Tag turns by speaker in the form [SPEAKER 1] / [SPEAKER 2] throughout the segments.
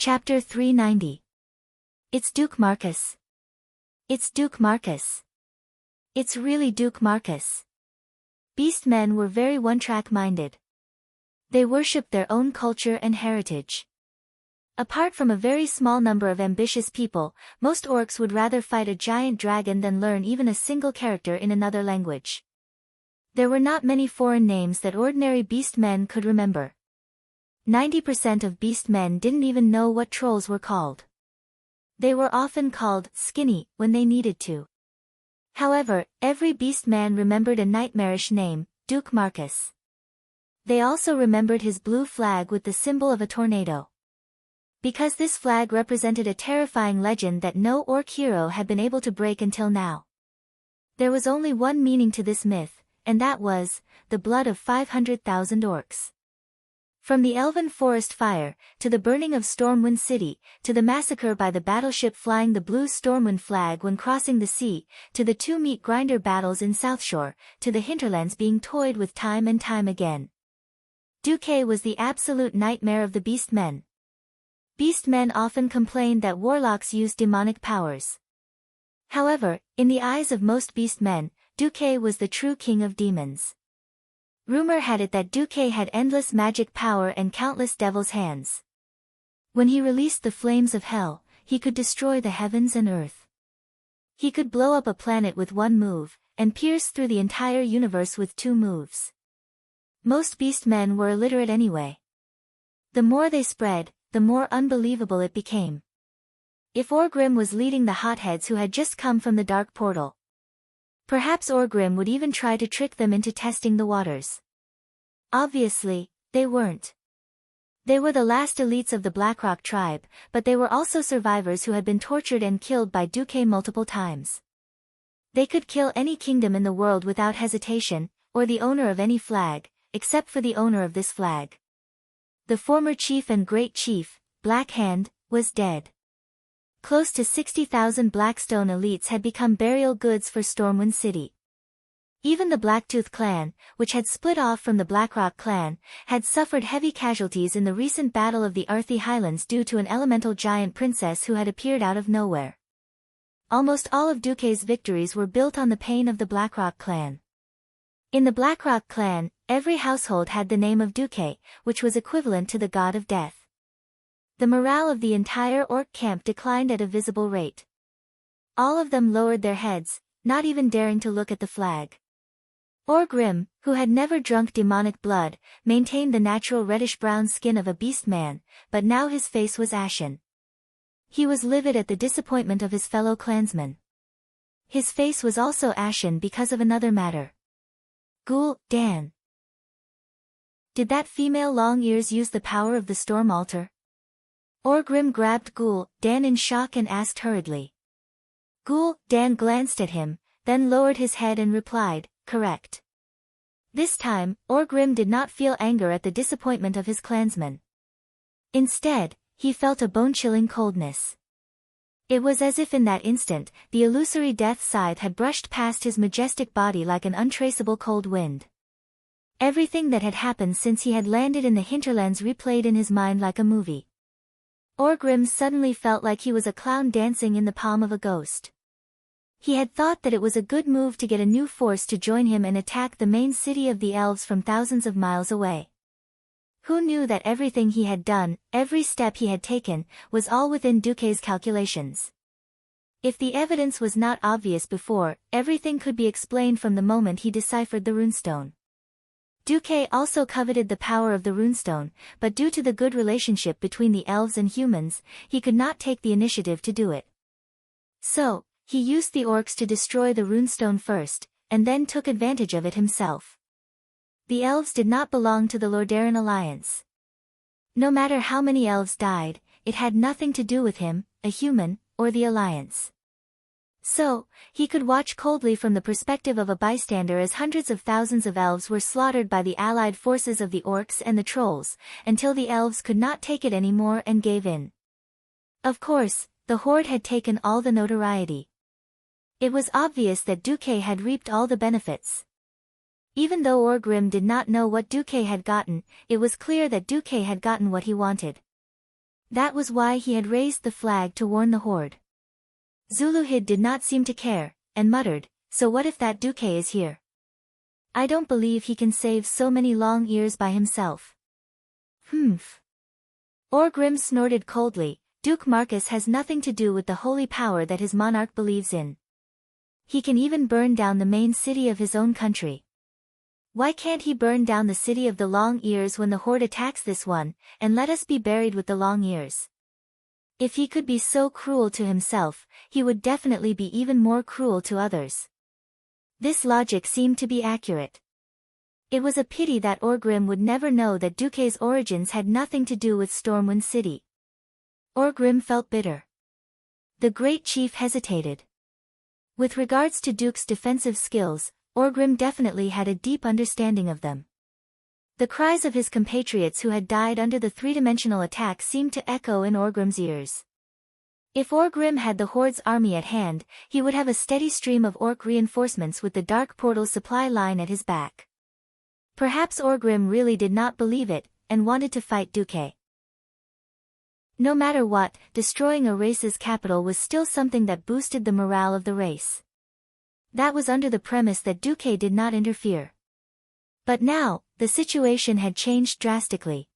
[SPEAKER 1] Chapter 390. It's Duke Marcus. It's Duke Marcus. It's really Duke Marcus. Beast men were very one-track minded. They worshipped their own culture and heritage. Apart from a very small number of ambitious people, most orcs would rather fight a giant dragon than learn even a single character in another language. There were not many foreign names that ordinary beast men could remember. 90% of beast men didn't even know what trolls were called. They were often called skinny when they needed to. However, every beast man remembered a nightmarish name, Duke Marcus. They also remembered his blue flag with the symbol of a tornado. Because this flag represented a terrifying legend that no orc hero had been able to break until now. There was only one meaning to this myth, and that was, the blood of 500,000 orcs. From the elven forest fire, to the burning of Stormwind City, to the massacre by the battleship flying the blue Stormwind flag when crossing the sea, to the 2 meat grinder battles in Southshore, to the hinterlands being toyed with time and time again. Duke was the absolute nightmare of the beast men. Beast men often complained that warlocks used demonic powers. However, in the eyes of most beast men, Duke was the true king of demons. Rumor had it that Duke had endless magic power and countless devil's hands. When he released the flames of hell, he could destroy the heavens and earth. He could blow up a planet with one move, and pierce through the entire universe with 2 moves. Most beast men were illiterate anyway. The more they spread, the more unbelievable it became. If Orgrim was leading the hotheads who had just come from the dark portal, perhaps Orgrim would even try to trick them into testing the waters. Obviously, they weren't. They were the last elites of the Blackrock tribe, but they were also survivors who had been tortured and killed by Duke multiple times. They could kill any kingdom in the world without hesitation, or the owner of any flag, except for the owner of this flag. The former chief and great chief, Blackhand, was dead. Close to 60,000 Blackstone elites had become burial goods for Stormwind City. Even the Blacktooth clan, which had split off from the Blackrock clan, had suffered heavy casualties in the recent Battle of the Arthy Highlands due to an elemental giant princess who had appeared out of nowhere. Almost all of Duke's victories were built on the pain of the Blackrock clan. In the Blackrock clan, every household had the name of Duke, which was equivalent to the god of death. The morale of the entire orc camp declined at a visible rate. All of them lowered their heads, not even daring to look at the flag. Orgrim, who had never drunk demonic blood, maintained the natural reddish-brown skin of a beast man, but now his face was ashen. He was livid at the disappointment of his fellow clansmen. His face was also ashen because of another matter. Ghoul, Dan. Did that female long ears use the power of the storm altar? Orgrim grabbed Ghoul, Dan in shock and asked hurriedly. Ghoul, Dan glanced at him, then lowered his head and replied, correct. This time, Orgrim did not feel anger at the disappointment of his clansmen. Instead, he felt a bone-chilling coldness. It was as if in that instant, the illusory death scythe had brushed past his majestic body like an untraceable cold wind. Everything that had happened since he had landed in the hinterlands replayed in his mind like a movie. Orgrim suddenly felt like he was a clown dancing in the palm of a ghost. He had thought that it was a good move to get a new force to join him and attack the main city of the elves from thousands of miles away. Who knew that everything he had done, every step he had taken, was all within Duke's calculations? If the evidence was not obvious before, everything could be explained from the moment he deciphered the runestone. Duke also coveted the power of the runestone, but due to the good relationship between the elves and humans, he could not take the initiative to do it. So, he used the orcs to destroy the runestone first, and then took advantage of it himself. The elves did not belong to the Lordaeron alliance. No matter how many elves died, it had nothing to do with him, a human, or the alliance. So, he could watch coldly from the perspective of a bystander as hundreds of thousands of elves were slaughtered by the allied forces of the orcs and the trolls, until the elves could not take it anymore and gave in. Of course, the horde had taken all the notoriety. It was obvious that Duke had reaped all the benefits. Even though Orgrim did not know what Duque had gotten, it was clear that Duque had gotten what he wanted. That was why he had raised the flag to warn the horde. Zuluhid did not seem to care, and muttered, "So what if that Duque is here? I don't believe he can save so many long ears by himself." "Humph." Orgrim snorted coldly, "Duke Marcus has nothing to do with the holy power that his monarch believes in. He can even burn down the main city of his own country. Why can't he burn down the city of the long ears when the horde attacks this one, and let us be buried with the long ears? If he could be so cruel to himself, he would definitely be even more cruel to others." This logic seemed to be accurate. It was a pity that Orgrim would never know that Duque's origins had nothing to do with Stormwind City. Orgrim felt bitter. The great chief hesitated. With regards to Duke's defensive skills, Orgrim definitely had a deep understanding of them. The cries of his compatriots who had died under the three-dimensional attack seemed to echo in Orgrim's ears. If Orgrim had the Horde's army at hand, he would have a steady stream of orc reinforcements with the Dark Portal supply line at his back. Perhaps Orgrim really did not believe it, and wanted to fight Duque. No matter what, destroying a race's capital was still something that boosted the morale of the race. That was under the premise that Duque did not interfere. But now, the situation had changed drastically.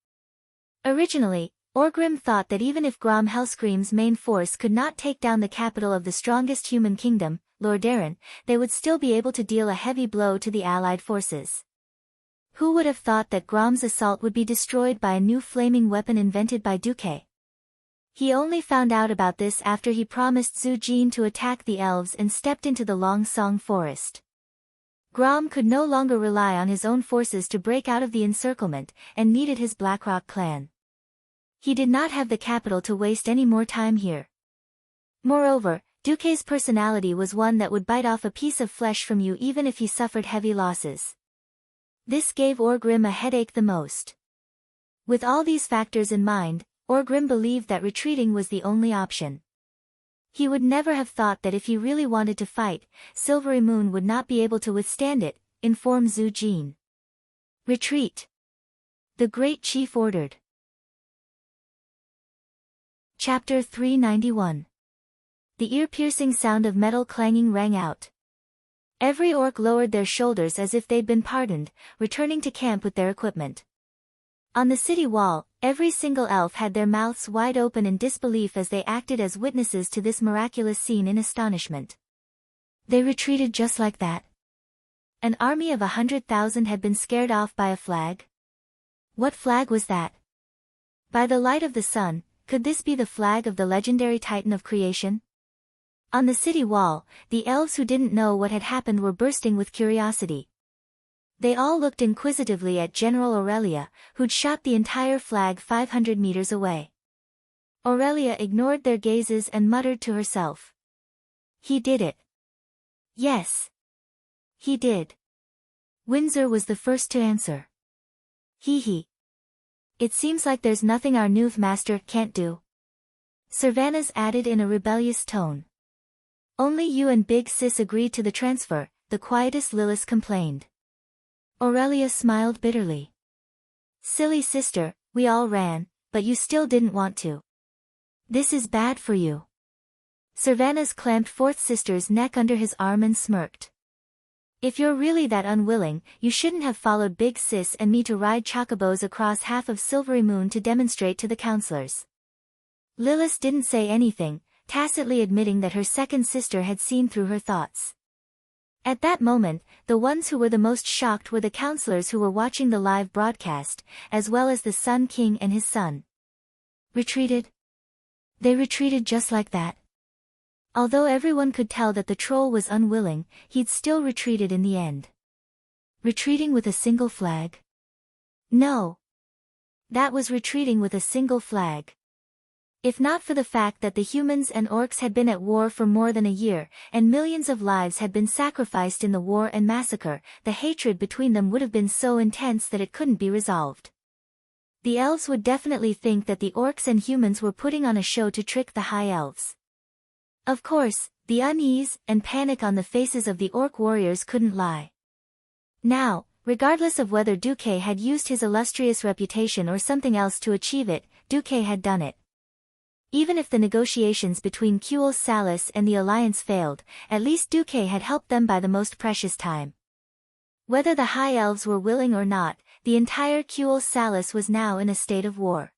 [SPEAKER 1] Originally, Orgrim thought that even if Grom Hellscream's main force could not take down the capital of the strongest human kingdom, Lordaeron, they would still be able to deal a heavy blow to the allied forces. Who would have thought that Grom's assault would be destroyed by a new flaming weapon invented by Duque? He only found out about this after he promised Zhu Jin to attack the elves and stepped into the Long Song forest. Grom could no longer rely on his own forces to break out of the encirclement, and needed his Blackrock clan. He did not have the capital to waste any more time here. Moreover, Duque's personality was one that would bite off a piece of flesh from you even if he suffered heavy losses. This gave Orgrim a headache the most. With all these factors in mind, Orgrim believed that retreating was the only option. He would never have thought that if he really wanted to fight, Silvery Moon would not be able to withstand it, informed Zhu Jin. "Retreat!" the great chief ordered. Chapter 391. The ear-piercing sound of metal clanging rang out. Every orc lowered their shoulders as if they'd been pardoned, returning to camp with their equipment. On the city wall, every single elf had their mouths wide open in disbelief as they acted as witnesses to this miraculous scene in astonishment. They retreated just like that. An army of 100,000 had been scared off by a flag? What flag was that? By the light of the sun, could this be the flag of the legendary Titan of creation? On the city wall, the elves who didn't know what had happened were bursting with curiosity. They all looked inquisitively at General Aurelia, who'd shot the entire flag 500 meters away. Aurelia ignored their gazes and muttered to herself. "He did it." "Yes. He did." Windsor was the first to answer. "Hee. It seems like there's nothing our new master can't do." Cervanus added in a rebellious tone. "Only you and Big Sis agreed to the transfer," the quietest Lilith complained. Aurelia smiled bitterly. "Silly sister, we all ran, but you still didn't want to. This is bad for you." Cervanus clamped Fourth Sister's neck under his arm and smirked. "If you're really that unwilling, you shouldn't have followed Big Sis and me to ride chocobos across half of Silvery Moon to demonstrate to the counselors." Lilith didn't say anything, tacitly admitting that her second sister had seen through her thoughts. At that moment, the ones who were the most shocked were the counselors who were watching the live broadcast, as well as the Sun King and his son. Retreated? They retreated just like that. Although everyone could tell that the troll was unwilling, he'd still retreated in the end. Retreating with a single flag? No. That was retreating with a single flag. If not for the fact that the humans and orcs had been at war for more than a year, and millions of lives had been sacrificed in the war and massacre, the hatred between them would have been so intense that it couldn't be resolved. The elves would definitely think that the orcs and humans were putting on a show to trick the high elves. Of course, the unease and panic on the faces of the orc warriors couldn't lie. Now, regardless of whether Duque had used his illustrious reputation or something else to achieve it, Duque had done it. Even if the negotiations between Kuel Salis and the alliance failed, at least Duque had helped them by the most precious time. Whether the High Elves were willing or not, the entire Kuel Salis was now in a state of war.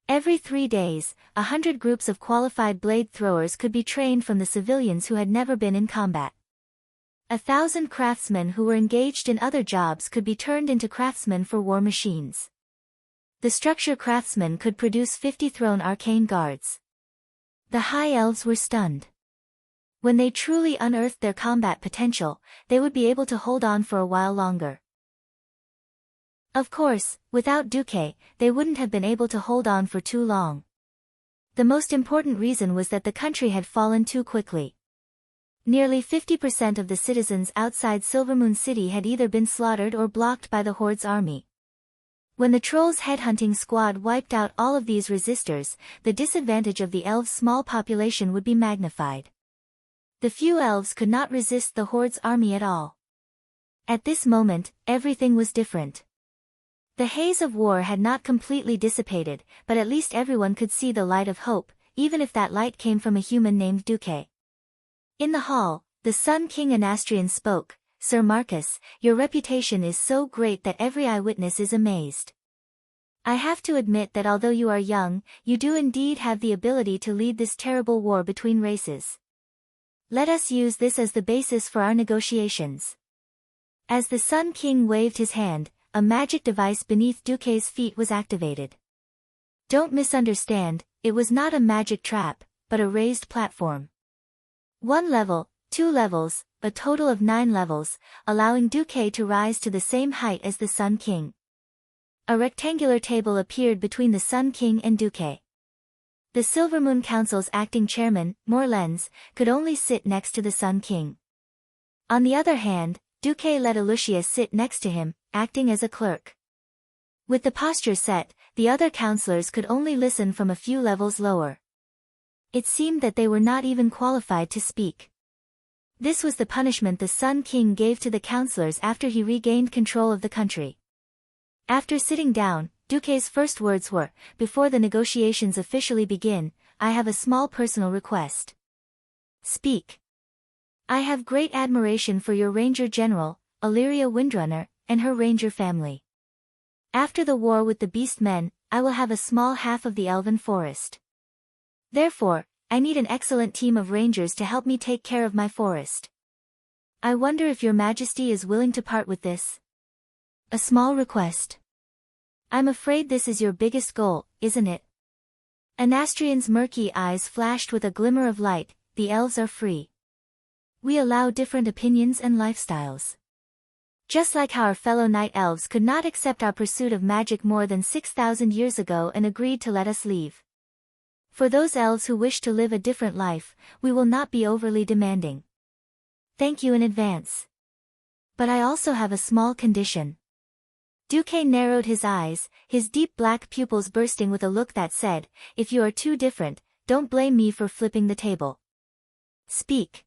[SPEAKER 1] Every 3 days, 100 groups of qualified blade throwers could be trained from the civilians who had never been in combat. 1,000 craftsmen who were engaged in other jobs could be turned into craftsmen for war machines. The structure craftsmen could produce 50 throne arcane guards. The High Elves were stunned. When they truly unearthed their combat potential, they would be able to hold on for a while longer. Of course, without Duque, they wouldn't have been able to hold on for too long. The most important reason was that the country had fallen too quickly. Nearly 50% of the citizens outside Silvermoon City had either been slaughtered or blocked by the Horde's army. When the Trolls' headhunting squad wiped out all of these resistors, the disadvantage of the elves' small population would be magnified. The few elves could not resist the Horde's army at all. At this moment, everything was different. The haze of war had not completely dissipated, but at least everyone could see the light of hope, even if that light came from a human named Duque. In the hall, the Sun King Anastrian spoke. "Sir Marcus, your reputation is so great that every eyewitness is amazed. I have to admit that although you are young, you do indeed have the ability to lead this terrible war between races. Let us use this as the basis for our negotiations." As the Sun King waved his hand, a magic device beneath Duque's feet was activated. Don't misunderstand, it was not a magic trap, but a raised platform. 1 level, 2 levels, a total of 9 levels, allowing Duque to rise to the same height as the Sun King. A rectangular table appeared between the Sun King and Duque. The Silvermoon Council's acting chairman, Morlens, could only sit next to the Sun King. On the other hand, Duque let Alucia sit next to him, acting as a clerk. With the posture set, the other councillors could only listen from a few levels lower. It seemed that they were not even qualified to speak. This was the punishment the Sun King gave to the councillors after he regained control of the country. After sitting down, Duque's first words were, "Before the negotiations officially begin, I have a small personal request." "Speak." "I have great admiration for your Ranger General, Illyria Windrunner, and her Ranger family. After the war with the Beast Men, I will have a small half of the Elven Forest. Therefore, I need an excellent team of Rangers to help me take care of my forest. I wonder if your Majesty is willing to part with this. A small request. I'm afraid this is your biggest goal, isn't it?" Anastrian's murky eyes flashed with a glimmer of light. "The elves are free. We allow different opinions and lifestyles. Just like how our fellow night elves could not accept our pursuit of magic more than 6,000 years ago and agreed to let us leave. For those elves who wish to live a different life, we will not be overly demanding. Thank you in advance. But I also have a small condition." Duque narrowed his eyes, his deep black pupils bursting with a look that said, "If you are too different, don't blame me for flipping the table. Speak."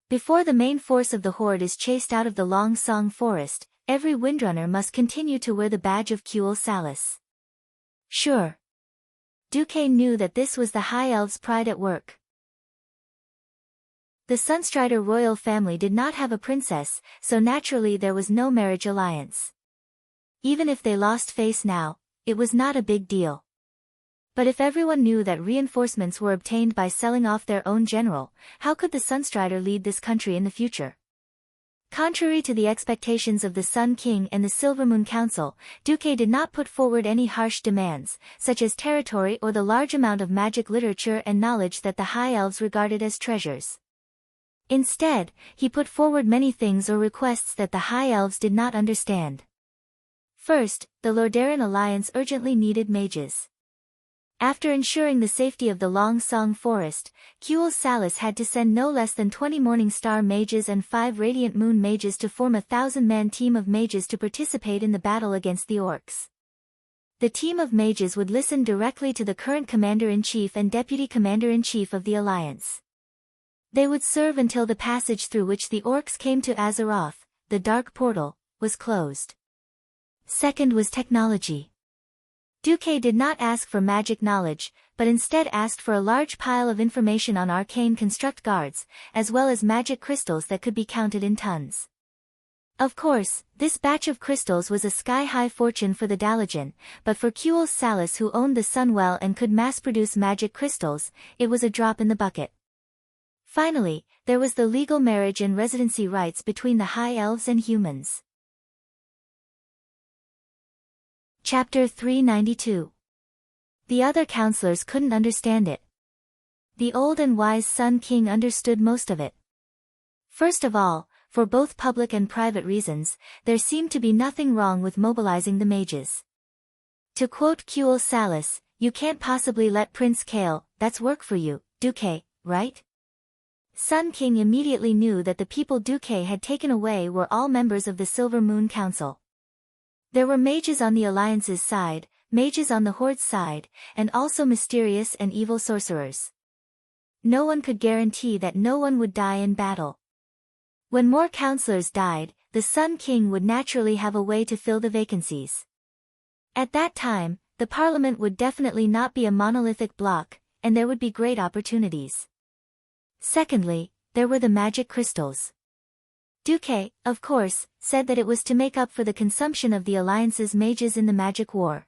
[SPEAKER 1] "Before the main force of the Horde is chased out of the Long Song Forest, every Windrunner must continue to wear the badge of Kuel Salis." "Sure." Duque knew that this was the High Elves' pride at work. The Sunstrider royal family did not have a princess, so naturally there was no marriage alliance. Even if they lost face now, it was not a big deal. But if everyone knew that reinforcements were obtained by selling off their own general, how could the Sunstrider lead this country in the future? Contrary to the expectations of the Sun King and the Silvermoon Council, Duque did not put forward any harsh demands, such as territory or the large amount of magic literature and knowledge that the High Elves regarded as treasures. Instead, he put forward many things or requests that the High Elves did not understand. First, the Lordaeron Alliance urgently needed mages. After ensuring the safety of the Long Song Forest, Kuel Salis had to send no less than 20 Morning Star mages and 5 Radiant Moon mages to form a 1,000-man team of mages to participate in the battle against the orcs. The team of mages would listen directly to the current Commander-in-Chief and Deputy Commander-in-Chief of the Alliance. They would serve until the passage through which the orcs came to Azeroth, the Dark Portal, was closed. Second was technology. Duque did not ask for magic knowledge, but instead asked for a large pile of information on arcane construct guards, as well as magic crystals that could be counted in tons. Of course, this batch of crystals was a sky-high fortune for the Dalajan, but for Quel Salis, who owned the Sunwell and could mass-produce magic crystals, it was a drop in the bucket. Finally, there was the legal marriage and residency rights between the High Elves and humans. Chapter 392. The other counselors couldn't understand it. The old and wise Sun King understood most of it. First of all, for both public and private reasons, there seemed to be nothing wrong with mobilizing the mages. To quote Quel Salis, "You can't possibly let Prince Kale, that's work for you, Duque, right?" Sun King immediately knew that the people Duque had taken away were all members of the Silver Moon Council. There were mages on the Alliance's side, mages on the Horde's side, and also mysterious and evil sorcerers. No one could guarantee that no one would die in battle. When more counselors died, the Sun King would naturally have a way to fill the vacancies. At that time, the parliament would definitely not be a monolithic block, and there would be great opportunities. Secondly, there were the magic crystals. Duque, of course, said that it was to make up for the consumption of the Alliance's mages in the magic war.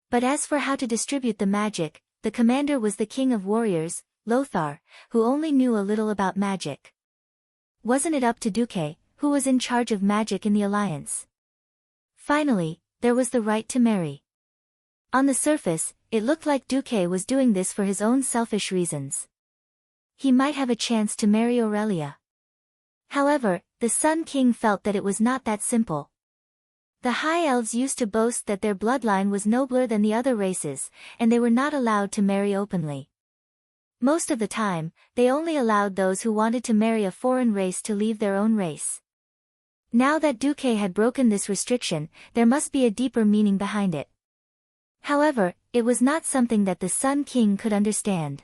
[SPEAKER 1] But as for how to distribute the magic, the commander was the king of warriors, Lothar, who only knew a little about magic. Wasn't it up to Duque, who was in charge of magic in the Alliance? Finally, there was the right to marry. On the surface, it looked like Duque was doing this for his own selfish reasons. He might have a chance to marry Aurelia. However, the Sun King felt that it was not that simple. The High Elves used to boast that their bloodline was nobler than the other races, and they were not allowed to marry openly. Most of the time, they only allowed those who wanted to marry a foreign race to leave their own race. Now that Duque had broken this restriction, there must be a deeper meaning behind it. However, it was not something that the Sun King could understand.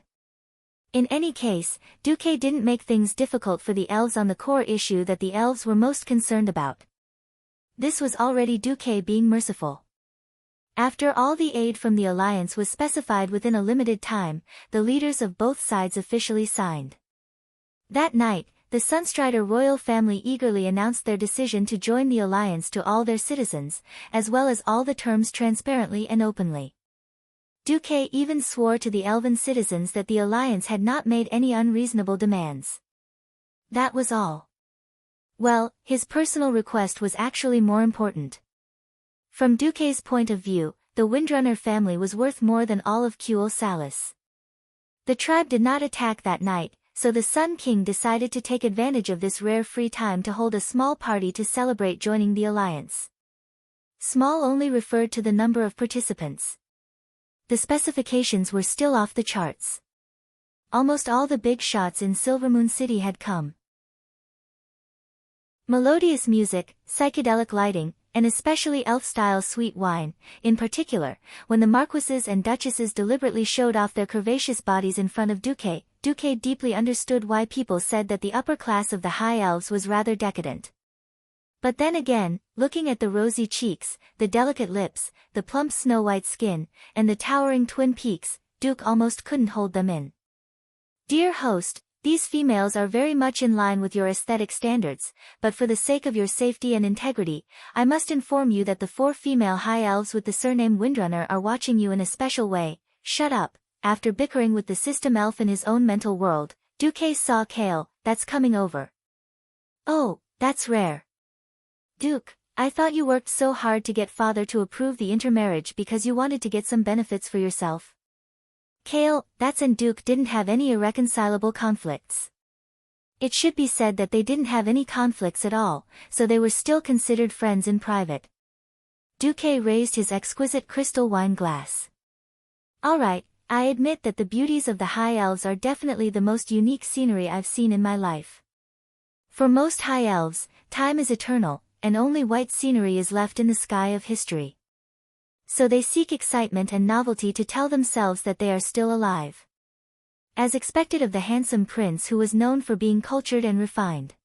[SPEAKER 1] In any case, Duque didn't make things difficult for the elves on the core issue that the elves were most concerned about. This was already Duque being merciful. After all the aid from the Alliance was specified within a limited time, the leaders of both sides officially signed. That night, the Sunstrider royal family eagerly announced their decision to join the Alliance to all their citizens, as well as all the terms transparently and openly. Duque even swore to the elven citizens that the Alliance had not made any unreasonable demands. That was all. Well, his personal request was actually more important. From Duque's point of view, the Windrunner family was worth more than all of Quel Salis. The tribe did not attack that night, so the Sun King decided to take advantage of this rare free time to hold a small party to celebrate joining the Alliance. Small only referred to the number of participants. The specifications were still off the charts. Almost all the big shots in Silvermoon City had come. Melodious music, psychedelic lighting, and especially elf-style sweet wine, in particular, when the marquises and duchesses deliberately showed off their curvaceous bodies in front of Duque, Duque deeply understood why people said that the upper class of the High Elves was rather decadent. But then again, looking at the rosy cheeks, the delicate lips, the plump snow-white skin, and the towering twin peaks, Duke almost couldn't hold them in. Dear host, these females are very much in line with your aesthetic standards, but for the sake of your safety and integrity, I must inform you that the 4 female High Elves with the surname Windrunner are watching you in a special way. Shut up. After bickering with the system elf in his own mental world, Duque saw Kale, that's coming over. Oh, that's rare. Duke, I thought you worked so hard to get father to approve the intermarriage because you wanted to get some benefits for yourself. Kale, that's and Duke didn't have any irreconcilable conflicts. It should be said that they didn't have any conflicts at all, so they were still considered friends in private. Duque raised his exquisite crystal wine glass. Alright, I admit that the beauties of the High Elves are definitely the most unique scenery I've seen in my life. For most High Elves, time is eternal, and only white scenery is left in the sky of history. So they seek excitement and novelty to tell themselves that they are still alive. As expected of the handsome prince who was known for being cultured and refined.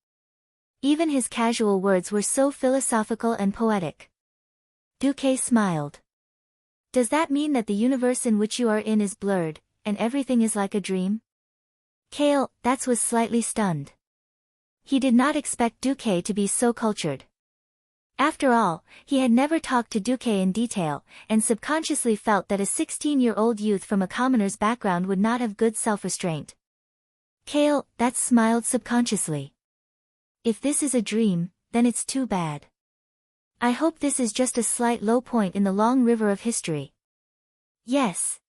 [SPEAKER 1] Even his casual words were so philosophical and poetic. Duque smiled. Does that mean that the universe in which you are in is blurred, and everything is like a dream? Kale, that was slightly stunned. He did not expect Duque to be so cultured. After all, he had never talked to Duque in detail, and subconsciously felt that a 16-year-old youth from a commoner's background would not have good self-restraint. Kale, that smiled subconsciously. If this is a dream, then it's too bad. I hope this is just a slight low point in the long river of history. Yes.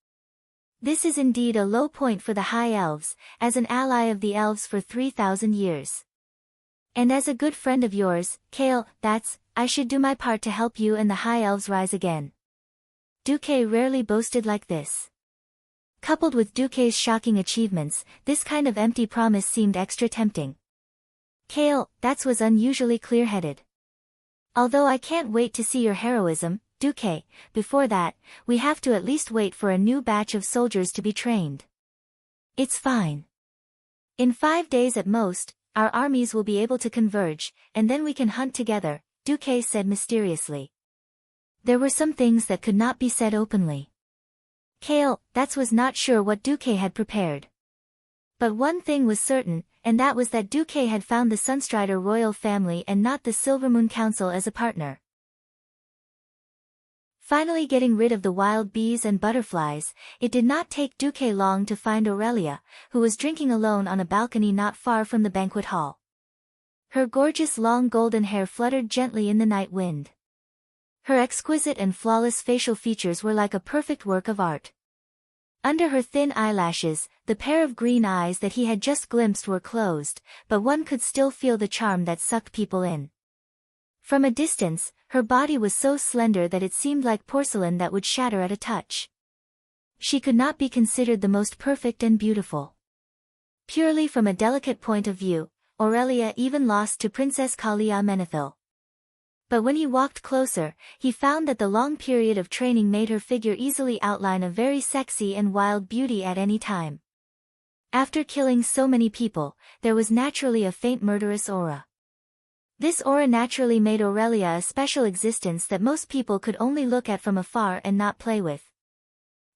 [SPEAKER 1] This is indeed a low point for the High Elves, as an ally of the elves for 3,000 years. And as a good friend of yours, Kale, I should do my part to help you and the High Elves rise again. Duque rarely boasted like this. Coupled with Duque's shocking achievements, this kind of empty promise seemed extra tempting. Kale, that was unusually clear-headed. Although I can't wait to see your heroism, Duque, before that, we have to at least wait for a new batch of soldiers to be trained. It's fine. In 5 days at most, our armies will be able to converge, and then we can hunt together, Duque said mysteriously. There were some things that could not be said openly. Kale, was not sure what Duque had prepared. But one thing was certain, and that was that Duque had found the Sunstrider royal family and not the Silvermoon Council as a partner. Finally getting rid of the wild bees and butterflies, it did not take Duque long to find Aurelia, who was drinking alone on a balcony not far from the banquet hall. Her gorgeous long golden hair fluttered gently in the night wind. Her exquisite and flawless facial features were like a perfect work of art. Under her thin eyelashes, the pair of green eyes that he had just glimpsed were closed, but one could still feel the charm that sucked people in. From a distance, her body was so slender that it seemed like porcelain that would shatter at a touch. She could not be considered the most perfect and beautiful. Purely from a delicate point of view, Aurelia even lost to Princess Kalia Menethil. But when he walked closer, he found that the long period of training made her figure easily outline a very sexy and wild beauty at any time. After killing so many people, there was naturally a faint murderous aura. This aura naturally made Aurelia a special existence that most people could only look at from afar and not play with.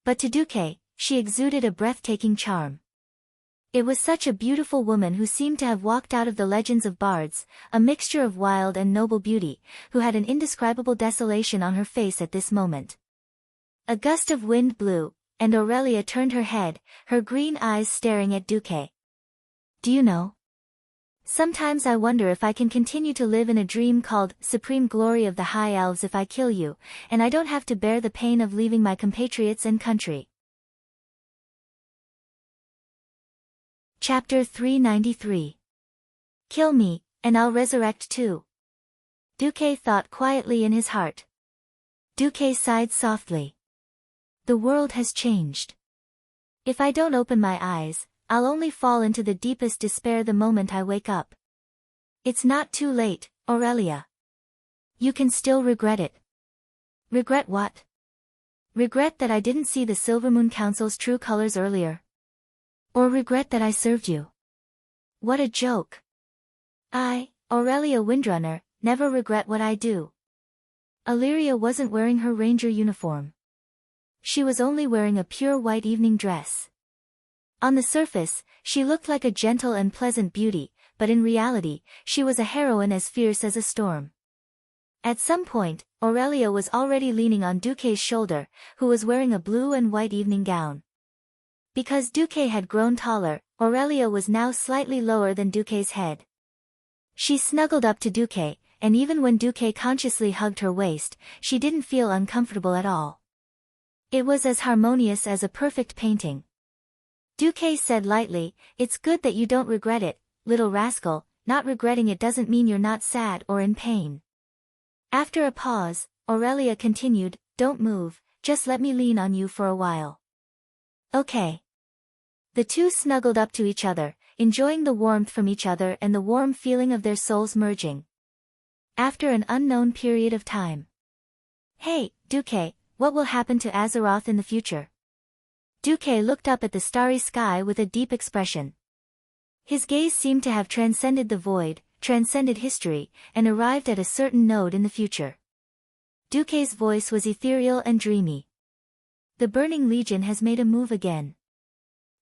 [SPEAKER 1] But to Duque, she exuded a breathtaking charm. It was such a beautiful woman who seemed to have walked out of the legends of bards, a mixture of wild and noble beauty, who had an indescribable desolation on her face at this moment. A gust of wind blew, and Aurelia turned her head, her green eyes staring at Duque. Do you know? Sometimes I wonder if I can continue to live in a dream called Supreme Glory of the High Elves if I kill you, and I don't have to bear the pain of leaving my compatriots and country. Chapter 393. Kill me, and I'll resurrect too. Duque thought quietly in his heart. Duque sighed softly. The world has changed. If I don't open my eyes, I'll only fall into the deepest despair the moment I wake up. It's not too late, Aurelia. You can still regret it. Regret what? Regret that I didn't see the Silvermoon Council's true colors earlier. Or regret that I served you. What a joke. I, Aurelia Windrunner, never regret what I do. Illyria wasn't wearing her ranger uniform. She was only wearing a pure white evening dress. On the surface, she looked like a gentle and pleasant beauty, but in reality, she was a heroine as fierce as a storm. At some point, Aurelia was already leaning on Duque's shoulder, who was wearing a blue and white evening gown. Because Duque had grown taller, Aurelia was now slightly lower than Duque's head. She snuggled up to Duque, and even when Duque consciously hugged her waist, she didn't feel uncomfortable at all. It was as harmonious as a perfect painting. Duque said lightly, "It's good that you don't regret it, little rascal. Not regretting it doesn't mean you're not sad or in pain." After a pause, Aurelia continued, "Don't move, just let me lean on you for a while." Okay. The two snuggled up to each other, enjoying the warmth from each other and the warm feeling of their souls merging. After an unknown period of time. Hey, Duque, what will happen to Azeroth in the future? Duque looked up at the starry sky with a deep expression. His gaze seemed to have transcended the void, transcended history, and arrived at a certain node in the future. Duque's voice was ethereal and dreamy. The Burning Legion has made a move again.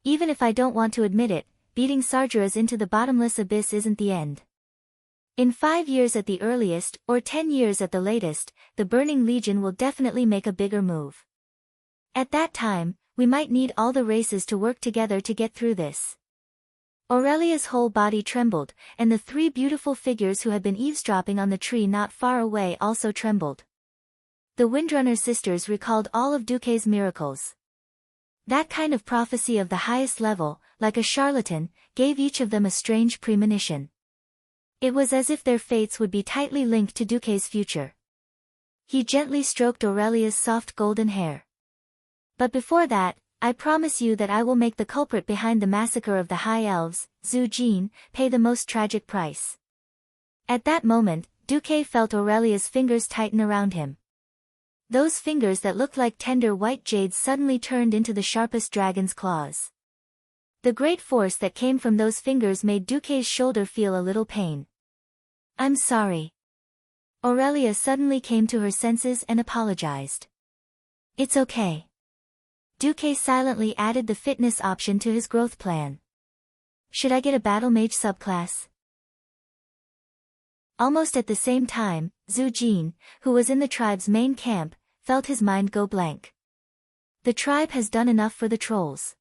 [SPEAKER 1] Even if I don't want to admit it, beating Sargeras into the bottomless abyss isn't the end. In 5 years at the earliest, or 10 years at the latest, the Burning Legion will definitely make a bigger move. At that time, we might need all the races to work together to get through this. Aurelia's whole body trembled, and the 3 beautiful figures who had been eavesdropping on the tree not far away also trembled. The Windrunner sisters recalled all of Duque's miracles. That kind of prophecy of the highest level, like a charlatan, gave each of them a strange premonition. It was as if their fates would be tightly linked to Duque's future. He gently stroked Aurelia's soft golden hair. But before that, I promise you that I will make the culprit behind the massacre of the High Elves, Zhu Jin, pay the most tragic price. At that moment, Duque felt Aurelia's fingers tighten around him. Those fingers that looked like tender white jades suddenly turned into the sharpest dragon's claws. The great force that came from those fingers made Duque's shoulder feel a little pain. I'm sorry. Aurelia suddenly came to her senses and apologized. It's okay. Duque silently added the fitness option to his growth plan. Should I get a battle mage subclass? Almost at the same time, Zhu Jin, who was in the tribe's main camp, felt his mind go blank. The tribe has done enough for the trolls.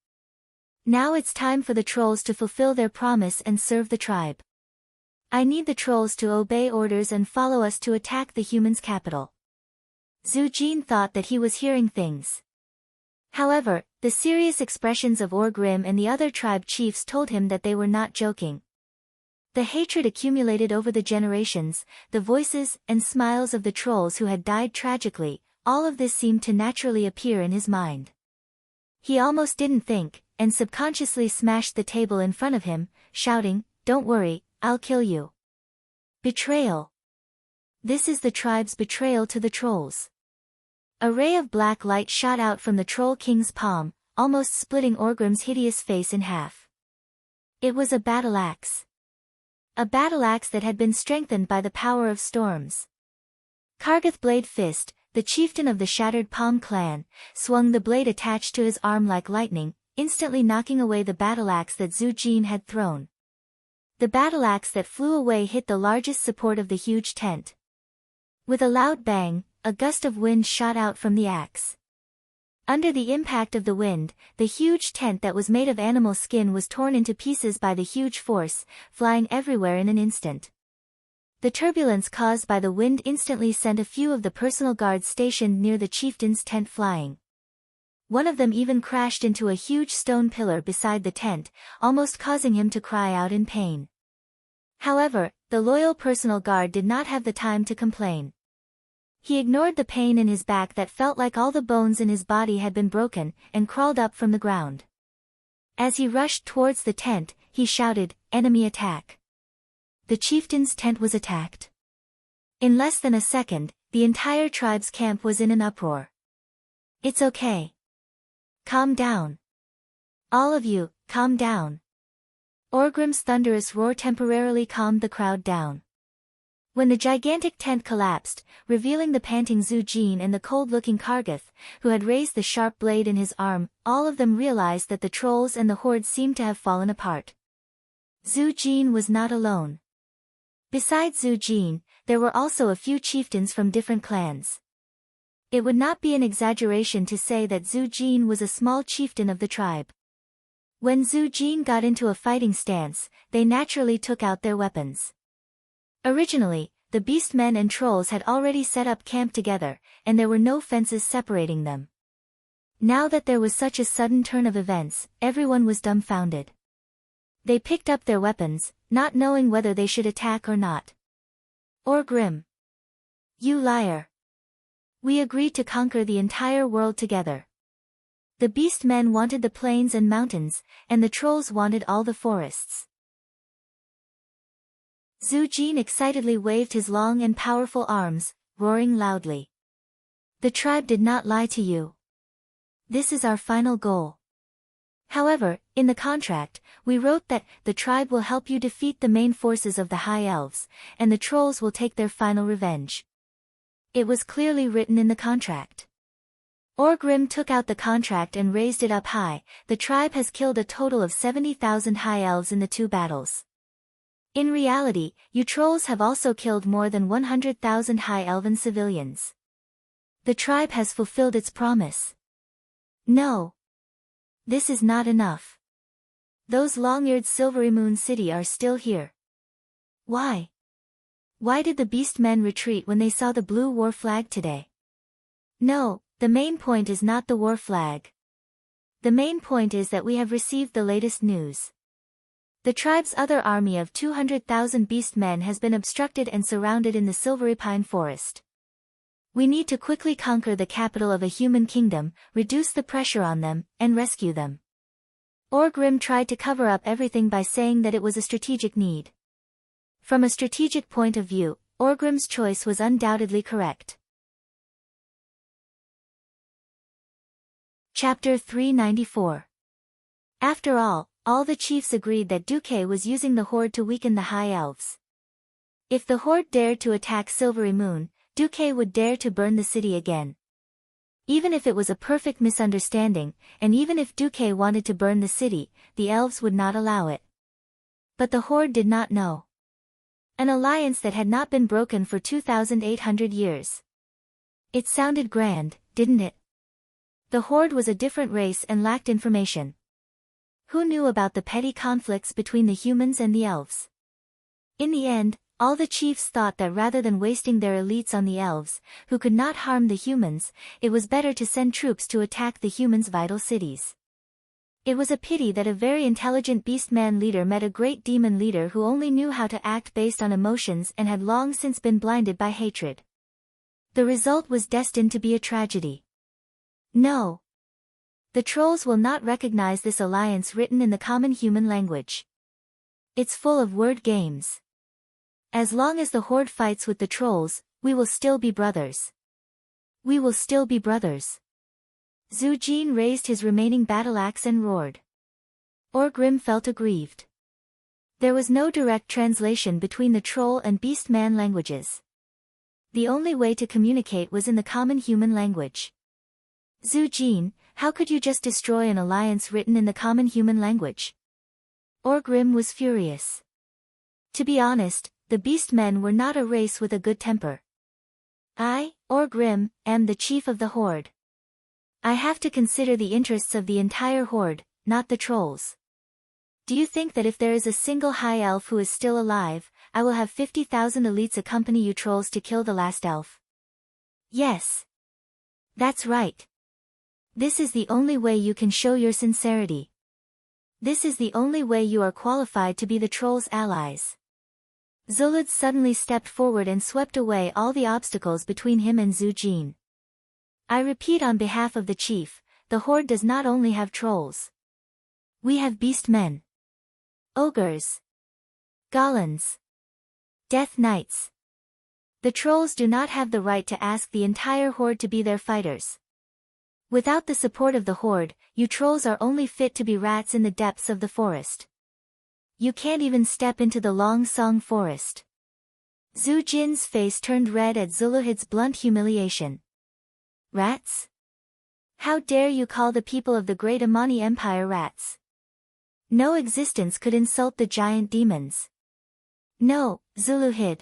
[SPEAKER 1] Now it's time for the trolls to fulfill their promise and serve the tribe. I need the trolls to obey orders and follow us to attack the humans' capital. Zhu Jin thought that he was hearing things. However, the serious expressions of Orgrim and the other tribe chiefs told him that they were not joking. The hatred accumulated over the generations, the voices and smiles of the trolls who had died tragically, all of this seemed to naturally appear in his mind. He almost didn't think, and subconsciously smashed the table in front of him, shouting, "Don't worry, I'll kill you." Betrayal. This is the tribe's betrayal to the trolls. A ray of black light shot out from the Troll King's palm, almost splitting Orgrim's hideous face in half. It was a battle axe. A battle axe that had been strengthened by the power of storms. Kargath Blade Fist, the chieftain of the Shattered Palm clan, swung the blade attached to his arm like lightning, instantly knocking away the battle axe that Zhu Jin had thrown. The battle axe that flew away hit the largest support of the huge tent. With a loud bang, a gust of wind shot out from the axe. Under the impact of the wind, the huge tent that was made of animal skin was torn into pieces by the huge force, flying everywhere in an instant. The turbulence caused by the wind instantly sent a few of the personal guards stationed near the chieftain's tent flying. One of them even crashed into a huge stone pillar beside the tent, almost causing him to cry out in pain. However, the loyal personal guard did not have the time to complain. He ignored the pain in his back that felt like all the bones in his body had been broken, and crawled up from the ground. As he rushed towards the tent, he shouted, "Enemy attack!" The chieftain's tent was attacked. In less than a second, the entire tribe's camp was in an uproar. It's okay. Calm down. All of you, calm down. Orgrim's thunderous roar temporarily calmed the crowd down. When the gigantic tent collapsed, revealing the panting Zhu Jin and the cold-looking Kargath, who had raised the sharp blade in his arm, all of them realized that the trolls and the horde seemed to have fallen apart. Zhu Jin was not alone. Besides Zhu Jin, there were also a few chieftains from different clans. It would not be an exaggeration to say that Zhu Jin was a small chieftain of the tribe. When Zhu Jin got into a fighting stance, they naturally took out their weapons. Originally, the beastmen and trolls had already set up camp together, and there were no fences separating them. Now that there was such a sudden turn of events, everyone was dumbfounded. They picked up their weapons, not knowing whether they should attack or not. Orgrim. You liar. We agreed to conquer the entire world together. The beastmen wanted the plains and mountains, and the trolls wanted all the forests. Zhu Jin excitedly waved his long and powerful arms, roaring loudly. The tribe did not lie to you. This is our final goal. However, in the contract, we wrote that the tribe will help you defeat the main forces of the High Elves, and the trolls will take their final revenge. It was clearly written in the contract. Orgrim took out the contract and raised it up high. The tribe has killed a total of 70,000 high elves in the 2 battles. In reality, you trolls have also killed more than 100,000 high elven civilians. The tribe has fulfilled its promise. No. This is not enough. Those long-eared Silvery Moon City are still here. Why? Why did the beast men retreat when they saw the blue war flag today? No, the main point is not the war flag. The main point is that we have received the latest news. The tribe's other army of 200,000 beast men has been obstructed and surrounded in the Silvery Pine Forest. We need to quickly conquer the capital of a human kingdom, reduce the pressure on them, and rescue them. Orgrim tried to cover up everything by saying that it was a strategic need. From a strategic point of view, Orgrim's choice was undoubtedly correct. Chapter 394. After all the chiefs agreed that Duque was using the Horde to weaken the High Elves. If the Horde dared to attack Silvery Moon, Duque would dare to burn the city again. Even if it was a perfect misunderstanding, and even if Duque wanted to burn the city, the elves would not allow it. But the Horde did not know. An alliance that had not been broken for 2,800 years. It sounded grand, didn't it? The Horde was a different race and lacked information. Who knew about the petty conflicts between the humans and the elves? In the end, all the chiefs thought that rather than wasting their elites on the elves, who could not harm the humans, it was better to send troops to attack the humans' vital cities. It was a pity that a very intelligent beastman leader met a great demon leader who only knew how to act based on emotions and had long since been blinded by hatred. The result was destined to be a tragedy. No. The trolls will not recognize this alliance written in the common human language. It's full of word games. As long as the Horde fights with the trolls, we will still be brothers. We will still be brothers. Zujin raised his remaining battle axe and roared. Orgrim felt aggrieved. There was no direct translation between the troll and beastman languages. The only way to communicate was in the common human language. Zujin, how could you just destroy an alliance written in the common human language? Orgrim was furious. To be honest, the beastmen were not a race with a good temper. I, Orgrim, am the chief of the Horde. I have to consider the interests of the entire Horde, not the trolls. Do you think that if there is a single high elf who is still alive, I will have 50,000 elites accompany you trolls to kill the last elf? Yes. That's right. This is the only way you can show your sincerity. This is the only way you are qualified to be the trolls' allies. Zulud suddenly stepped forward and swept away all the obstacles between him and Zujin. I repeat on behalf of the chief, the Horde does not only have trolls. We have beastmen. Ogres. Golems. Death Knights. The trolls do not have the right to ask the entire Horde to be their fighters. Without the support of the Horde, you trolls are only fit to be rats in the depths of the forest. You can't even step into the Long Song forest. Zhu Jin's face turned red at Zuluhid's blunt humiliation. Rats? How dare you call the people of the Great Amani Empire rats? No existence could insult the giant demons. No, Zuluhid.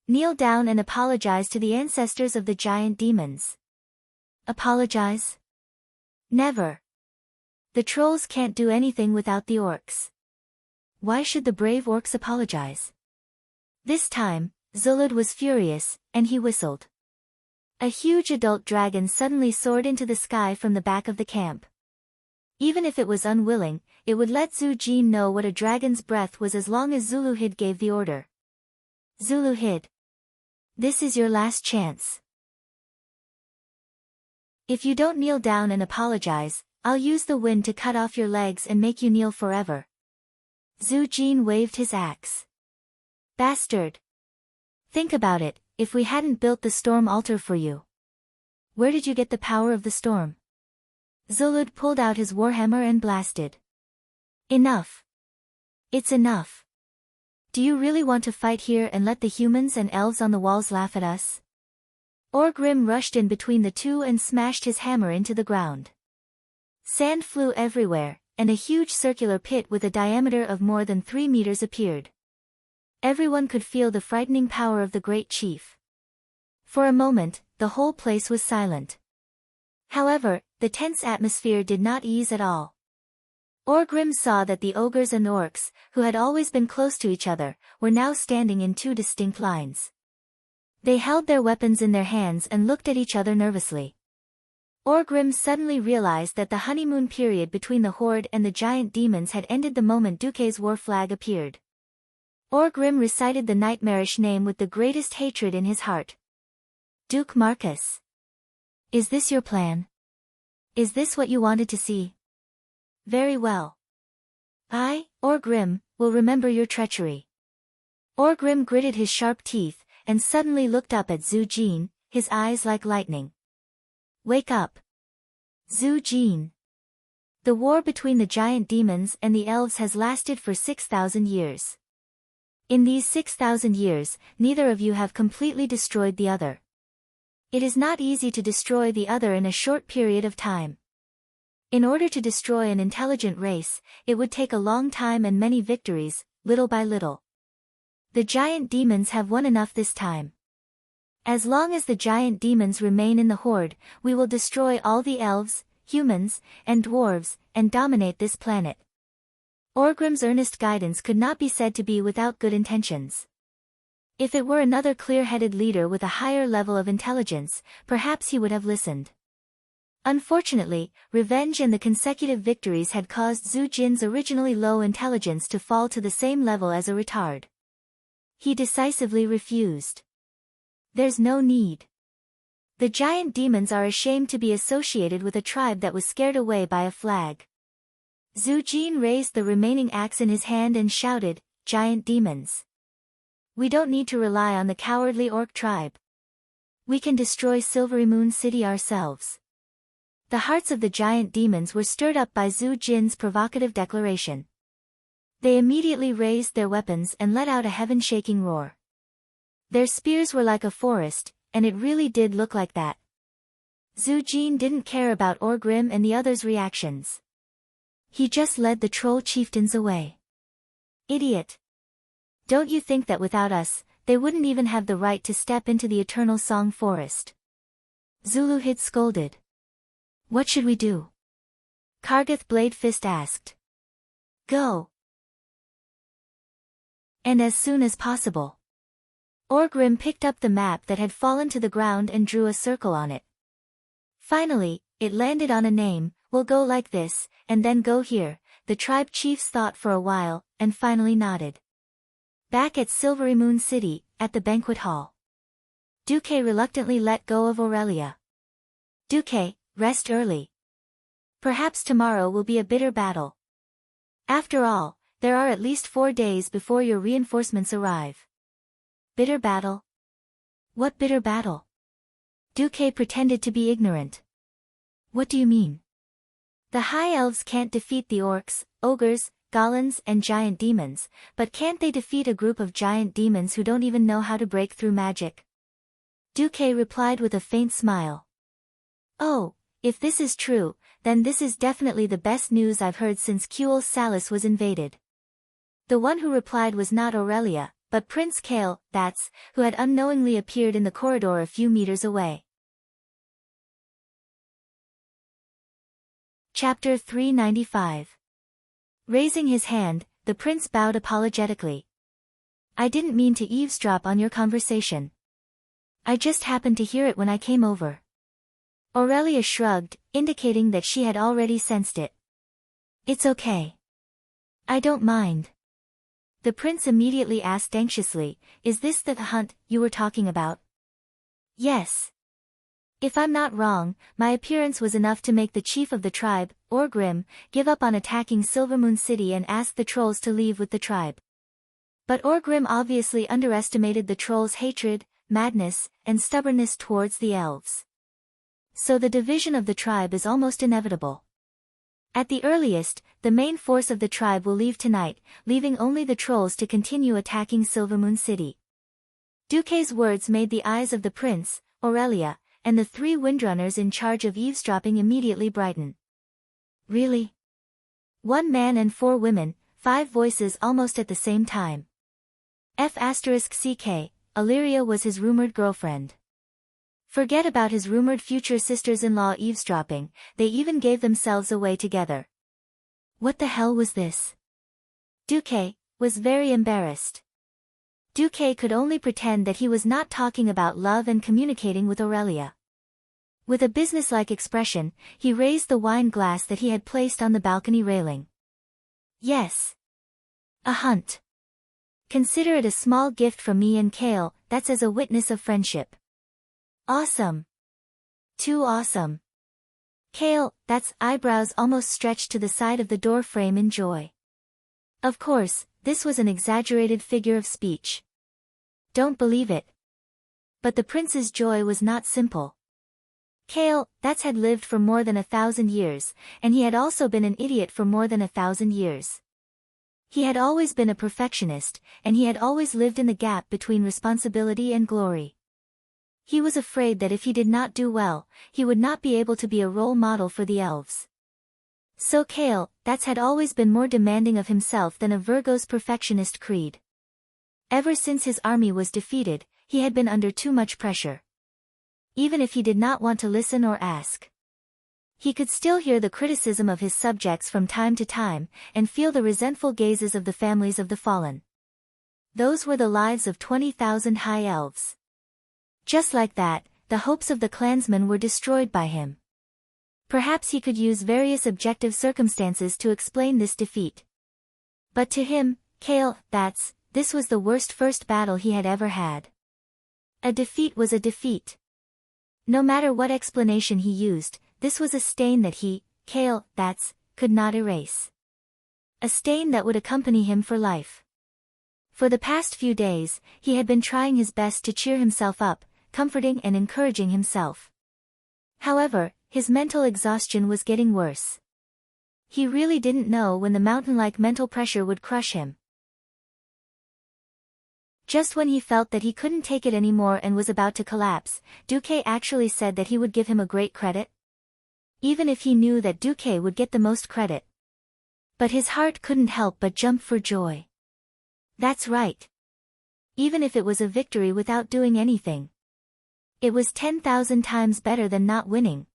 [SPEAKER 1] Kneel down and apologize to the ancestors of the giant demons. Apologize? Never. The trolls can't do anything without the orcs. Why should the brave orcs apologize? This time, Zulud was furious, and he whistled. A huge adult dragon suddenly soared into the sky from the back of the camp. Even if it was unwilling, it would let Zhu Jin know what a dragon's breath was as long as Zuluhid gave the order. Zuluhid. This is your last chance. If you don't kneel down and apologize, I'll use the wind to cut off your legs and make you kneel forever. Zhu Jin waved his axe. Bastard. Think about it, if we hadn't built the storm altar for you. Where did you get the power of the storm? Zulud pulled out his warhammer and blasted. Enough. It's enough. Do you really want to fight here and let the humans and elves on the walls laugh at us? Orgrim rushed in between the two and smashed his hammer into the ground. Sand flew everywhere, and a huge circular pit with a diameter of more than 3 meters appeared. Everyone could feel the frightening power of the great chief. For a moment, the whole place was silent. However, the tense atmosphere did not ease at all. Orgrim saw that the ogres and orcs, who had always been close to each other, were now standing in two distinct lines. They held their weapons in their hands and looked at each other nervously. Orgrim suddenly realized that the honeymoon period between the horde and the giant demons had ended the moment Duke's war flag appeared. Orgrim recited the nightmarish name with the greatest hatred in his heart. Duke Marcus. Is this your plan? Is this what you wanted to see? Very well. I, Orgrim, will remember your treachery. Orgrim gritted his sharp teeth, and suddenly looked up at Zhu Jin, his eyes like lightning. Wake up. Zhu Jin. The war between the giant demons and the elves has lasted for 6,000 years. In these 6,000 years, neither of you have completely destroyed the other. It is not easy to destroy the other in a short period of time. In order to destroy an intelligent race, it would take a long time and many victories, little by little. The giant demons have won enough this time. As long as the giant demons remain in the horde, we will destroy all the elves, humans, and dwarves, and dominate this planet. Orgrim's earnest guidance could not be said to be without good intentions. If it were another clear-headed leader with a higher level of intelligence, perhaps he would have listened. Unfortunately, revenge and the consecutive victories had caused Zhu Jin's originally low intelligence to fall to the same level as a retard. He decisively refused. There's no need. The giant demons are ashamed to be associated with a tribe that was scared away by a flag. Zhu Jin raised the remaining axe in his hand and shouted, "Giant demons. We don't need to rely on the cowardly orc tribe. We can destroy Silvery Moon City ourselves." The hearts of the giant demons were stirred up by Zhu Jin's provocative declaration. They immediately raised their weapons and let out a heaven-shaking roar. Their spears were like a forest, and it really did look like that. Zhu Jin didn't care about Orgrim and the others' reactions. He just led the troll chieftains away. Idiot! Don't you think that without us, they wouldn't even have the right to step into the Eternal Song Forest? Zuluhid scolded. What should we do? Kargath Bladefist asked. Go. And as soon as possible. Orgrim picked up the map that had fallen to the ground and drew a circle on it. Finally, it landed on a name. We'll go like this, and then go here. The tribe chiefs thought for a while, and finally nodded. Back at Silvery Moon City, at the banquet hall. Duke reluctantly let go of Aurelia. Duke, rest early. Perhaps tomorrow will be a bitter battle. After all, there are at least 4 days before your reinforcements arrive. Bitter battle? What bitter battle? Duke pretended to be ignorant. What do you mean? The High Elves can't defeat the orcs, ogres, golems and giant demons, but can't they defeat a group of giant demons who don't even know how to break through magic? Duke replied with a faint smile. Oh, if this is true, then this is definitely the best news I've heard since Kuel Salis was invaded. The one who replied was not Aurelia, but Prince Kale, who had unknowingly appeared in the corridor a few meters away. Chapter 395. Raising his hand, the prince bowed apologetically. I didn't mean to eavesdrop on your conversation. I just happened to hear it when I came over. Aurelia shrugged, indicating that she had already sensed it. It's okay. I don't mind. The prince immediately asked anxiously, is this the hunt you were talking about? Yes. If I'm not wrong, my appearance was enough to make the chief of the tribe, Orgrim, give up on attacking Silvermoon City and ask the trolls to leave with the tribe. But Orgrim obviously underestimated the trolls' hatred, madness, and stubbornness towards the elves. So the division of the tribe is almost inevitable. At the earliest, the main force of the tribe will leave tonight, leaving only the trolls to continue attacking Silvermoon City. Duke's words made the eyes of the prince, Aurelia, and the 3 windrunners in charge of eavesdropping immediately brighten. Really? 1 man and 4 women, 5 voices almost at the same time. F***ck, Illyria was his rumored girlfriend. Forget about his rumored future sisters-in-law eavesdropping, they even gave themselves away together. What the hell was this? Duque was very embarrassed. Duque could only pretend that he was not talking about love and communicating with Aurelia. With a businesslike expression, he raised the wine glass that he had placed on the balcony railing. Yes. A hunt. Consider it a small gift from me and Kale, that's as a witness of friendship. Awesome. Too awesome. Kale, that's eyebrows almost stretched to the side of the door frame in joy. Of course, this was an exaggerated figure of speech. Don't believe it. But the prince's joy was not simple. Kale, that's had lived for more than 1,000 years, and he had also been an idiot for more than 1,000 years. He had always been a perfectionist, and he had always lived in the gap between responsibility and glory. He was afraid that if he did not do well, he would not be able to be a role model for the elves. So Kale, that's had always been more demanding of himself than a Virgo's perfectionist creed. Ever since his army was defeated, he had been under too much pressure. Even if he did not want to listen or ask. He could still hear the criticism of his subjects from time to time, and feel the resentful gazes of the families of the fallen. Those were the lives of 20,000 high elves. Just like that, the hopes of the clansmen were destroyed by him. Perhaps he could use various objective circumstances to explain this defeat. But to him, Kale, this was the worst first battle he had ever had. A defeat was a defeat. No matter what explanation he used, this was a stain that he, Kale, could not erase. A stain that would accompany him for life. For the past few days, he had been trying his best to cheer himself up, comforting and encouraging himself. However, his mental exhaustion was getting worse. He really didn't know when the mountain-like mental pressure would crush him. Just when he felt that he couldn't take it anymore and was about to collapse, Duque actually said that he would give him a great credit. Even if he knew that Duque would get the most credit. But his heart couldn't help but jump for joy. That's right. Even if it was a victory without doing anything. It was 10,000 times better than not winning.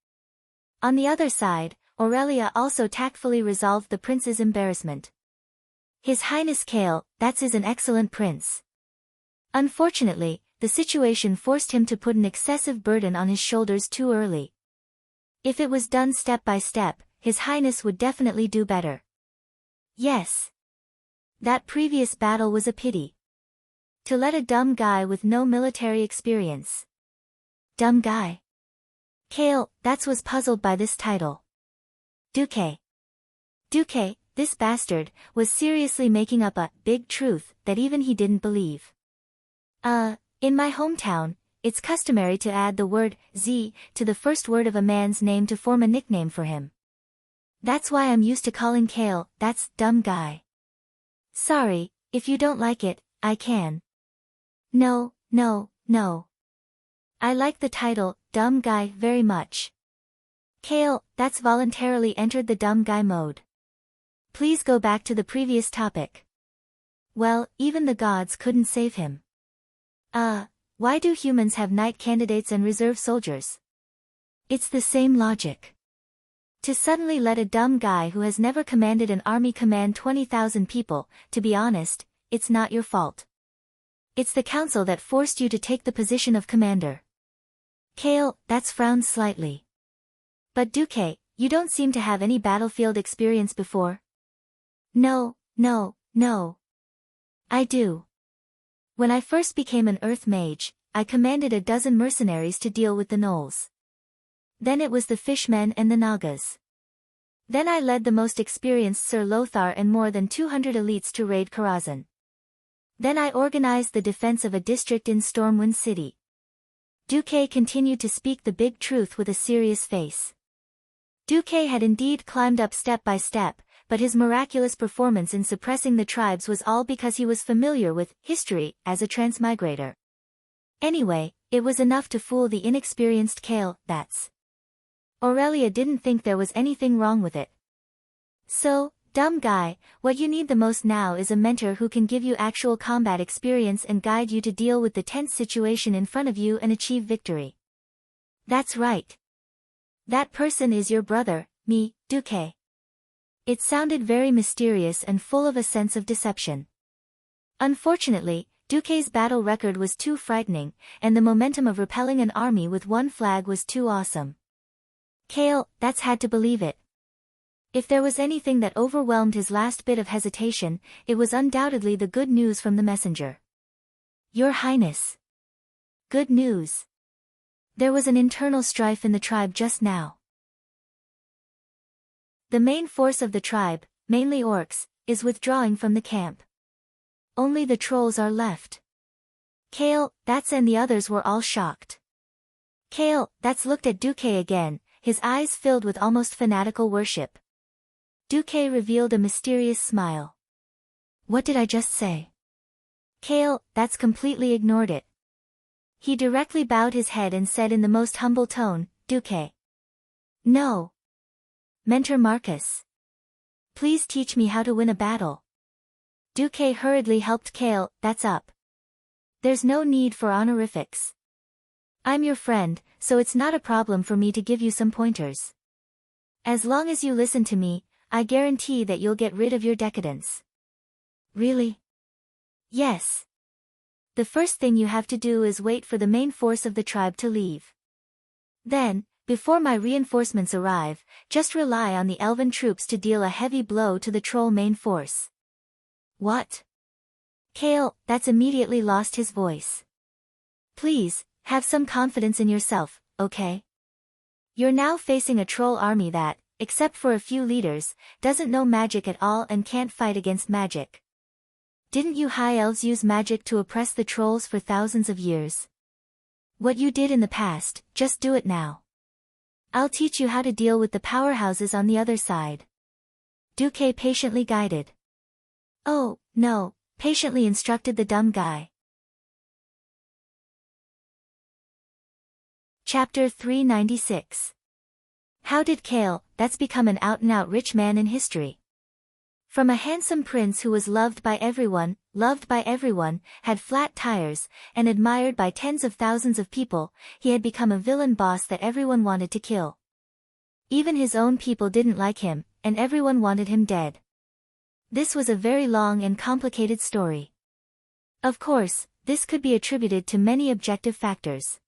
[SPEAKER 1] On the other side, Aurelia also tactfully resolved the prince's embarrassment. His Highness Kale, is an excellent prince. Unfortunately, the situation forced him to put an excessive burden on his shoulders too early. If it was done step by step, His Highness would definitely do better. Yes. That previous battle was a pity. To let a dumb guy with no military experience. Dumb guy. Kale, was puzzled by this title. Duque, this bastard, was seriously making up a big truth that even he didn't believe. In my hometown, it's customary to add the word Z to the first word of a man's name to form a nickname for him. That's why I'm used to calling Kale, dumb guy. Sorry, if you don't like it, I can. No. I like the title, dumb guy, very much. Kale, voluntarily entered the dumb guy mode. Please go back to the previous topic. Well, even the gods couldn't save him. Why do humans have knight candidates and reserve soldiers? It's the same logic. To suddenly let a dumb guy who has never commanded an army command 20,000 people, to be honest, it's not your fault. It's the council that forced you to take the position of commander. Kale, frowned slightly. But Duque, you don't seem to have any battlefield experience before? No. I do. When I first became an earth mage, I commanded a dozen mercenaries to deal with the gnolls. Then it was the fishmen and the nagas. Then I led the most experienced Sir Lothar and more than 200 elites to raid Karazhan. Then I organized the defense of a district in Stormwind City. Duque continued to speak the big truth with a serious face. Duque had indeed climbed up step by step, but his miraculous performance in suppressing the tribes was all because he was familiar with history as a transmigrator. Anyway, It was enough to fool the inexperienced Kale, that's. Aurelia didn't think there was anything wrong with it. So, dumb guy, what you need the most now is a mentor who can give you actual combat experience and guide you to deal with the tense situation in front of you and achieve victory. That's right. That person is your brother, me, Duque. It sounded very mysterious and full of a sense of deception. Unfortunately, Duque's battle record was too frightening, and the momentum of repelling an army with one flag was too awesome. Kale, that's had to believe it. If there was anything that overwhelmed his last bit of hesitation, it was undoubtedly the good news from the messenger. Your Highness. Good news. There was an internal strife in the tribe just now. The main force of the tribe, mainly orcs, is withdrawing from the camp. Only the trolls are left. Kale, that's and the others were all shocked. Kale, that's looked at Duque again, his eyes filled with almost fanatical worship. Duque revealed a mysterious smile. What did I just say? Kale, that's completely ignored it. He directly bowed his head and said in the most humble tone, Duque. No. Mentor Marcus. Please teach me how to win a battle. Duque hurriedly helped Kale, that's up. There's no need for honorifics. I'm your friend, so it's not a problem for me to give you some pointers. As long as you listen to me, I guarantee that you'll get rid of your decadence. Really? Yes. The first thing you have to do is wait for the main force of the tribe to leave. Then, before my reinforcements arrive, just rely on the elven troops to deal a heavy blow to the troll main force. What? Kale, that's immediately lost his voice. Please, have some confidence in yourself, okay? You're now facing a troll army that, except for a few leaders, doesn't know magic at all and can't fight against magic. Didn't you high elves use magic to oppress the trolls for thousands of years? What you did in the past, just do it now. I'll teach you how to deal with the powerhouses on the other side. Duque patiently guided. Oh, no, patiently instructed the dumb guy. Chapter 396. How did Kale, that's become an out-and-out rich man in history? From a handsome prince who was loved by everyone, had flat tires, and admired by tens of thousands of people, he had become a villain boss that everyone wanted to kill. Even his own people didn't like him, and everyone wanted him dead. This was a very long and complicated story. Of course, this could be attributed to many objective factors.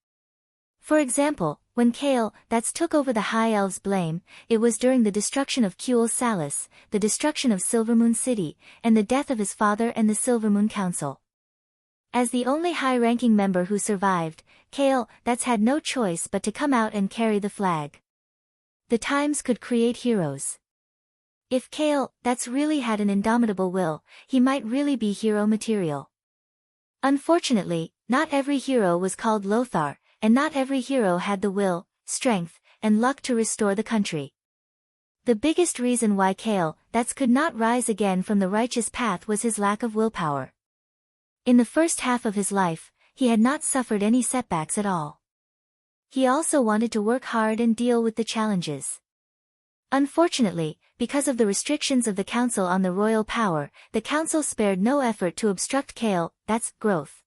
[SPEAKER 1] For example, when Kale, that's took over the High Elves' blame, it was during the destruction of Kuel Salis, the destruction of Silvermoon City, and the death of his father and the Silvermoon Council. As the only high-ranking member who survived, Kale, that's had no choice but to come out and carry the flag. The times could create heroes. If Kale, that's really had an indomitable will, he might really be hero material. Unfortunately, not every hero was called Lothar, and not every hero had the will, strength, and luck to restore the country. The biggest reason why Kale, that's could not rise again from the righteous path was his lack of willpower. In the first half of his life, he had not suffered any setbacks at all. He also wanted to work hard and deal with the challenges. Unfortunately, because of the restrictions of the council on the royal power, the council spared no effort to obstruct Kale, that's growth.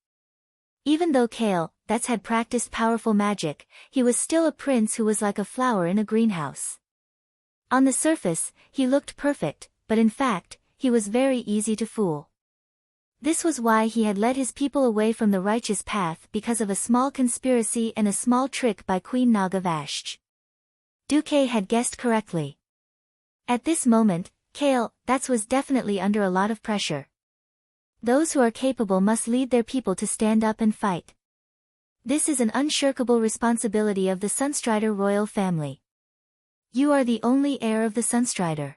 [SPEAKER 1] Even though Kale, that's had practiced powerful magic, he was still a prince who was like a flower in a greenhouse. On the surface, he looked perfect, but in fact, he was very easy to fool. This was why he had led his people away from the righteous path because of a small conspiracy and a small trick by Queen Nagavashch. Duque had guessed correctly. At this moment, Kale, that's was definitely under a lot of pressure. Those who are capable must lead their people to stand up and fight. This is an unshirkable responsibility of the Sunstrider royal family. You are the only heir of the Sunstrider.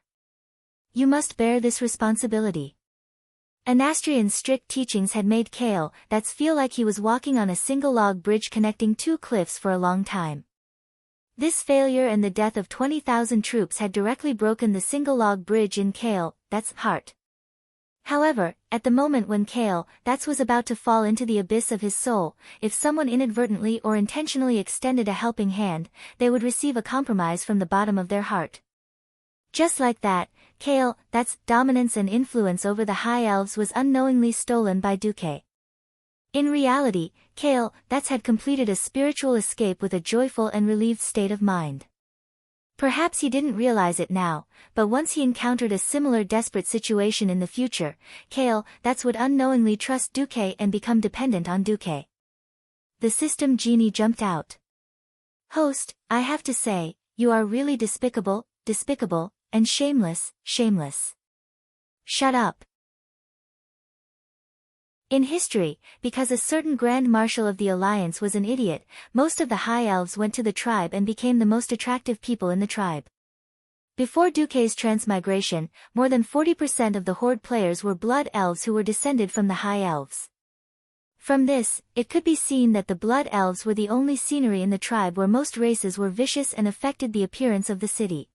[SPEAKER 1] You must bear this responsibility. Anastrian's strict teachings had made Kale, that's feel like he was walking on a single log bridge connecting two cliffs for a long time. This failure and the death of 20,000 troops had directly broken the single log bridge in Kale, that's heart. However, at the moment when Kale, that was about to fall into the abyss of his soul, if someone inadvertently or intentionally extended a helping hand, they would receive a compromise from the bottom of their heart. Just like that, Kale, that's dominance and influence over the High Elves was unknowingly stolen by Duque. In reality, Kale, that's had completed a spiritual escape with a joyful and relieved state of mind. Perhaps he didn't realize it now, but once he encountered a similar desperate situation in the future, Kale, that's would unknowingly trust Duque and become dependent on Duque. The system genie jumped out. Host, I have to say, you are really despicable, and shameless. Shut up. In history, because a certain Grand Marshal of the Alliance was an idiot, most of the High Elves went to the tribe and became the most attractive people in the tribe. Before Duque's transmigration, more than 40% of the Horde players were Blood Elves who were descended from the High Elves. From this, it could be seen that the Blood Elves were the only scenery in the tribe where most races were vicious and affected the appearance of the city.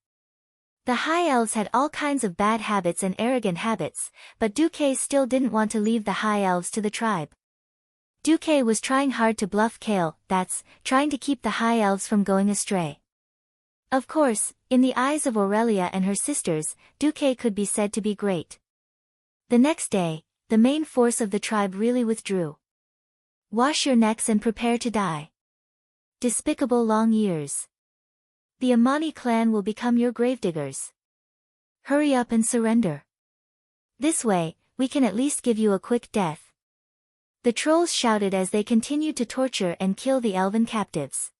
[SPEAKER 1] The High Elves had all kinds of bad habits and arrogant habits, but Duque still didn't want to leave the High Elves to the tribe. Duque was trying hard to bluff Kale, that's, trying to keep the High Elves from going astray. Of course, in the eyes of Aurelia and her sisters, Duque could be said to be great. The next day, the main force of the tribe really withdrew. Wash your necks and prepare to die. Despicable long years. The Amani clan will become your gravediggers. Hurry up and surrender. This way, we can at least give you a quick death. The trolls shouted as they continued to torture and kill the elven captives.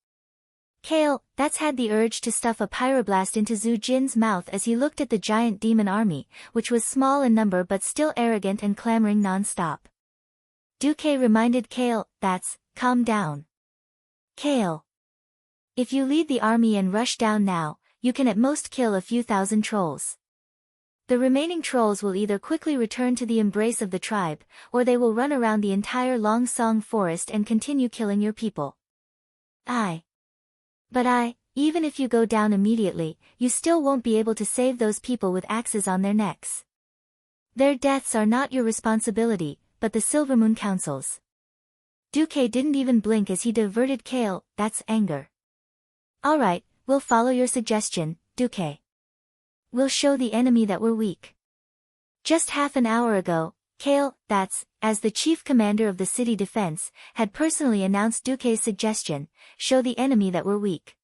[SPEAKER 1] Kale, that's had the urge to stuff a pyroblast into Zhu Jin's mouth as he looked at the giant demon army, which was small in number but still arrogant and clamoring non-stop. Duque reminded Kale, that's, calm down. Kale. If you lead the army and rush down now, you can at most kill a few thousand trolls. The remaining trolls will either quickly return to the embrace of the tribe, or they will run around the entire Long Song forest and continue killing your people. But even if you go down immediately, you still won't be able to save those people with axes on their necks. Their deaths are not your responsibility, but the Silvermoon Council's. Duque didn't even blink as he diverted Kale, that's anger. Alright, we'll follow your suggestion, Duque. We'll show the enemy that we're weak. Just half an hour ago, Kale, that's, as the chief commander of the city defense, had personally announced Duque's suggestion, show the enemy that we're weak.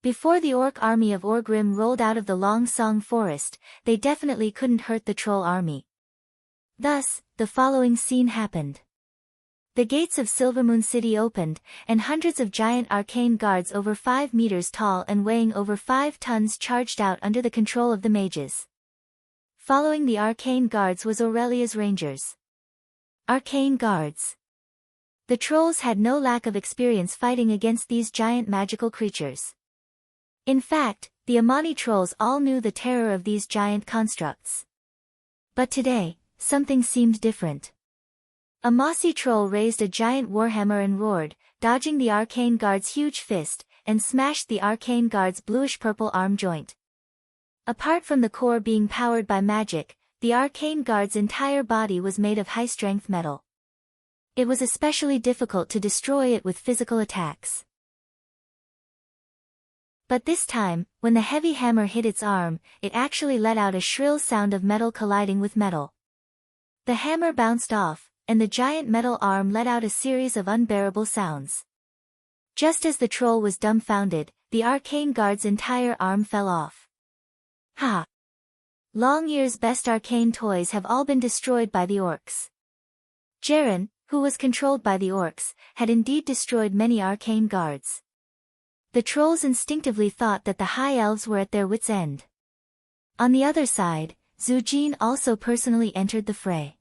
[SPEAKER 1] Before the orc army of Orgrim rolled out of the Long Song forest, they definitely couldn't hurt the troll army. Thus, the following scene happened. The gates of Silvermoon City opened, and hundreds of giant arcane guards over 5 meters tall and weighing over 5 tons charged out under the control of the mages. Following the arcane guards was Aurelia's rangers. Arcane guards. The trolls had no lack of experience fighting against these giant magical creatures. In fact, the Amani trolls all knew the terror of these giant constructs. But today, something seemed different. A mossy troll raised a giant warhammer and roared, dodging the arcane guard's huge fist, and smashed the arcane guard's bluish-purple arm joint. Apart from the core being powered by magic, the arcane guard's entire body was made of high-strength metal. It was especially difficult to destroy it with physical attacks. But this time, when the heavy hammer hit its arm, it actually let out a shrill sound of metal colliding with metal. The hammer bounced off, and the giant metal arm let out a series of unbearable sounds. Just as the troll was dumbfounded, the arcane guard's entire arm fell off. Ha! Longyear's best arcane toys have all been destroyed by the orcs. Jaren, who was controlled by the orcs, had indeed destroyed many arcane guards. The trolls instinctively thought that the High Elves were at their wits' end. On the other side, Zhu Jin also personally entered the fray.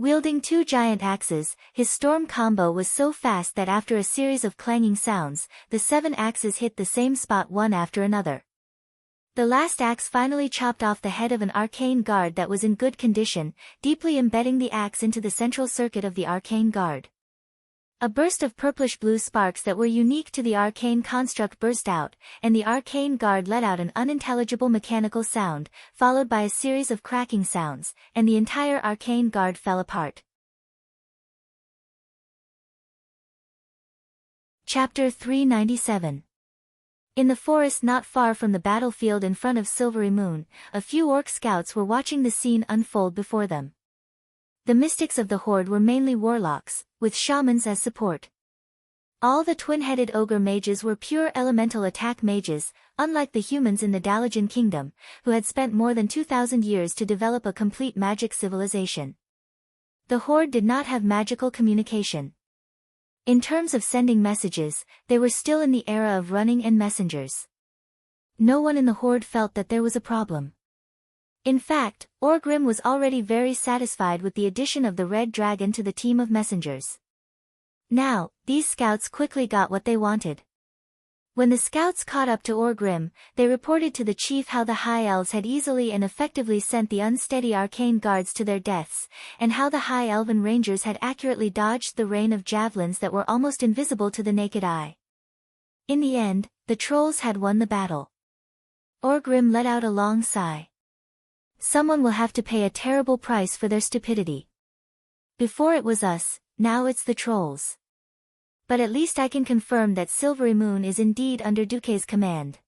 [SPEAKER 1] Wielding 2 giant axes, his storm combo was so fast that after a series of clanging sounds, the 7 axes hit the same spot one after another. The last axe finally chopped off the head of an arcane guard that was in good condition, deeply embedding the axe into the central circuit of the arcane guard. A burst of purplish-blue sparks that were unique to the arcane construct burst out, and the arcane guard let out an unintelligible mechanical sound, followed by a series of cracking sounds, and the entire arcane guard fell apart. Chapter 397. In the forest not far from the battlefield in front of Silvery Moon, a few orc scouts were watching the scene unfold before them. The mystics of the horde were mainly warlocks, with shamans as support. All the twin-headed ogre mages were pure elemental attack mages, unlike the humans in the Dalajan kingdom, who had spent more than 2,000 years to develop a complete magic civilization. The horde did not have magical communication. In terms of sending messages, they were still in the era of running and messengers. No one in the horde felt that there was a problem. In fact, Orgrim was already very satisfied with the addition of the Red Dragon to the team of messengers. Now, these scouts quickly got what they wanted. When the scouts caught up to Orgrim, they reported to the chief how the High Elves had easily and effectively sent the unsteady arcane guards to their deaths, and how the High Elven Rangers had accurately dodged the rain of javelins that were almost invisible to the naked eye. In the end, the trolls had won the battle. Orgrim let out a long sigh. Someone will have to pay a terrible price for their stupidity. Before it was us, now it's the trolls. But at least I can confirm that Silvery Moon is indeed under Duke's command.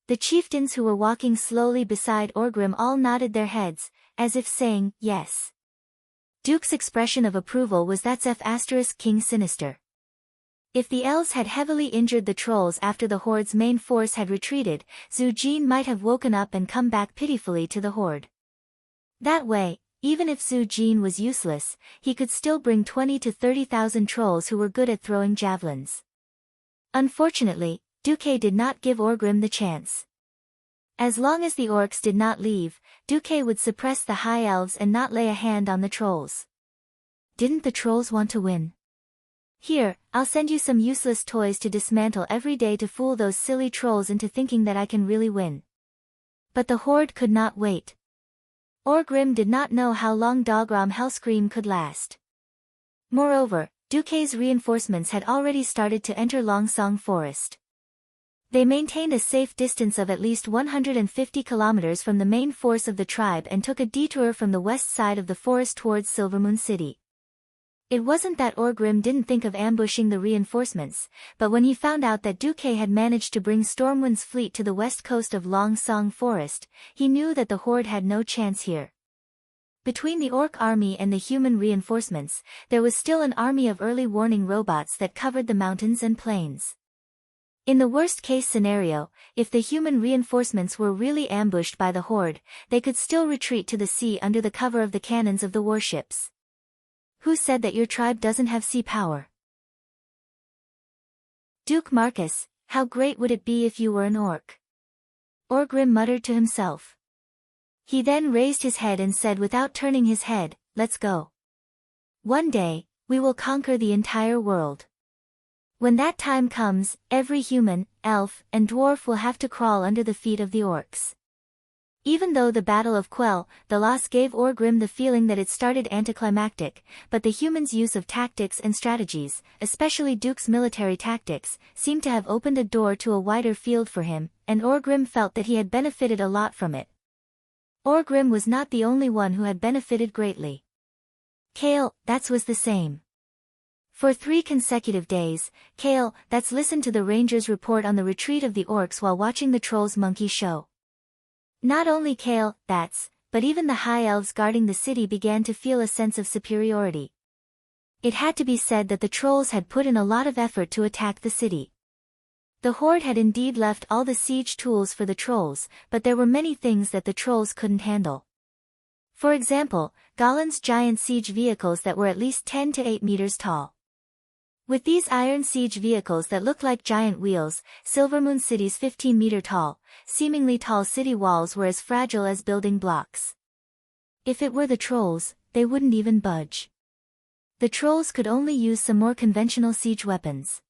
[SPEAKER 1] The chieftains who were walking slowly beside Orgrim all nodded their heads, as if saying, yes. Duke's expression of approval was that Zephyr King Sinister. If the elves had heavily injured the trolls after the horde's main force had retreated, Zujin might have woken up and come back pitifully to the horde. That way, even if Zujin was useless, he could still bring 20 to 30,000 trolls who were good at throwing javelins. Unfortunately, Duke did not give Orgrim the chance. As long as the orcs did not leave, Duke would suppress the high elves and not lay a hand on the trolls. Didn't the trolls want to win? Here, I'll send you some useless toys to dismantle every day to fool those silly trolls into thinking that I can really win. But the horde could not wait. Orgrim did not know how long Dogram Hellscream could last. Moreover, Duke's reinforcements had already started to enter Longsong Forest. They maintained a safe distance of at least 150 kilometers from the main force of the tribe and took a detour from the west side of the forest towards Silvermoon City. It wasn't that Orgrim didn't think of ambushing the reinforcements, but when he found out that Duke had managed to bring Stormwind's fleet to the west coast of Longsong Forest, he knew that the horde had no chance here. Between the orc army and the human reinforcements, there was still an army of early warning robots that covered the mountains and plains. In the worst-case scenario, if the human reinforcements were really ambushed by the horde, they could still retreat to the sea under the cover of the cannons of the warships. Who said that your tribe doesn't have sea power? Duke Marcus, how great would it be if you were an orc? Orgrim muttered to himself. He then raised his head and said without turning his head, let's go. One day, we will conquer the entire world. When that time comes, every human, elf, and dwarf will have to crawl under the feet of the orcs. Even though the Battle of Quell, the loss gave Orgrim the feeling that it started anticlimactic, but the humans' use of tactics and strategies, especially Duke's military tactics, seemed to have opened a door to a wider field for him, and Orgrim felt that he had benefited a lot from it. Orgrim was not the only one who had benefited greatly. Kale, that was the same. For 3 consecutive days, Kale, that's listened to the rangers report on the retreat of the orcs while watching the trolls' monkey show. Not only Kale, but even the high elves guarding the city began to feel a sense of superiority. It had to be said that the trolls had put in a lot of effort to attack the city. The horde had indeed left all the siege tools for the trolls, but there were many things that the trolls couldn't handle. For example, Galen's giant siege vehicles that were at least 10 to 8 meters tall. With these iron siege vehicles that looked like giant wheels, Silvermoon City's 15-meter-tall, seemingly tall city walls were as fragile as building blocks. If it were the trolls, they wouldn't even budge. The trolls could only use some more conventional siege weapons.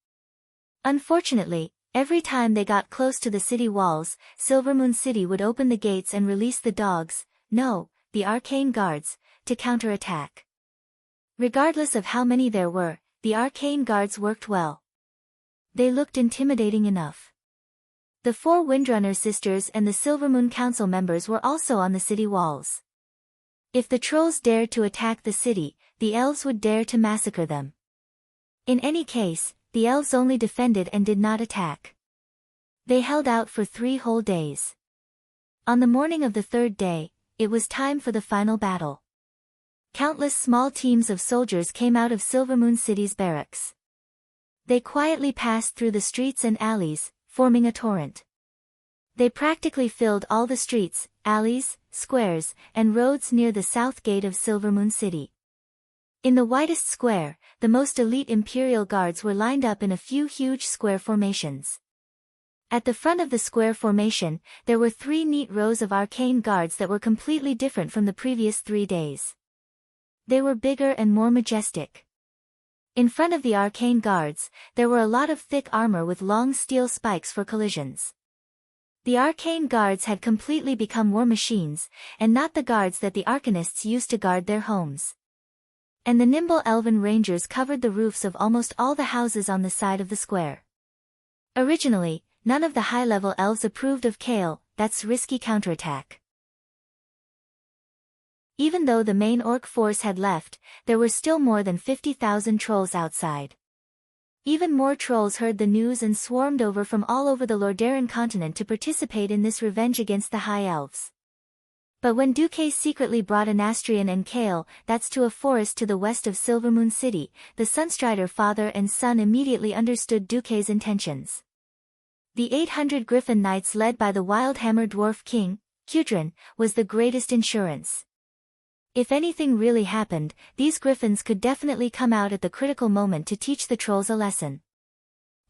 [SPEAKER 1] Unfortunately, every time they got close to the city walls, Silvermoon City would open the gates and release the dogs, the arcane guards, to counterattack. Regardless of how many there were, the arcane guards worked well. They looked intimidating enough. The 4 Windrunner sisters and the Silvermoon Council members were also on the city walls. If the trolls dared to attack the city, the elves would dare to massacre them. In any case, the elves only defended and did not attack. They held out for 3 whole days. On the morning of the 3rd day, it was time for the final battle. Countless small teams of soldiers came out of Silvermoon City's barracks. They quietly passed through the streets and alleys, forming a torrent. They practically filled all the streets, alleys, squares, and roads near the south gate of Silvermoon City. In the widest square, the most elite Imperial Guards were lined up in a few huge square formations. At the front of the square formation, there were 3 neat rows of arcane guards that were completely different from the previous 3 days. They were bigger and more majestic. In front of the arcane guards, there were a lot of thick armor with long steel spikes for collisions. The arcane guards had completely become war machines, and not the guards that the arcanists used to guard their homes. And the nimble elven rangers covered the roofs of almost all the houses on the side of the square. Originally, none of the high-level elves approved of Kale, that's risky counterattack. Even though the main orc force had left, there were still more than 50,000 trolls outside. Even more trolls heard the news and swarmed over from all over the Lordaeron continent to participate in this revenge against the High Elves. But when Duque secretly brought Anastrian and Kale, that's to a forest to the west of Silvermoon City, the Sunstrider father and son immediately understood Duque's intentions. The 800 Griffin Knights led by the Wildhammer Dwarf King, Kudrin, was the greatest insurance. If anything really happened, these griffins could definitely come out at the critical moment to teach the trolls a lesson.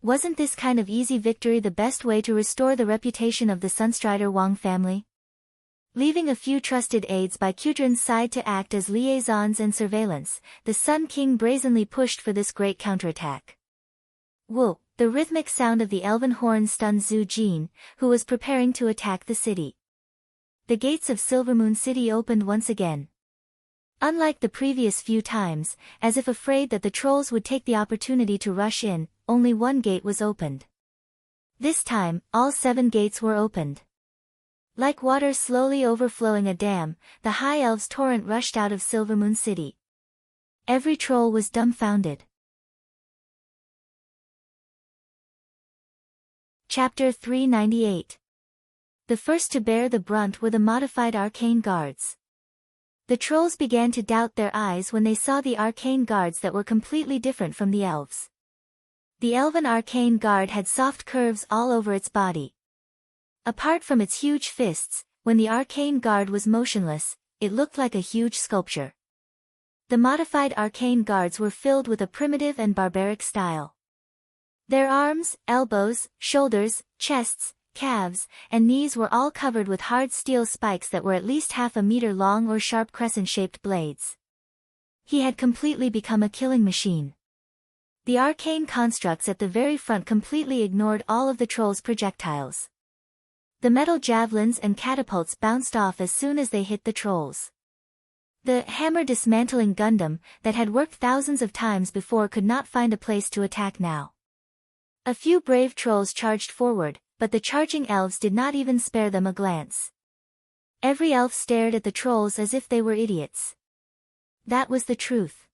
[SPEAKER 1] Wasn't this kind of easy victory the best way to restore the reputation of the Sunstrider Wang family? Leaving a few trusted aides by Kudrin's side to act as liaisons and surveillance, the Sun King brazenly pushed for this great counterattack. Whoa! The rhythmic sound of the elven horn stunned Zhu Jin, who was preparing to attack the city. The gates of Silvermoon City opened once again. Unlike the previous few times, as if afraid that the trolls would take the opportunity to rush in, only one gate was opened. This time, all 7 gates were opened. Like water slowly overflowing a dam, the High Elves' torrent rushed out of Silvermoon City. Every troll was dumbfounded. Chapter 398. The first to bear the brunt were the modified arcane guards. The trolls began to doubt their eyes when they saw the arcane guards that were completely different from the elves. The elven arcane guard had soft curves all over its body. Apart from its huge fists, when the arcane guard was motionless, it looked like a huge sculpture. The modified arcane guards were filled with a primitive and barbaric style. Their arms, elbows, shoulders, chests, calves, and knees were all covered with hard steel spikes that were at least half a meter long or sharp crescent-shaped blades. He had completely become a killing machine. The arcane constructs at the very front completely ignored all of the trolls' projectiles. The metal javelins and catapults bounced off as soon as they hit the trolls. The hammer dismantling Gundam, that had worked thousands of times before, could not find a place to attack now. A few brave trolls charged forward, but the charging elves did not even spare them a glance. Every elf stared at the trolls as if they were idiots. That was the truth.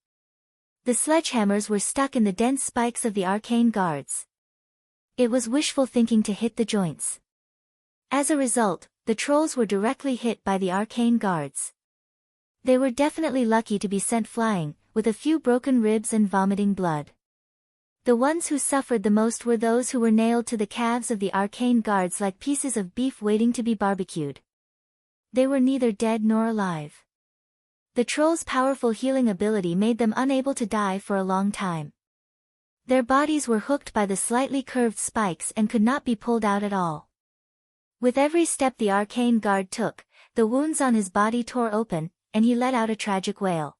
[SPEAKER 1] The sledgehammers were stuck in the dense spikes of the arcane guards. It was wishful thinking to hit the joints. As a result, the trolls were directly hit by the arcane guards. They were definitely lucky to be sent flying, with a few broken ribs and vomiting blood. The ones who suffered the most were those who were nailed to the calves of the arcane guards like pieces of beef waiting to be barbecued. They were neither dead nor alive. The trolls' powerful healing ability made them unable to die for a long time. Their bodies were hooked by the slightly curved spikes and could not be pulled out at all. With every step the arcane guard took, the wounds on his body tore open, and he let out a tragic wail.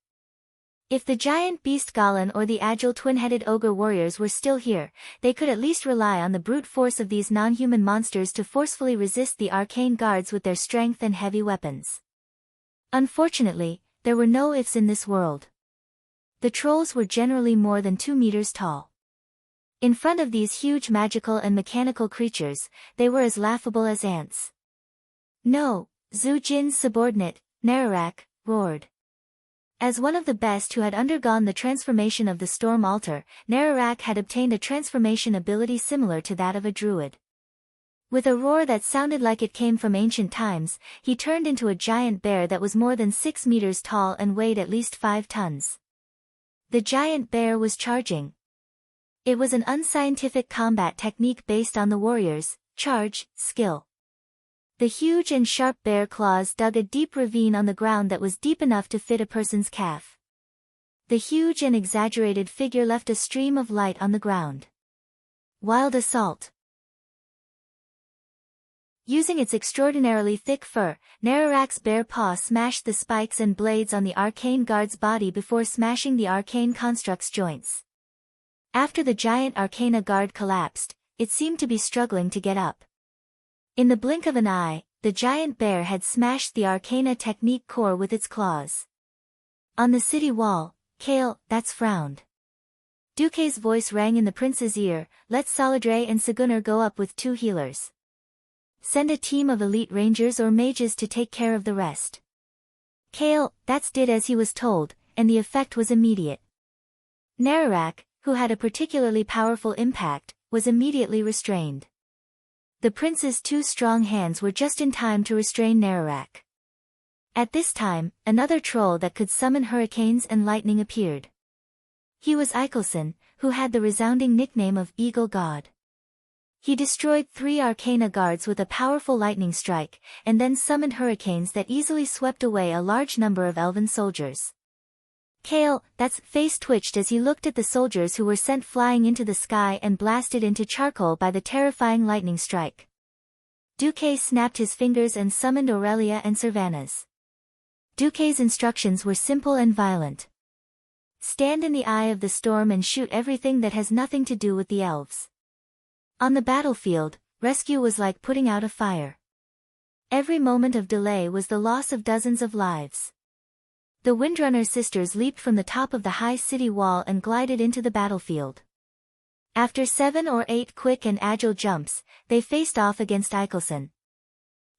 [SPEAKER 1] If the giant beast Golan or the agile twin-headed ogre warriors were still here, they could at least rely on the brute force of these non-human monsters to forcefully resist the arcane guards with their strength and heavy weapons. Unfortunately, there were no ifs in this world. The trolls were generally more than 2 meters tall. In front of these huge magical and mechanical creatures, they were as laughable as ants. "No!" Zhu Jin's subordinate, Nararak, roared. As one of the best who had undergone the transformation of the Storm Altar, Nararak had obtained a transformation ability similar to that of a druid. With a roar that sounded like it came from ancient times, he turned into a giant bear that was more than 6 meters tall and weighed at least 5 tons. The giant bear was charging. It was an unscientific combat technique based on the warrior's charge skill. The huge and sharp bear claws dug a deep ravine on the ground that was deep enough to fit a person's calf. The huge and exaggerated figure left a stream of light on the ground. Wild assault. Using its extraordinarily thick fur, Nararak's bear paw smashed the spikes and blades on the arcane guard's body before smashing the arcane construct's joints. After the giant arcana guard collapsed, it seemed to be struggling to get up. In the blink of an eye, the giant bear had smashed the arcana technique core with its claws. On the city wall, Kale, that's frowned. Duque's voice rang in the prince's ear. "Let Saladre and Segunar go up with 2 healers. Send a team of elite rangers or mages to take care of the rest." Kale, that's did as he was told, and the effect was immediate. Nararak, who had a particularly powerful impact, was immediately restrained. The prince's 2 strong hands were just in time to restrain Nararak. At this time, another troll that could summon hurricanes and lightning appeared. He was Eichelson, who had the resounding nickname of Eagle God. He destroyed 3 arcana guards with a powerful lightning strike, and then summoned hurricanes that easily swept away a large number of elven soldiers. Kale, that's face twitched as he looked at the soldiers who were sent flying into the sky and blasted into charcoal by the terrifying lightning strike. Duque snapped his fingers and summoned Aurelia and Cervantes. Duque's instructions were simple and violent. Stand in the eye of the storm and shoot everything that has nothing to do with the elves. On the battlefield, rescue was like putting out a fire. Every moment of delay was the loss of dozens of lives. The Windrunner sisters leaped from the top of the high city wall and glided into the battlefield. After 7 or 8 quick and agile jumps, they faced off against Eichelson.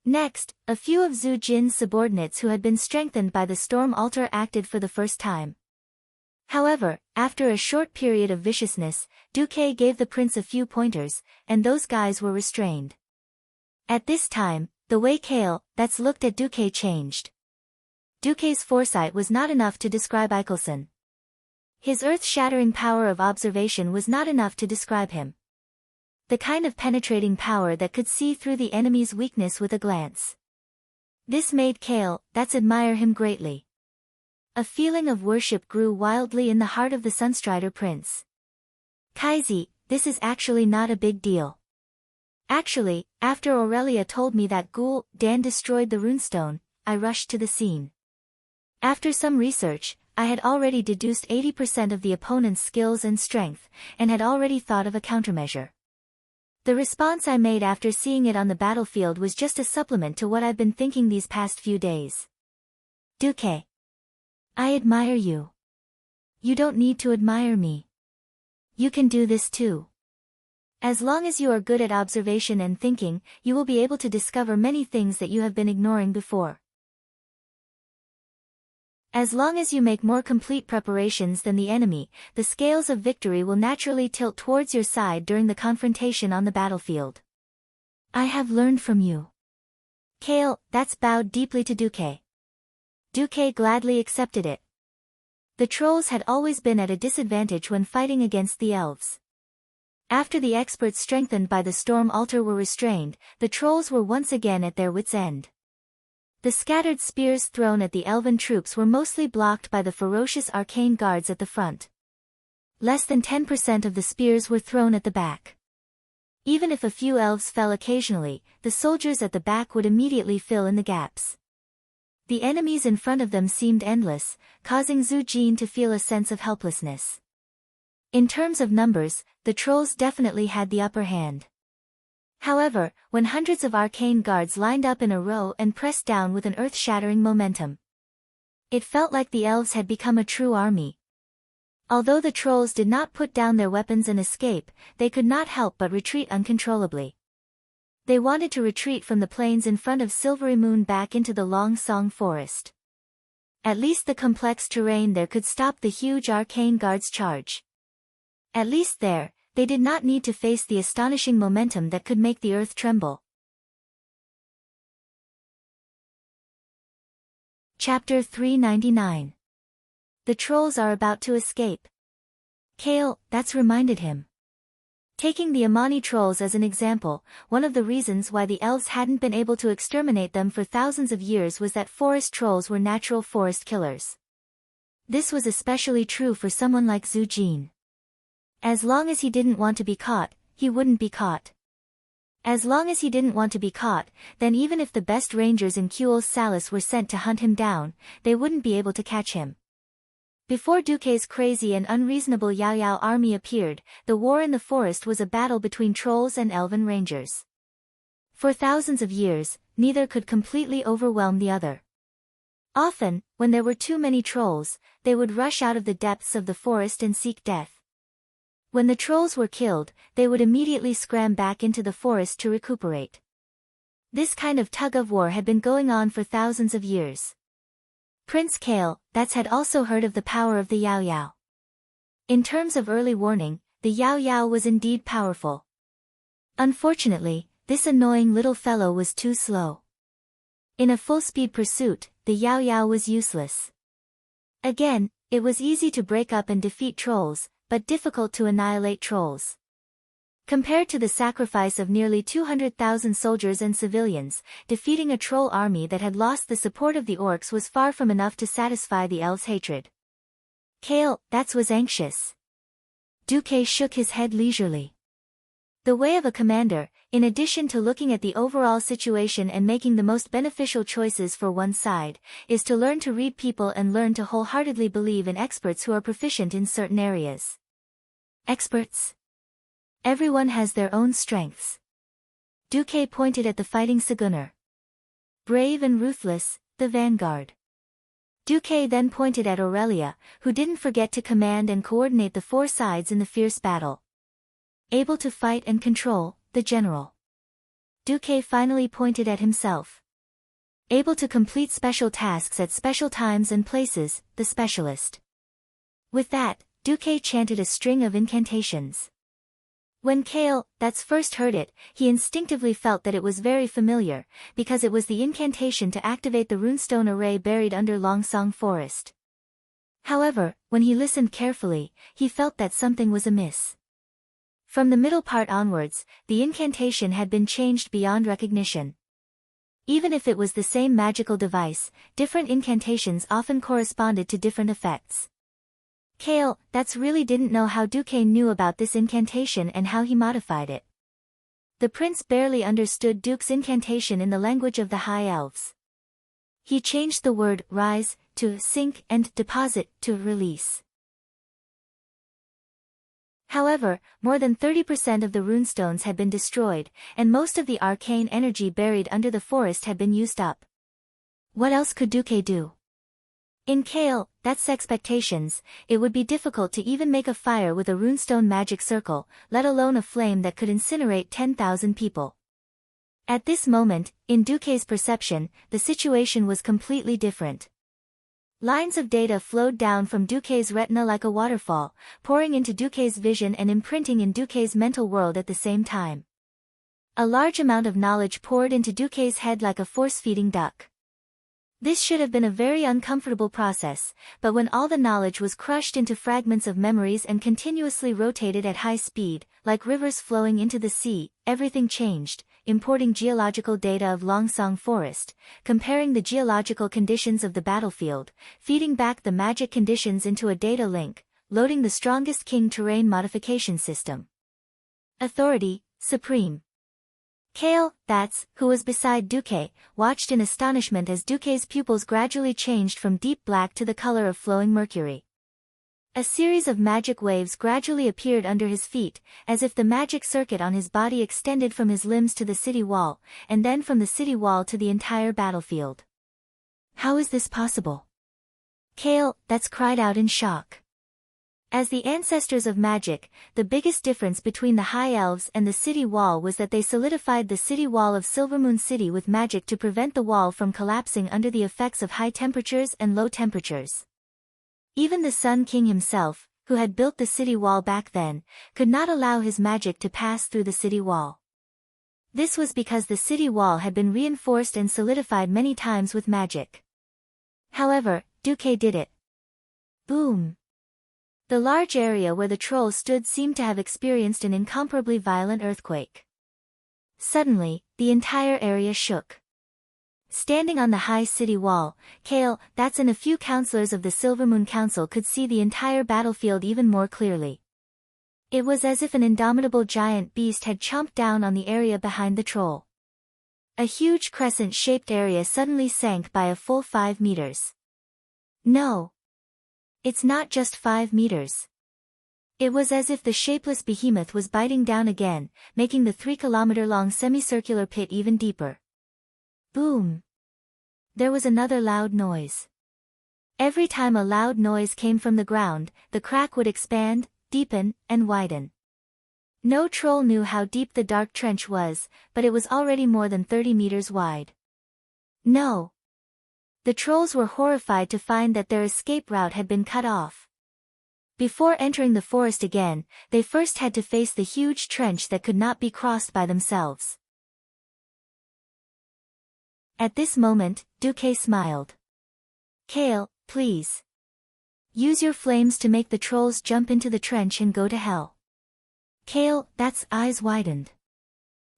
[SPEAKER 1] Next, a few of Zhu Jin's subordinates who had been strengthened by the Storm Altar acted for the first time. However, after a short period of viciousness, Duque gave the prince a few pointers, and those guys were restrained. At this time, the way Kale, that's looked at Duque changed. Duque's foresight was not enough to describe Eichelson. His earth-shattering power of observation was not enough to describe him. The kind of penetrating power that could see through the enemy's weakness with a glance. This made Kale, that's admire him greatly. A feeling of worship grew wildly in the heart of the Sunstrider prince. Kaisi, this is actually not a big deal. Actually, after Aurelia told me that Ghoul Dan destroyed the runestone, I rushed to the scene. After some research, I had already deduced 80% of the opponent's skills and strength, and had already thought of a countermeasure. The response I made after seeing it on the battlefield was just a supplement to what I've been thinking these past few days. Duque. I admire you. You don't need to admire me. You can do this too. As long as you are good at observation and thinking, you will be able to discover many things that you have been ignoring before. As long as you make more complete preparations than the enemy, the scales of victory will naturally tilt towards your side during the confrontation on the battlefield. I have learned from you. Kale, that's bowed deeply to Duque. Duque gladly accepted it. The trolls had always been at a disadvantage when fighting against the elves. After the experts strengthened by the Storm Altar were restrained, the trolls were once again at their wits' end. The scattered spears thrown at the elven troops were mostly blocked by the ferocious arcane guards at the front. Less than 10% of the spears were thrown at the back. Even if a few elves fell occasionally, the soldiers at the back would immediately fill in the gaps. The enemies in front of them seemed endless, causing Zhu Jin to feel a sense of helplessness. In terms of numbers, the trolls definitely had the upper hand. However, when hundreds of arcane guards lined up in a row and pressed down with an earth-shattering momentum, it felt like the elves had become a true army. Although the trolls did not put down their weapons and escape, they could not help but retreat uncontrollably. They wanted to retreat from the plains in front of Silvery Moon back into the Long Song forest. At least the complex terrain there could stop the huge arcane guard's charge. At least there, they did not need to face the astonishing momentum that could make the earth tremble. Chapter 399. The trolls are about to escape. Kale, that's reminded him. Taking the Amani trolls as an example, one of the reasons why the elves hadn't been able to exterminate them for thousands of years was that forest trolls were natural forest killers. This was especially true for someone like Zhu Jin. As long as he didn't want to be caught, he wouldn't be caught. As long as he didn't want to be caught, then even if the best rangers in Kuel's Salis were sent to hunt him down, they wouldn't be able to catch him. Before Duke's crazy and unreasonable Yao Yao army appeared, the war in the forest was a battle between trolls and elven rangers. For thousands of years, neither could completely overwhelm the other. Often, when there were too many trolls, they would rush out of the depths of the forest and seek death. When the trolls were killed, they would immediately scram back into the forest to recuperate. This kind of tug-of-war had been going on for thousands of years. Prince Kale, that's had also heard of the power of the Yao Yao. In terms of early warning, the Yao Yao was indeed powerful. Unfortunately, this annoying little fellow was too slow. In a full-speed pursuit, the Yao Yao was useless. Again, it was easy to break up and defeat trolls, but difficult to annihilate trolls. Compared to the sacrifice of nearly 200,000 soldiers and civilians, defeating a troll army that had lost the support of the orcs was far from enough to satisfy the elves' hatred. Kale, that was anxious. Duke shook his head leisurely. The way of a commander, in addition to looking at the overall situation and making the most beneficial choices for one side, is to learn to read people and learn to wholeheartedly believe in experts who are proficient in certain areas. Experts? Everyone has their own strengths. Duke pointed at the fighting Sagunner. Brave and ruthless, the vanguard. Duque then pointed at Aurelia, who didn't forget to command and coordinate the four sides in the fierce battle. Able to fight and control, the general. Duque finally pointed at himself. Able to complete special tasks at special times and places, the specialist. With that, Duque chanted a string of incantations. When Kale, that's first heard it, he instinctively felt that it was very familiar, because it was the incantation to activate the runestone array buried under Longsong Forest. However, when he listened carefully, he felt that something was amiss. From the middle part onwards, the incantation had been changed beyond recognition. Even if it was the same magical device, different incantations often corresponded to different effects. Kale, that's really didn't know how Duque knew about this incantation and how he modified it. The prince barely understood Duke's incantation in the language of the High Elves. He changed the word rise to sink and deposit to release. However, more than 30% of the runestones had been destroyed, and most of the arcane energy buried under the forest had been used up. What else could Duque do? In Kale, that's expectations, it would be difficult to even make a fire with a runestone magic circle, let alone a flame that could incinerate 10,000 people. At this moment, in Duque's perception, the situation was completely different. Lines of data flowed down from Duque's retina like a waterfall, pouring into Duque's vision and imprinting in Duque's mental world at the same time. A large amount of knowledge poured into Duque's head like a force-feeding duck. This should have been a very uncomfortable process, but when all the knowledge was crushed into fragments of memories and continuously rotated at high speed, like rivers flowing into the sea, everything changed, importing geological data of Longsong Forest, comparing the geological conditions of the battlefield, feeding back the magic conditions into a data link, loading the strongest king terrain modification system. Authority, supreme. Kale, who was beside Duque, watched in astonishment as Duque's pupils gradually changed from deep black to the color of flowing mercury. A series of magic waves gradually appeared under his feet, as if the magic circuit on his body extended from his limbs to the city wall, and then from the city wall to the entire battlefield. How is this possible? Kale, cried out in shock. As the ancestors of magic, the biggest difference between the High Elves and the city wall was that they solidified the city wall of Silvermoon City with magic to prevent the wall from collapsing under the effects of high temperatures and low temperatures. Even the Sun King himself, who had built the city wall back then, could not allow his magic to pass through the city wall. This was because the city wall had been reinforced and solidified many times with magic. However, Duque did it. Boom! The large area where the troll stood seemed to have experienced an incomparably violent earthquake. Suddenly, the entire area shook. Standing on the high city wall, Kale, that's and a few counselors of the Silvermoon Council could see the entire battlefield even more clearly. It was as if an indomitable giant beast had chomped down on the area behind the troll. A huge crescent-shaped area suddenly sank by a full 5 meters. No! It's not just 5 meters. It was as if the shapeless behemoth was biting down again, making the 3-kilometer-long semicircular pit even deeper. Boom! There was another loud noise. Every time a loud noise came from the ground, the crack would expand, deepen, and widen. No troll knew how deep the dark trench was, but it was already more than 30 meters wide. No! The trolls were horrified to find that their escape route had been cut off. Before entering the forest again, they first had to face the huge trench that could not be crossed by themselves. At this moment, Duque smiled. Kale, please. Use your flames to make the trolls jump into the trench and go to hell. Kale, that's eyes widened.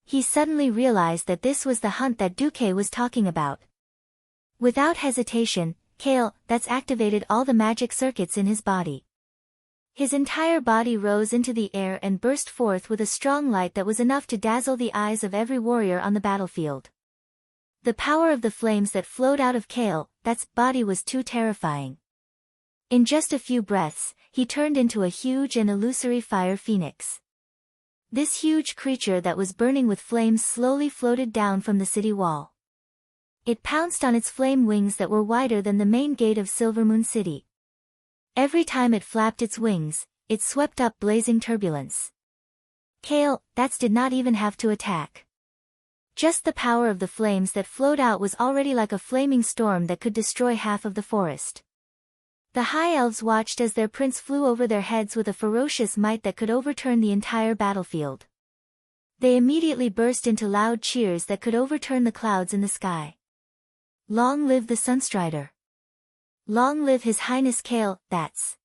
[SPEAKER 1] He suddenly realized that this was the hunt that Duque was talking about. Without hesitation, Kale, that's activated all the magic circuits in his body. His entire body rose into the air and burst forth with a strong light that was enough to dazzle the eyes of every warrior on the battlefield. The power of the flames that flowed out of Kale, that's body was too terrifying. In just a few breaths, he turned into a huge and illusory fire phoenix. This huge creature that was burning with flames slowly floated down from the city wall. It pounced on its flame wings that were wider than the main gate of Silvermoon City. Every time it flapped its wings, it swept up blazing turbulence. Kale, that's did not even have to attack. Just the power of the flames that flowed out was already like a flaming storm that could destroy half of the forest. The High Elves watched as their prince flew over their heads with a ferocious might that could overturn the entire battlefield. They immediately burst into loud cheers that could overturn the clouds in the sky. Long live the Sunstrider! Long live His Highness Kale, that's.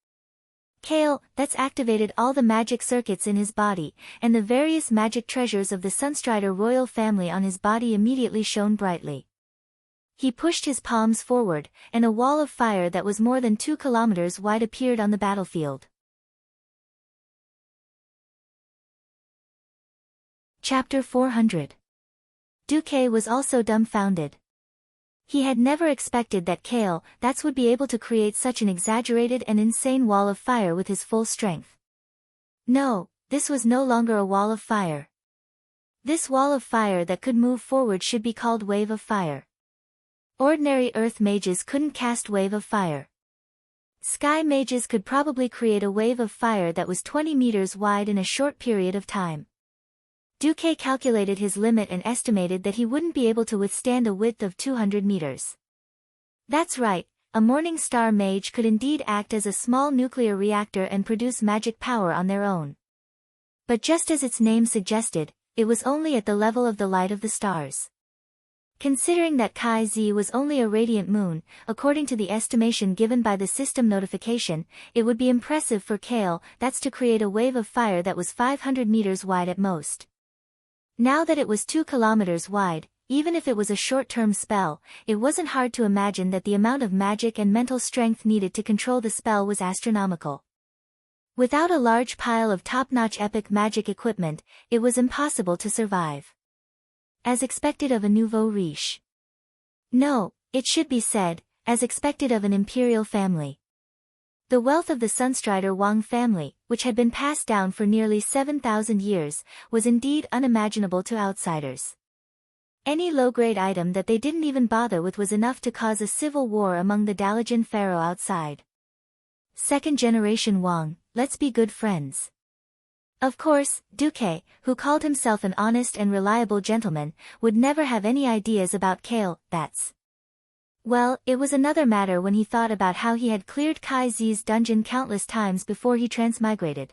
[SPEAKER 1] Kale, that's activated all the magic circuits in his body, and the various magic treasures of the Sunstrider royal family on his body immediately shone brightly. He pushed his palms forward, and a wall of fire that was more than 2 kilometers wide appeared on the battlefield. Chapter 400. Duque was also dumbfounded. He had never expected that Kale, that's would be able to create such an exaggerated and insane wall of fire with his full strength. No, this was no longer a wall of fire. This wall of fire that could move forward should be called Wave of Fire. Ordinary earth mages couldn't cast Wave of Fire. Sky mages could probably create a wave of fire that was 20 meters wide in a short period of time. Duque calculated his limit and estimated that he wouldn't be able to withstand a width of 200 meters. That's right, a Morning Star mage could indeed act as a small nuclear reactor and produce magic power on their own. But just as its name suggested, it was only at the level of the light of the stars. Considering that Chi Z was only a radiant moon, according to the estimation given by the system notification, it would be impressive for Kale, that's to create a wave of fire that was 500 meters wide at most. Now that it was 2 kilometers wide, even if it was a short-term spell, it wasn't hard to imagine that the amount of magic and mental strength needed to control the spell was astronomical. Without a large pile of top-notch epic magic equipment, it was impossible to survive. As expected of a nouveau riche. No, it should be said, as expected of an imperial family. The wealth of the Sunstrider Wang family, which had been passed down for nearly 7,000 years, was indeed unimaginable to outsiders. Any low-grade item that they didn't even bother with was enough to cause a civil war among the Dalijan pharaoh outside. Second-generation Wang, let's be good friends. Of course, Duque, who called himself an honest and reliable gentleman, would never have any ideas about Kale, that's. Well, it was another matter when he thought about how he had cleared Kai Z's dungeon countless times before he transmigrated.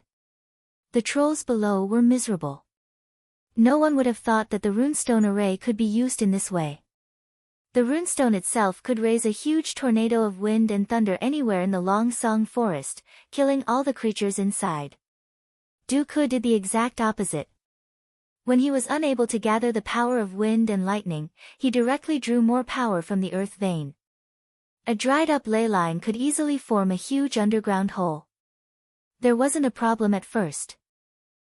[SPEAKER 1] The trolls below were miserable. No one would have thought that the runestone array could be used in this way. The runestone itself could raise a huge tornado of wind and thunder anywhere in the Long Song forest, killing all the creatures inside. Duque did the exact opposite. When he was unable to gather the power of wind and lightning, he directly drew more power from the earth vein. A dried-up ley line could easily form a huge underground hole. There wasn't a problem at first.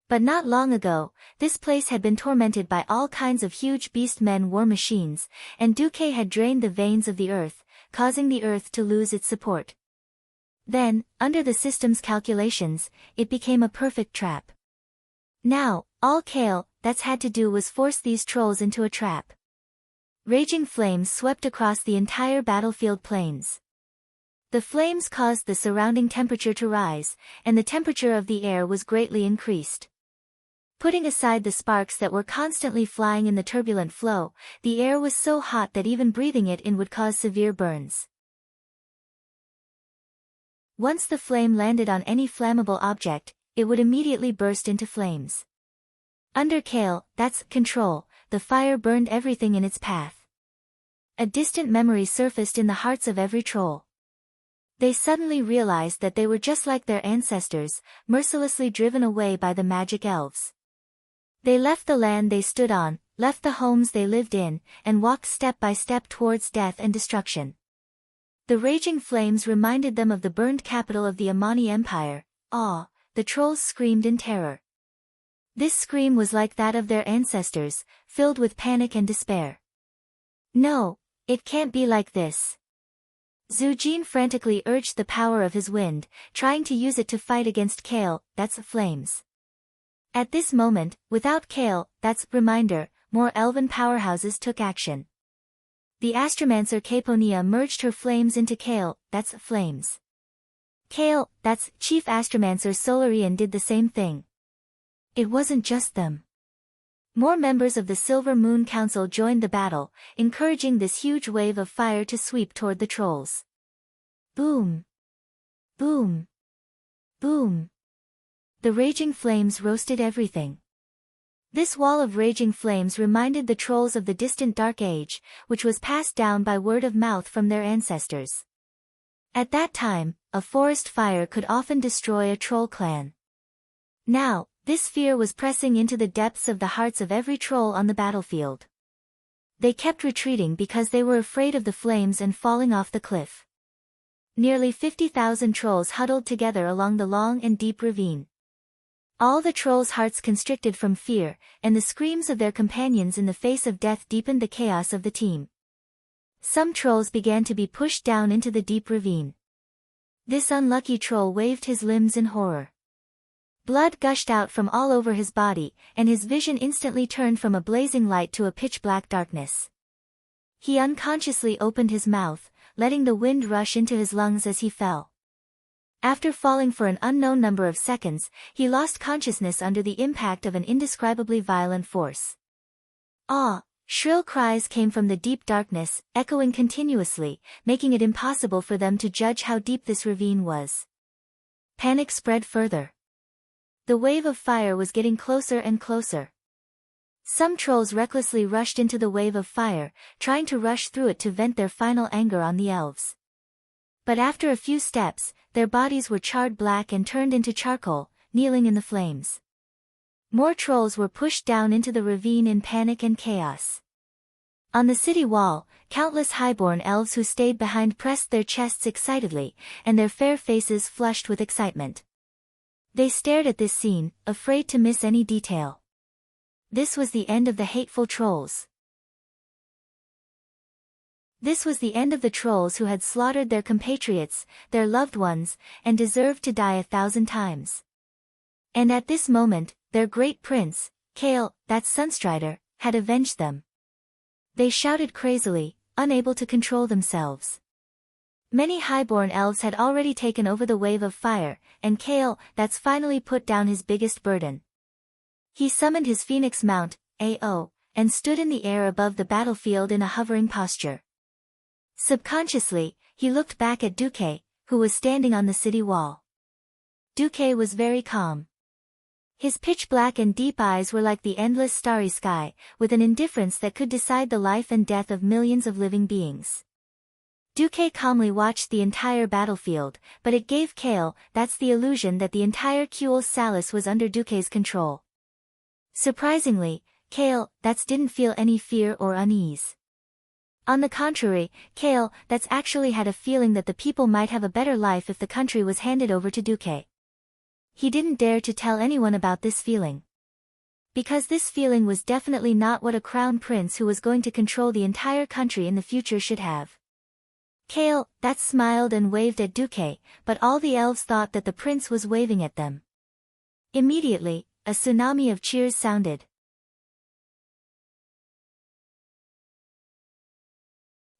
[SPEAKER 1] But not long ago, this place had been tormented by all kinds of huge beast-men war machines, and Duque had drained the veins of the earth, causing the earth to lose its support. Then, under the system's calculations, it became a perfect trap. Now, all Kale that's had to do was force these trolls into a trap. Raging flames swept across the entire battlefield plains. The flames caused the surrounding temperature to rise, and the temperature of the air was greatly increased. Putting aside the sparks that were constantly flying in the turbulent flow, the air was so hot that even breathing it in would cause severe burns. Once the flame landed on any flammable object, it would immediately burst into flames. Under Kale, that's control, the fire burned everything in its path. A distant memory surfaced in the hearts of every troll. They suddenly realized that they were just like their ancestors, mercilessly driven away by the magic elves. They left the land they stood on, left the homes they lived in, and walked step by step towards death and destruction. The raging flames reminded them of the burned capital of the Amani Empire. The trolls screamed in terror. This scream was like that of their ancestors, filled with panic and despair. No, it can't be like this. Zhu Jin frantically urged the power of his wind, trying to use it to fight against Kale, that's flames. At this moment, without Kale, that's reminder, more elven powerhouses took action. The astromancer Caponia merged her flames into Kale, that's flames. Kale, that's chief astromancer Solarian did the same thing. It wasn't just them. More members of the Silver Moon Council joined the battle, encouraging this huge wave of fire to sweep toward the trolls. Boom! Boom! Boom! The raging flames roasted everything. This wall of raging flames reminded the trolls of the distant Dark Age, which was passed down by word of mouth from their ancestors. At that time, a forest fire could often destroy a troll clan. Now, this fear was pressing into the depths of the hearts of every troll on the battlefield. They kept retreating because they were afraid of the flames and falling off the cliff. Nearly 50,000 trolls huddled together along the long and deep ravine. All the trolls' hearts constricted from fear, and the screams of their companions in the face of death deepened the chaos of the team. Some trolls began to be pushed down into the deep ravine. This unlucky troll waved his limbs in horror. Blood gushed out from all over his body, and his vision instantly turned from a blazing light to a pitch-black darkness. He unconsciously opened his mouth, letting the wind rush into his lungs as he fell. After falling for an unknown number of seconds, he lost consciousness under the impact of an indescribably violent force. Shrill cries came from the deep darkness, echoing continuously, making it impossible for them to judge how deep this ravine was. Panic spread further. The wave of fire was getting closer and closer. Some trolls recklessly rushed into the wave of fire, trying to rush through it to vent their final anger on the elves. But after a few steps, their bodies were charred black and turned into charcoal, kneeling in the flames. More trolls were pushed down into the ravine in panic and chaos. On the city wall, countless highborn elves who stayed behind pressed their chests excitedly, and their fair faces flushed with excitement. They stared at this scene, afraid to miss any detail. This was the end of the hateful trolls. This was the end of the trolls who had slaughtered their compatriots, their loved ones, and deserved to die 1,000 times. And at this moment, their great prince, Kale, that Sunstrider, had avenged them. They shouted crazily, unable to control themselves. Many highborn elves had already taken over the wave of fire, and Kale, that's finally put down his biggest burden. He summoned his phoenix mount, AO, and stood in the air above the battlefield in a hovering posture. Subconsciously, he looked back at Duque, who was standing on the city wall. Duque was very calm. His pitch-black and deep eyes were like the endless starry sky, with an indifference that could decide the life and death of millions of living beings. Duque calmly watched the entire battlefield, but it gave Kale, that's the illusion that the entire Kuel Salis was under Duque's control. Surprisingly, Kale, that's didn't feel any fear or unease. On the contrary, Kale, that's actually had a feeling that the people might have a better life if the country was handed over to Duque. He didn't dare to tell anyone about this feeling. Because this feeling was definitely not what a crown prince who was going to control the entire country in the future should have. Kale, that smiled and waved at Duque, but all the elves thought that the prince was waving at them. Immediately, a tsunami of cheers sounded.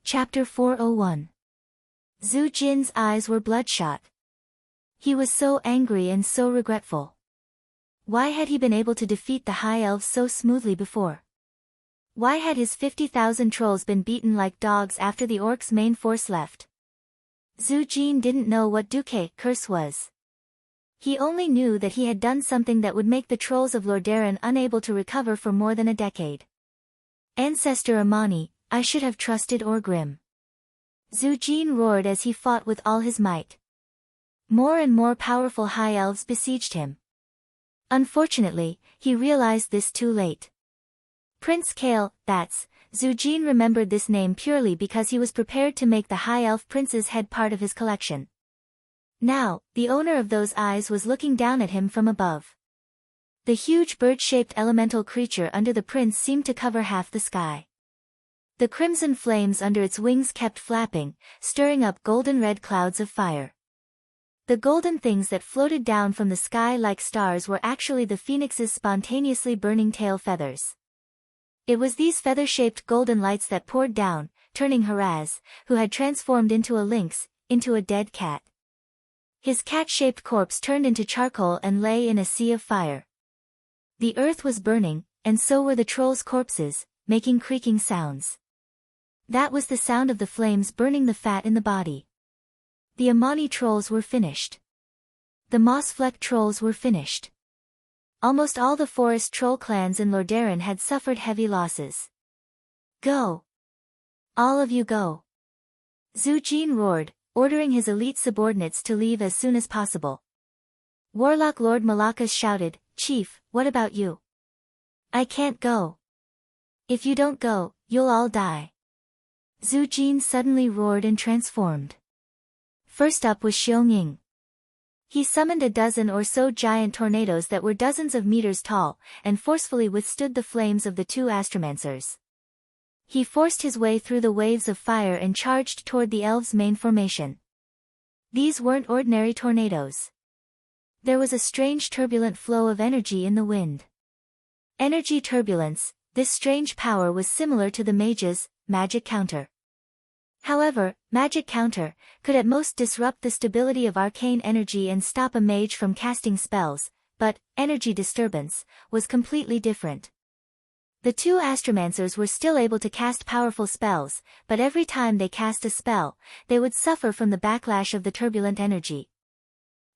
[SPEAKER 1] Chapter 401. Zhu Jin's eyes were bloodshot. He was so angry and so regretful. Why had he been able to defeat the high elves so smoothly before? Why had his 50,000 trolls been beaten like dogs after the orcs' main force left? Zhu Jin didn't know what Duque curse was. He only knew that he had done something that would make the trolls of Lordaeron unable to recover for more than a decade. Ancestor Amani, I should have trusted Orgrim. Zhu Jin roared as he fought with all his might. More and more powerful high elves besieged him. Unfortunately, he realized this too late. Prince Kale, that's, Zhu Jin remembered this name purely because he was prepared to make the high elf prince's head part of his collection. Now, the owner of those eyes was looking down at him from above. The huge bird-shaped elemental creature under the prince seemed to cover half the sky. The crimson flames under its wings kept flapping, stirring up golden-red clouds of fire. The golden things that floated down from the sky like stars were actually the phoenix's spontaneously burning tail feathers. It was these feather-shaped golden lights that poured down, turning Haraz, who had transformed into a lynx, into a dead cat. His cat-shaped corpse turned into charcoal and lay in a sea of fire. The earth was burning, and so were the trolls' corpses, making creaking sounds. That was the sound of the flames burning the fat in the body. The Amani trolls were finished. The moss-flecked trolls were finished. Almost all the forest troll clans in Lordaeron had suffered heavy losses. Go! All of you go! Zhu Jin roared, ordering his elite subordinates to leave as soon as possible. Warlock Lord Malakas shouted, Chief, what about you? I can't go. If you don't go, you'll all die. Zhu Jin suddenly roared and transformed. First up was Xiongning. He summoned a dozen or so giant tornadoes that were dozens of meters tall, and forcefully withstood the flames of the two astromancers. He forced his way through the waves of fire and charged toward the elves' main formation. These weren't ordinary tornadoes. There was a strange turbulent flow of energy in the wind. Energy turbulence, this strange power was similar to the mage's magic counter. However, magic counter could at most disrupt the stability of arcane energy and stop a mage from casting spells, but energy disturbance was completely different. The two astromancers were still able to cast powerful spells, but every time they cast a spell, they would suffer from the backlash of the turbulent energy.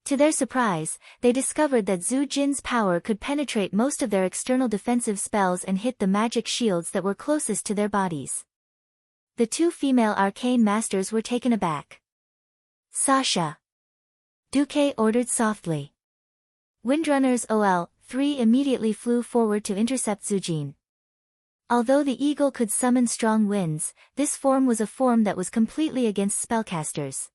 [SPEAKER 1] To their surprise, they discovered that Zhu Jin's power could penetrate most of their external defensive spells and hit the magic shields that were closest to their bodies. The two female arcane masters were taken aback. Sasha! Duque ordered softly. Windrunners OL-3 immediately flew forward to intercept Zhu Jin. Although the eagle could summon strong winds, this form was a form that was completely against spellcasters.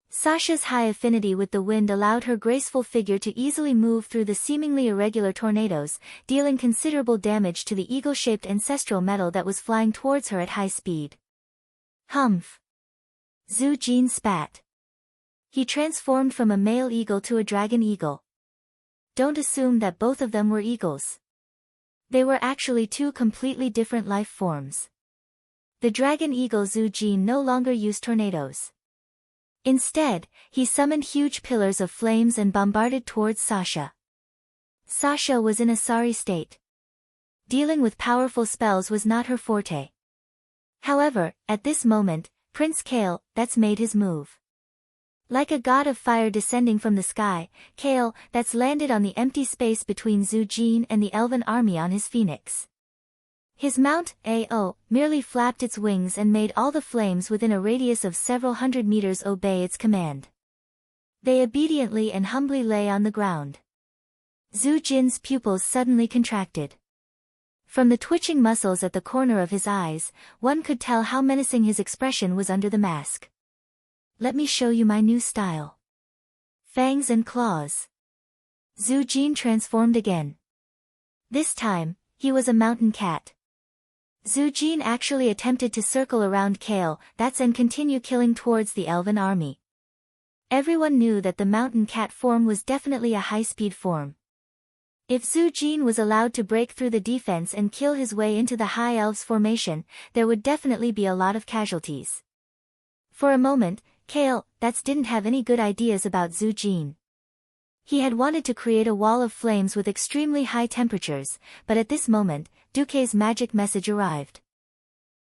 [SPEAKER 1] Sasha's high affinity with the wind allowed her graceful figure to easily move through the seemingly irregular tornadoes, dealing considerable damage to the eagle-shaped ancestral metal that was flying towards her at high speed. Humph! Zhu Jin spat. He transformed from a male eagle to a dragon eagle. Don't assume that both of them were eagles. They were actually two completely different life forms. The dragon eagle Zhu Jin no longer used tornadoes. Instead, he summoned huge pillars of flames and bombarded towards Sasha. Sasha was in a sorry state. Dealing with powerful spells was not her forte. However, at this moment, Prince Kale, that's made his move. Like a god of fire descending from the sky, Kale, that's landed on the empty space between Zhu Jin and the elven army on his phoenix. His mount, A.O., merely flapped its wings and made all the flames within a radius of several hundred meters obey its command. They obediently and humbly lay on the ground. Zhu Jin's pupils suddenly contracted. From the twitching muscles at the corner of his eyes, one could tell how menacing his expression was under the mask. Let me show you my new style. Fangs and claws. Zhu Jin transformed again. This time, he was a mountain cat. Zhu Jin actually attempted to circle around Kale, and continue killing towards the elven army. Everyone knew that the mountain cat form was definitely a high-speed form. If Zhu Jin was allowed to break through the defense and kill his way into the High Elves formation, there would definitely be a lot of casualties. For a moment, Kale, didn't have any good ideas about Zhu Jin. He had wanted to create a wall of flames with extremely high temperatures, but at this moment, Duke's magic message arrived.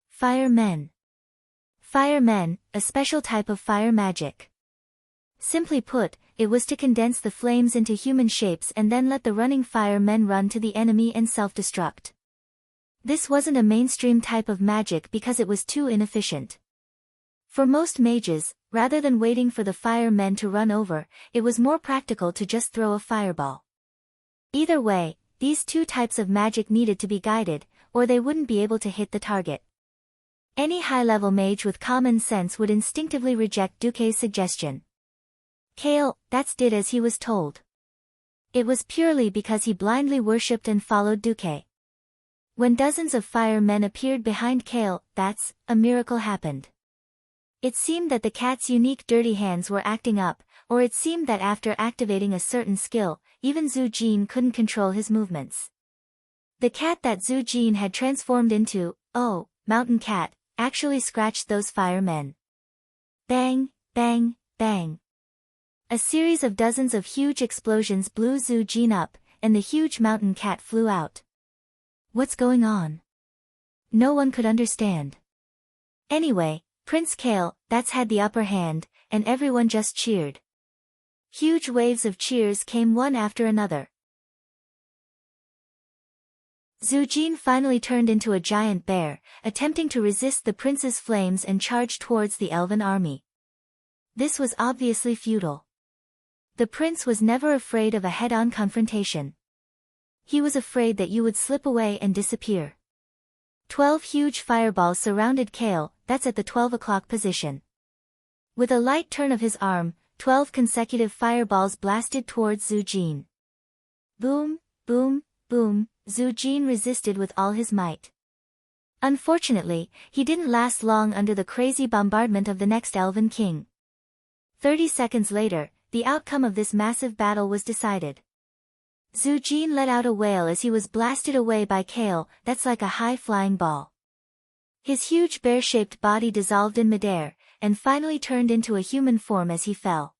[SPEAKER 1] Fire Men. Fire Men, a special type of fire magic. Simply put, it was to condense the flames into human shapes and then let the running fire men run to the enemy and self-destruct. This wasn't a mainstream type of magic because it was too inefficient. For most mages, rather than waiting for the fire men to run over, it was more practical to just throw a fireball. Either way, these two types of magic needed to be guided, or they wouldn't be able to hit the target. Any high-level mage with common sense would instinctively reject Duke's suggestion. Kale, did as he was told. It was purely because he blindly worshipped and followed Duke. When dozens of fire men appeared behind Kale, a miracle happened. It seemed that the cat's unique dirty hands were acting up, or it seemed that after activating a certain skill, even Zhu Jin couldn't control his movements. The cat that Zhu Jin had transformed into, Mountain Cat, actually scratched those fire men. Bang, bang, bang. A series of dozens of huge explosions blew Zhu Jin up, and the huge mountain cat flew out. What's going on? No one could understand. Anyway, Prince Kale, had the upper hand, and everyone just cheered. Huge waves of cheers came one after another. Zhu Jin finally turned into a giant bear, attempting to resist the prince's flames and charge towards the elven army. This was obviously futile. The prince was never afraid of a head-on confrontation. He was afraid that you would slip away and disappear. 12 huge fireballs surrounded Kale, at the 12 o'clock position. With a light turn of his arm, 12 consecutive fireballs blasted towards Zhu Jin. Boom, boom, boom, Zhu Jin resisted with all his might. Unfortunately, he didn't last long under the crazy bombardment of the next Elven King. 30 seconds later, the outcome of this massive battle was decided. Zhu Jin let out a wail as he was blasted away by Kale, like a high-flying ball. His huge bear-shaped body dissolved in midair, and finally turned into a human form as he fell.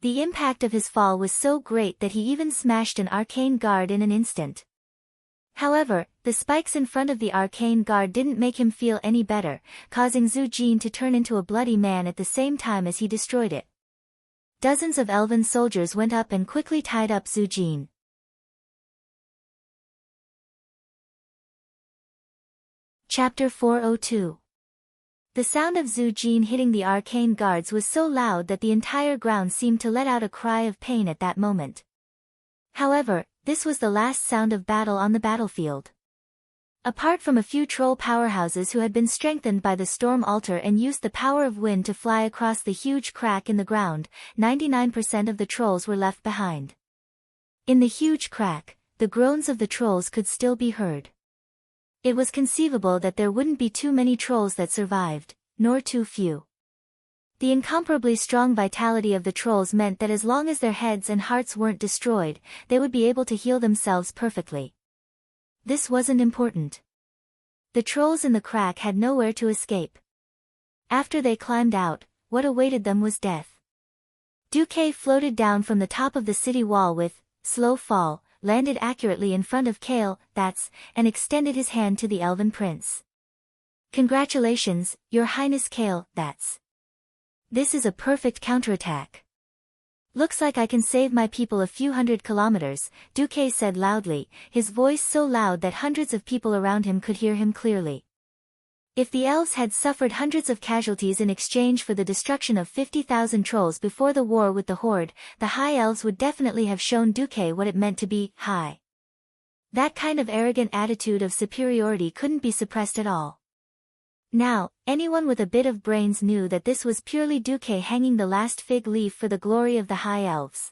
[SPEAKER 1] The impact of his fall was so great that he even smashed an arcane guard in an instant. However, the spikes in front of the arcane guard didn't make him feel any better, causing Zhu Jin to turn into a bloody man at the same time as he destroyed it. Dozens of elven soldiers went up and quickly tied up Zhu Jin. Chapter 402. The sound of Zhu Jin hitting the arcane guards was so loud that the entire ground seemed to let out a cry of pain at that moment. However, this was the last sound of battle on the battlefield. Apart from a few troll powerhouses who had been strengthened by the storm altar and used the power of wind to fly across the huge crack in the ground, 99% of the trolls were left behind. In the huge crack, the groans of the trolls could still be heard. It was conceivable that there wouldn't be too many trolls that survived, nor too few. The incomparably strong vitality of the trolls meant that as long as their heads and hearts weren't destroyed, they would be able to heal themselves perfectly. This wasn't important. The trolls in the crack had nowhere to escape. After they climbed out, what awaited them was death. Duque floated down from the top of the city wall with slow fall, landed accurately in front of Kale, and extended his hand to the elven prince. Congratulations, Your Highness Kale, This is a perfect counterattack. Looks like I can save my people a few hundred kilometers, Duque said loudly, his voice so loud that hundreds of people around him could hear him clearly. If the elves had suffered hundreds of casualties in exchange for the destruction of 50,000 trolls before the war with the Horde, the High Elves would definitely have shown Duque what it meant to be high. That kind of arrogant attitude of superiority couldn't be suppressed at all. Now, anyone with a bit of brains knew that this was purely Duque hanging the last fig leaf for the glory of the High Elves.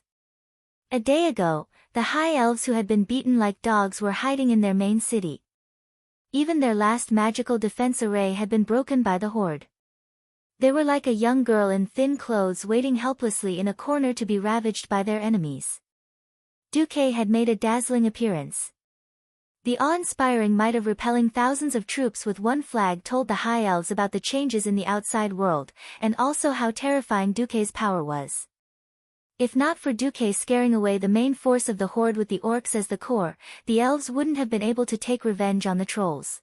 [SPEAKER 1] A day ago, the High Elves who had been beaten like dogs were hiding in their main city. Even their last magical defense array had been broken by the Horde. They were like a young girl in thin clothes waiting helplessly in a corner to be ravaged by their enemies. Duque had made a dazzling appearance. The awe-inspiring might of repelling thousands of troops with one flag told the High Elves about the changes in the outside world, and also how terrifying Duque's power was. If not for Duque scaring away the main force of the Horde with the orcs as the core, the elves wouldn't have been able to take revenge on the trolls.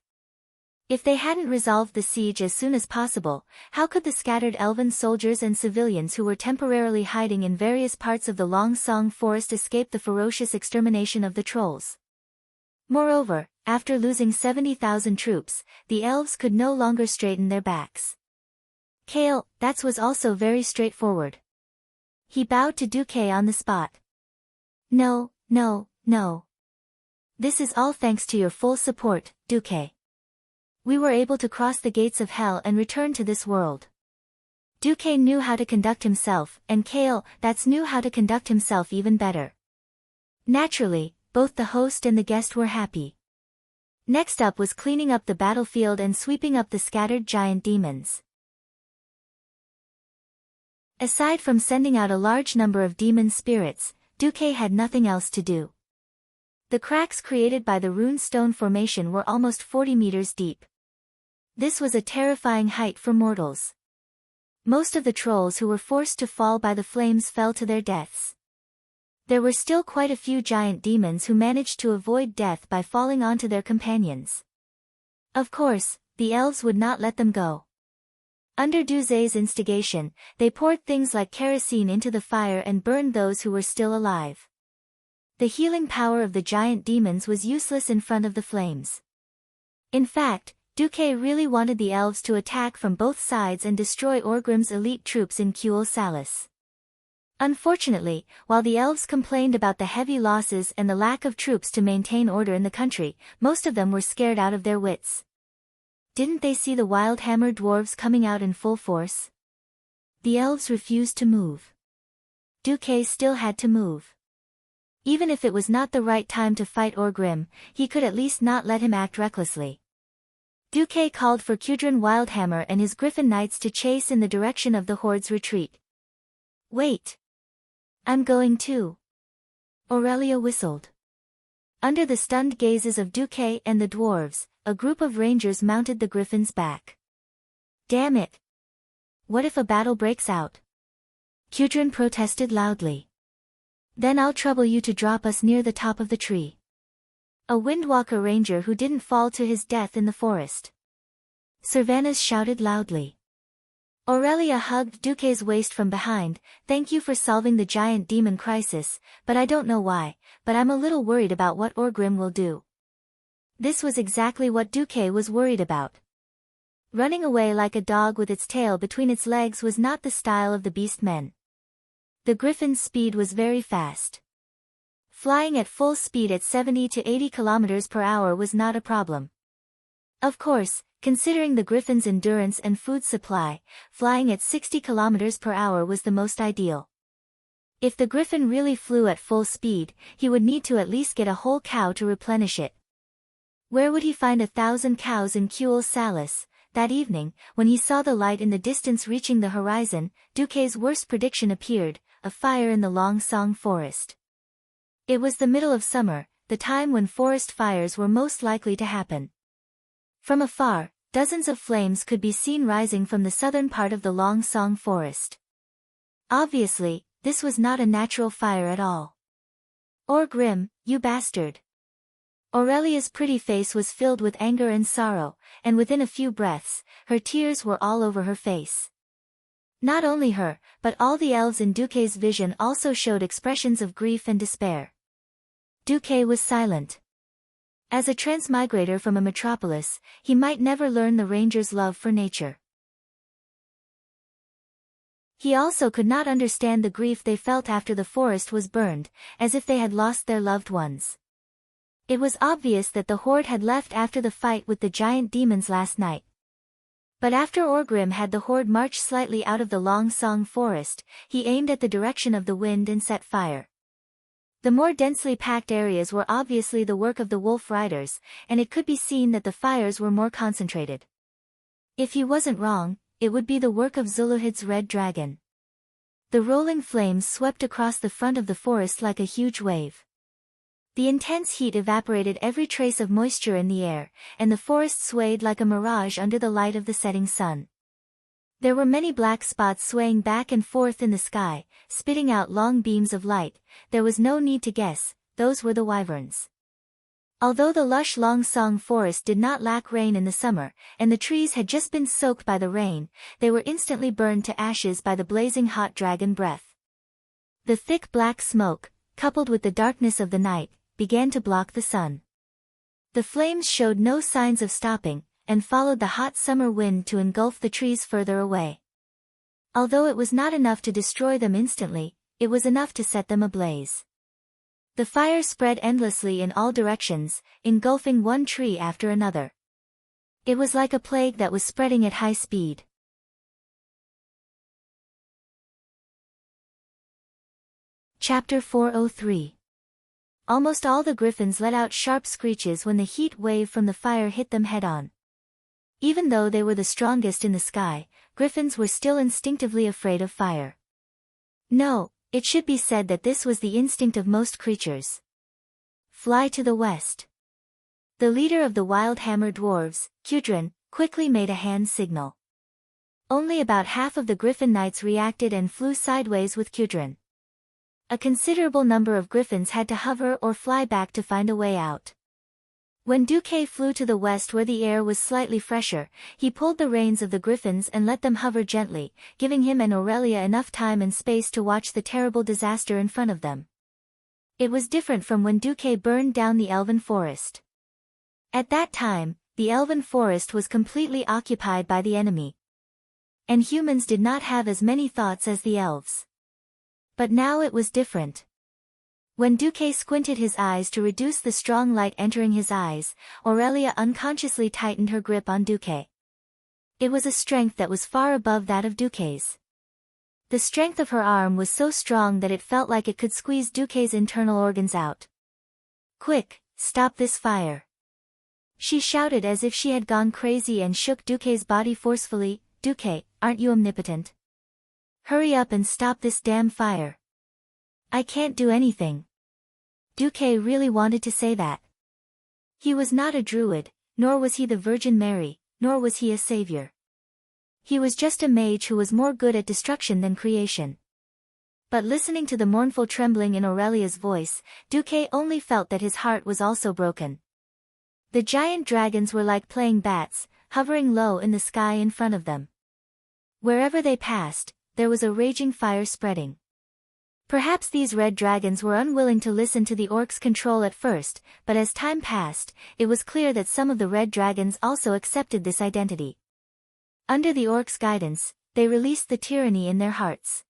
[SPEAKER 1] If they hadn't resolved the siege as soon as possible, how could the scattered elven soldiers and civilians who were temporarily hiding in various parts of the Long Song Forest escape the ferocious extermination of the trolls? Moreover, after losing 70,000 troops, the elves could no longer straighten their backs. Kale, that was also very straightforward. He bowed to Duque on the spot. No. This is all thanks to your full support, Duque. We were able to cross the gates of hell and return to this world. Duque knew how to conduct himself, and Kale, knew how to conduct himself even better. Naturally, both the host and the guest were happy. Next up was cleaning up the battlefield and sweeping up the scattered giant demons. Aside from sending out a large number of demon spirits, Duque had nothing else to do. The cracks created by the rune stone formation were almost 40 meters deep. This was a terrifying height for mortals. Most of the trolls who were forced to fall by the flames fell to their deaths. There were still quite a few giant demons who managed to avoid death by falling onto their companions. Of course, the elves would not let them go. Under Duque's instigation, they poured things like kerosene into the fire and burned those who were still alive. The healing power of the giant demons was useless in front of the flames. In fact, Duque really wanted the elves to attack from both sides and destroy Orgrim's elite troops in Kuel Salis. Unfortunately, while the elves complained about the heavy losses and the lack of troops to maintain order in the country, most of them were scared out of their wits. Didn't they see the Wildhammer dwarves coming out in full force? The elves refused to move. Duque still had to move. Even if it was not the right time to fight Orgrim, he could at least not let him act recklessly. Duque called for Kudrin Wildhammer and his Griffin Knights to chase in the direction of the Horde's retreat. Wait! I'm going too. Aurelia whistled. Under the stunned gazes of Duque and the dwarves, a group of rangers mounted the Griffin's back. Damn it! What if a battle breaks out? Kudrin protested loudly. Then I'll trouble you to drop us near the top of the tree. A Windwalker ranger who didn't fall to his death in the forest. Servanas shouted loudly. Aurelia hugged Duque's waist from behind. Thank you for solving the giant demon crisis, but I don't know why, but I'm a little worried about what Orgrim will do. This was exactly what Duque was worried about. Running away like a dog with its tail between its legs was not the style of the beast men. The Griffin's speed was very fast. Flying at full speed at 70 to 80 kilometers per hour was not a problem. Of course, considering the Griffin's endurance and food supply, flying at 60 kilometers per hour was the most ideal. If the Griffin really flew at full speed, he would need to at least get a whole cow to replenish it. Where would he find 1,000 cows in Kuel Salis? That evening, when he saw the light in the distance reaching the horizon, Duque's worst prediction appeared, a fire in the Long Song Forest. It was the middle of summer, the time when forest fires were most likely to happen. From afar, dozens of flames could be seen rising from the southern part of the Long Song forest. Obviously, this was not a natural fire at all. Orgrim, you bastard! Aurelia's pretty face was filled with anger and sorrow, and within a few breaths, her tears were all over her face. Not only her, but all the elves in Duque's vision also showed expressions of grief and despair. Duque was silent. As a transmigrator from a metropolis, he might never learn the ranger's love for nature. He also could not understand the grief they felt after the forest was burned, as if they had lost their loved ones. It was obvious that the horde had left after the fight with the giant demons last night. But after Orgrim had the horde march slightly out of the Long Song forest, he aimed at the direction of the wind and set fire. The more densely packed areas were obviously the work of the wolf riders, and it could be seen that the fires were more concentrated. If he wasn't wrong, it would be the work of Zuluhid's red dragon. The rolling flames swept across the front of the forest like a huge wave. The intense heat evaporated every trace of moisture in the air, and the forest swayed like a mirage under the light of the setting sun. There were many black spots swaying back and forth in the sky, spitting out long beams of light. There was no need to guess, those were the wyverns. Although the lush Long Song forest did not lack rain in the summer, and the trees had just been soaked by the rain, they were instantly burned to ashes by the blazing hot dragon breath. The thick black smoke, coupled with the darkness of the night, began to block the sun. The flames showed no signs of stopping, and followed the hot summer wind to engulf the trees further away. Although it was not enough to destroy them instantly, it was enough to set them ablaze. The fire spread endlessly in all directions, engulfing one tree after another. It was like a plague that was spreading at high speed. Chapter 403. Almost all the griffins let out sharp screeches when the heat wave from the fire hit them head-on. Even though they were the strongest in the sky, griffins were still instinctively afraid of fire. No, it should be said that this was the instinct of most creatures. Fly to the west. The leader of the wild hammer dwarves, Kudrin, quickly made a hand signal. Only about half of the griffin knights reacted and flew sideways with Kudrin. A considerable number of griffins had to hover or fly back to find a way out. When Duque flew to the west where the air was slightly fresher, he pulled the reins of the griffins and let them hover gently, giving him and Aurelia enough time and space to watch the terrible disaster in front of them. It was different from when Duque burned down the elven forest. At that time, the elven forest was completely occupied by the enemy. And humans did not have as many thoughts as the elves. But now it was different. When Duque squinted his eyes to reduce the strong light entering his eyes, Aurelia unconsciously tightened her grip on Duque. It was a strength that was far above that of Duque's. The strength of her arm was so strong that it felt like it could squeeze Duque's internal organs out. "Quick, stop this fire!" She shouted as if she had gone crazy and shook Duque's body forcefully. "Duque, aren't you omnipotent? Hurry up and stop this damn fire." "I can't do anything." Duque really wanted to say that. He was not a druid, nor was he the Virgin Mary, nor was he a savior. He was just a mage who was more good at destruction than creation. But listening to the mournful trembling in Aurelia's voice, Duque only felt that his heart was also broken. The giant dragons were like playing bats, hovering low in the sky in front of them. Wherever they passed, there was a raging fire spreading. Perhaps these red dragons were unwilling to listen to the orcs' control at first, but as time passed, it was clear that some of the red dragons also accepted this identity. Under the orcs' guidance, they released the tyranny in their hearts.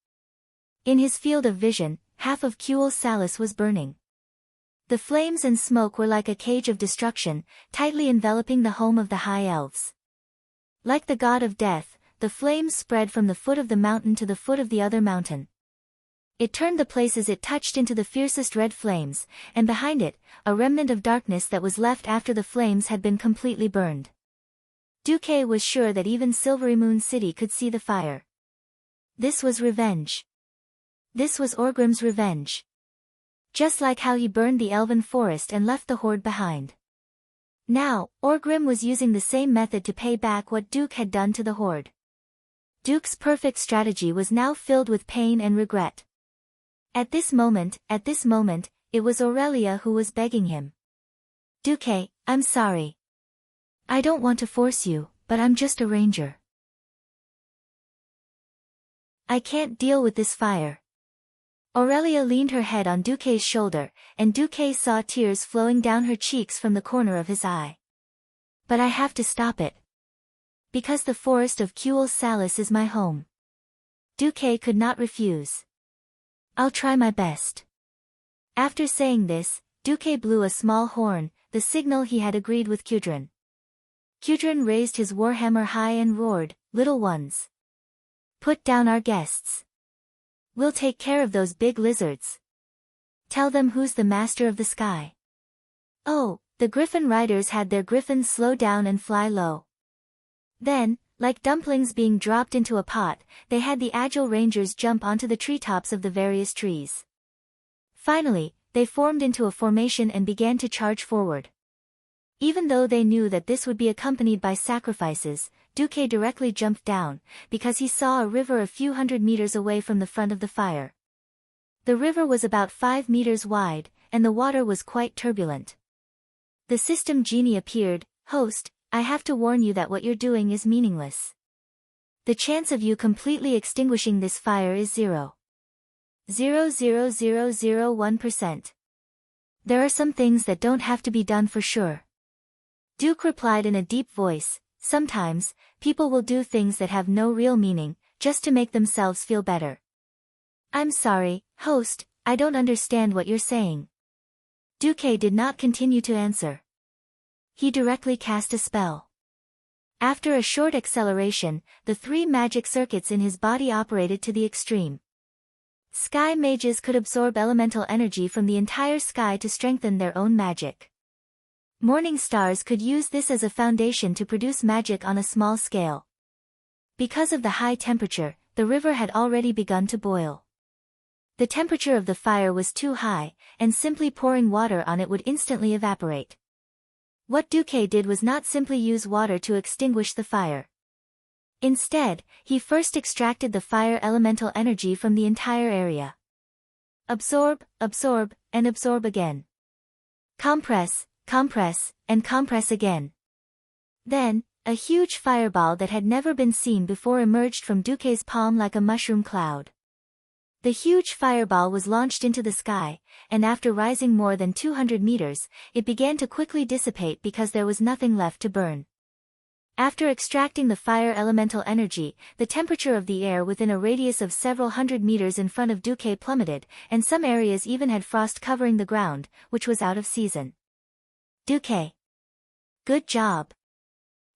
[SPEAKER 1] In his field of vision, half of Kuel Salis was burning. The flames and smoke were like a cage of destruction, tightly enveloping the home of the High Elves. Like the god of death, the flames spread from the foot of the mountain to the foot of the other mountain. It turned the places it touched into the fiercest red flames, and behind it, a remnant of darkness that was left after the flames had been completely burned. Duque was sure that even Silvery Moon City could see the fire. This was revenge. This was Orgrim's revenge. Just like how he burned the elven forest and left the horde behind. Now, Orgrim was using the same method to pay back what Duke had done to the Horde. Duke's perfect strategy was now filled with pain and regret. At this moment, it was Aurelia who was begging him. Duke, I'm sorry. I don't want to force you, but I'm just a ranger. I can't deal with this fire. Aurelia leaned her head on Duque's shoulder, and Duque saw tears flowing down her cheeks from the corner of his eye. But I have to stop it. Because the forest of Cuel Salis is my home. Duque could not refuse. I'll try my best. After saying this, Duque blew a small horn, the signal he had agreed with Kudrin. Kudrin raised his warhammer high and roared, "Little ones. Put down our guests. We'll take care of those big lizards. Tell them who's the master of the sky." Oh, the griffin riders had their griffins slow down and fly low. Then, like dumplings being dropped into a pot, they had the agile rangers jump onto the treetops of the various trees. Finally, they formed into a formation and began to charge forward. Even though they knew that this would be accompanied by sacrifices, Duque directly jumped down, because he saw a river a few hundred meters away from the front of the fire. The river was about 5 meters wide, and the water was quite turbulent. The system genie appeared. "Host, I have to warn you that what you're doing is meaningless. The chance of you completely extinguishing this fire is 0.00001%. There are some things that don't have to be done for sure." Duke replied in a deep voice, "Sometimes, people will do things that have no real meaning, just to make themselves feel better." "I'm sorry, host, I don't understand what you're saying." Duque did not continue to answer. He directly cast a spell. After a short acceleration, the 3 magic circuits in his body operated to the extreme. Sky mages could absorb elemental energy from the entire sky to strengthen their own magic. Morning stars could use this as a foundation to produce magic on a small scale. Because of the high temperature, the river had already begun to boil. The temperature of the fire was too high, and simply pouring water on it would instantly evaporate. What Duque did was not simply use water to extinguish the fire. Instead, he first extracted the fire elemental energy from the entire area. Absorb, absorb, and absorb again. Compress, compress, and compress again. Then, a huge fireball that had never been seen before emerged from Duque's palm like a mushroom cloud. The huge fireball was launched into the sky, and after rising more than 200 meters, it began to quickly dissipate because there was nothing left to burn. After extracting the fire elemental energy, the temperature of the air within a radius of several hundred meters in front of Duque plummeted, and some areas even had frost covering the ground, which was out of season. Duque. Good job.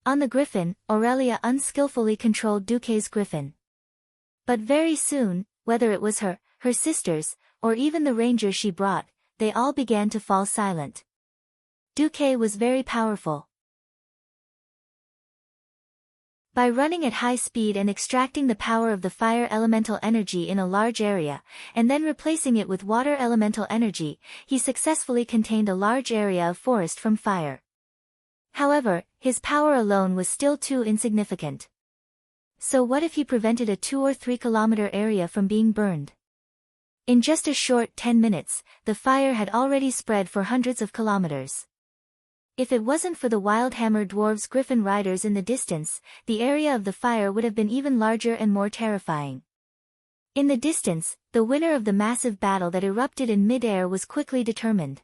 [SPEAKER 1] On the griffin, Aurelia unskillfully controlled Duque's griffin. But very soon, whether it was her sisters, or even the rangers she brought, they all began to fall silent. Duque was very powerful. By running at high speed and extracting the power of the fire elemental energy in a large area, and then replacing it with water elemental energy, he successfully contained a large area of forest from fire. However, his power alone was still too insignificant. So what if he prevented a 2 or 3 kilometer area from being burned? In just a short 10 minutes, the fire had already spread for hundreds of kilometers. If it wasn't for the Wildhammer dwarves griffin riders in the distance, the area of the fire would have been even larger and more terrifying. In the distance, the winner of the massive battle that erupted in mid-air was quickly determined.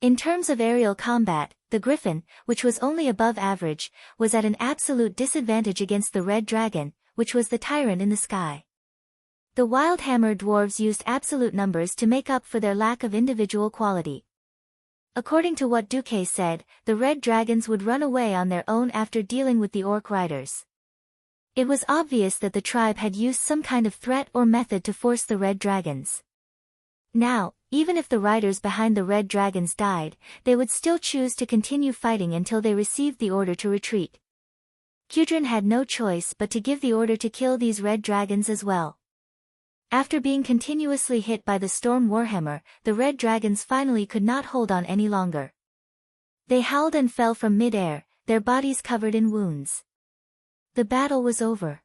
[SPEAKER 1] In terms of aerial combat, the griffin, which was only above average, was at an absolute disadvantage against the red dragon, which was the tyrant in the sky. The Wildhammer dwarves used absolute numbers to make up for their lack of individual quality. According to what Duque said, the red dragons would run away on their own after dealing with the orc riders. It was obvious that the tribe had used some kind of threat or method to force the red dragons. Now, even if the riders behind the red dragons died, they would still choose to continue fighting until they received the order to retreat. Kudrin had no choice but to give the order to kill these red dragons as well. After being continuously hit by the storm warhammer, the red dragons finally could not hold on any longer. They howled and fell from mid-air, their bodies covered in wounds. The battle was over.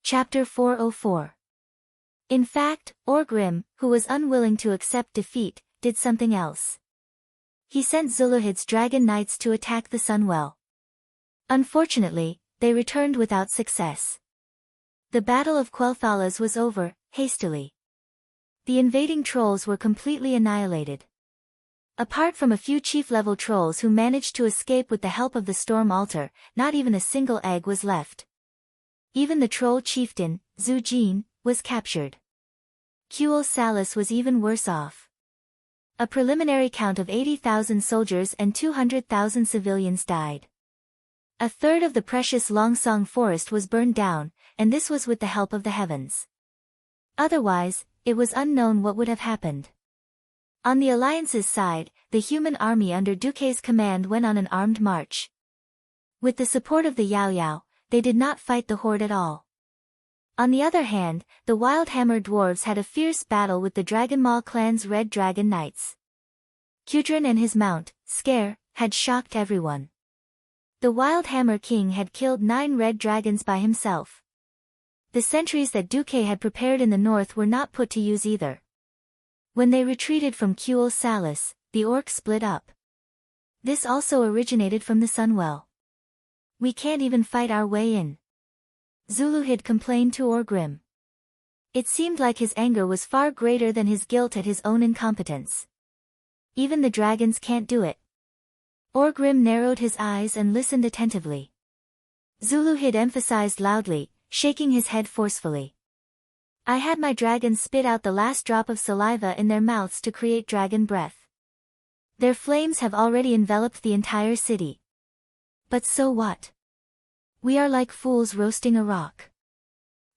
[SPEAKER 1] Chapter 404. In fact, Orgrim, who was unwilling to accept defeat, did something else. He sent Zuluhid's dragon knights to attack the Sunwell. Unfortunately, they returned without success. The Battle of Quel'Thalas was over, hastily. The invading trolls were completely annihilated. Apart from a few chief-level trolls who managed to escape with the help of the Storm Altar, not even a single egg was left. Even the troll chieftain, Zujin, was captured. Quel'Thalas was even worse off. A preliminary count of 80,000 soldiers and 200,000 civilians died. A third of the precious Longsong forest was burned down, and this was with the help of the heavens. Otherwise, it was unknown what would have happened. On the Alliance's side, the human army under Duque's command went on an armed march. With the support of the Yao Yao, they did not fight the horde at all. On the other hand, the Wildhammer dwarves had a fierce battle with the Dragonmaw clan's Red Dragon Knights. Kudrin and his mount, Scare, had shocked everyone. The Wildhammer king had killed 9 red dragons by himself. The sentries that Duque had prepared in the north were not put to use either. When they retreated from Quel'Thalas, the orcs split up. This also originated from the Sunwell. We can't even fight our way in. Zuluhid complained to Orgrim. It seemed like his anger was far greater than his guilt at his own incompetence. Even the dragons can't do it. Orgrim narrowed his eyes and listened attentively. Zuluhid emphasized loudly, shaking his head forcefully. I had my dragons spit out the last drop of saliva in their mouths to create dragon breath. Their flames have already enveloped the entire city. But so what? We are like fools roasting a rock.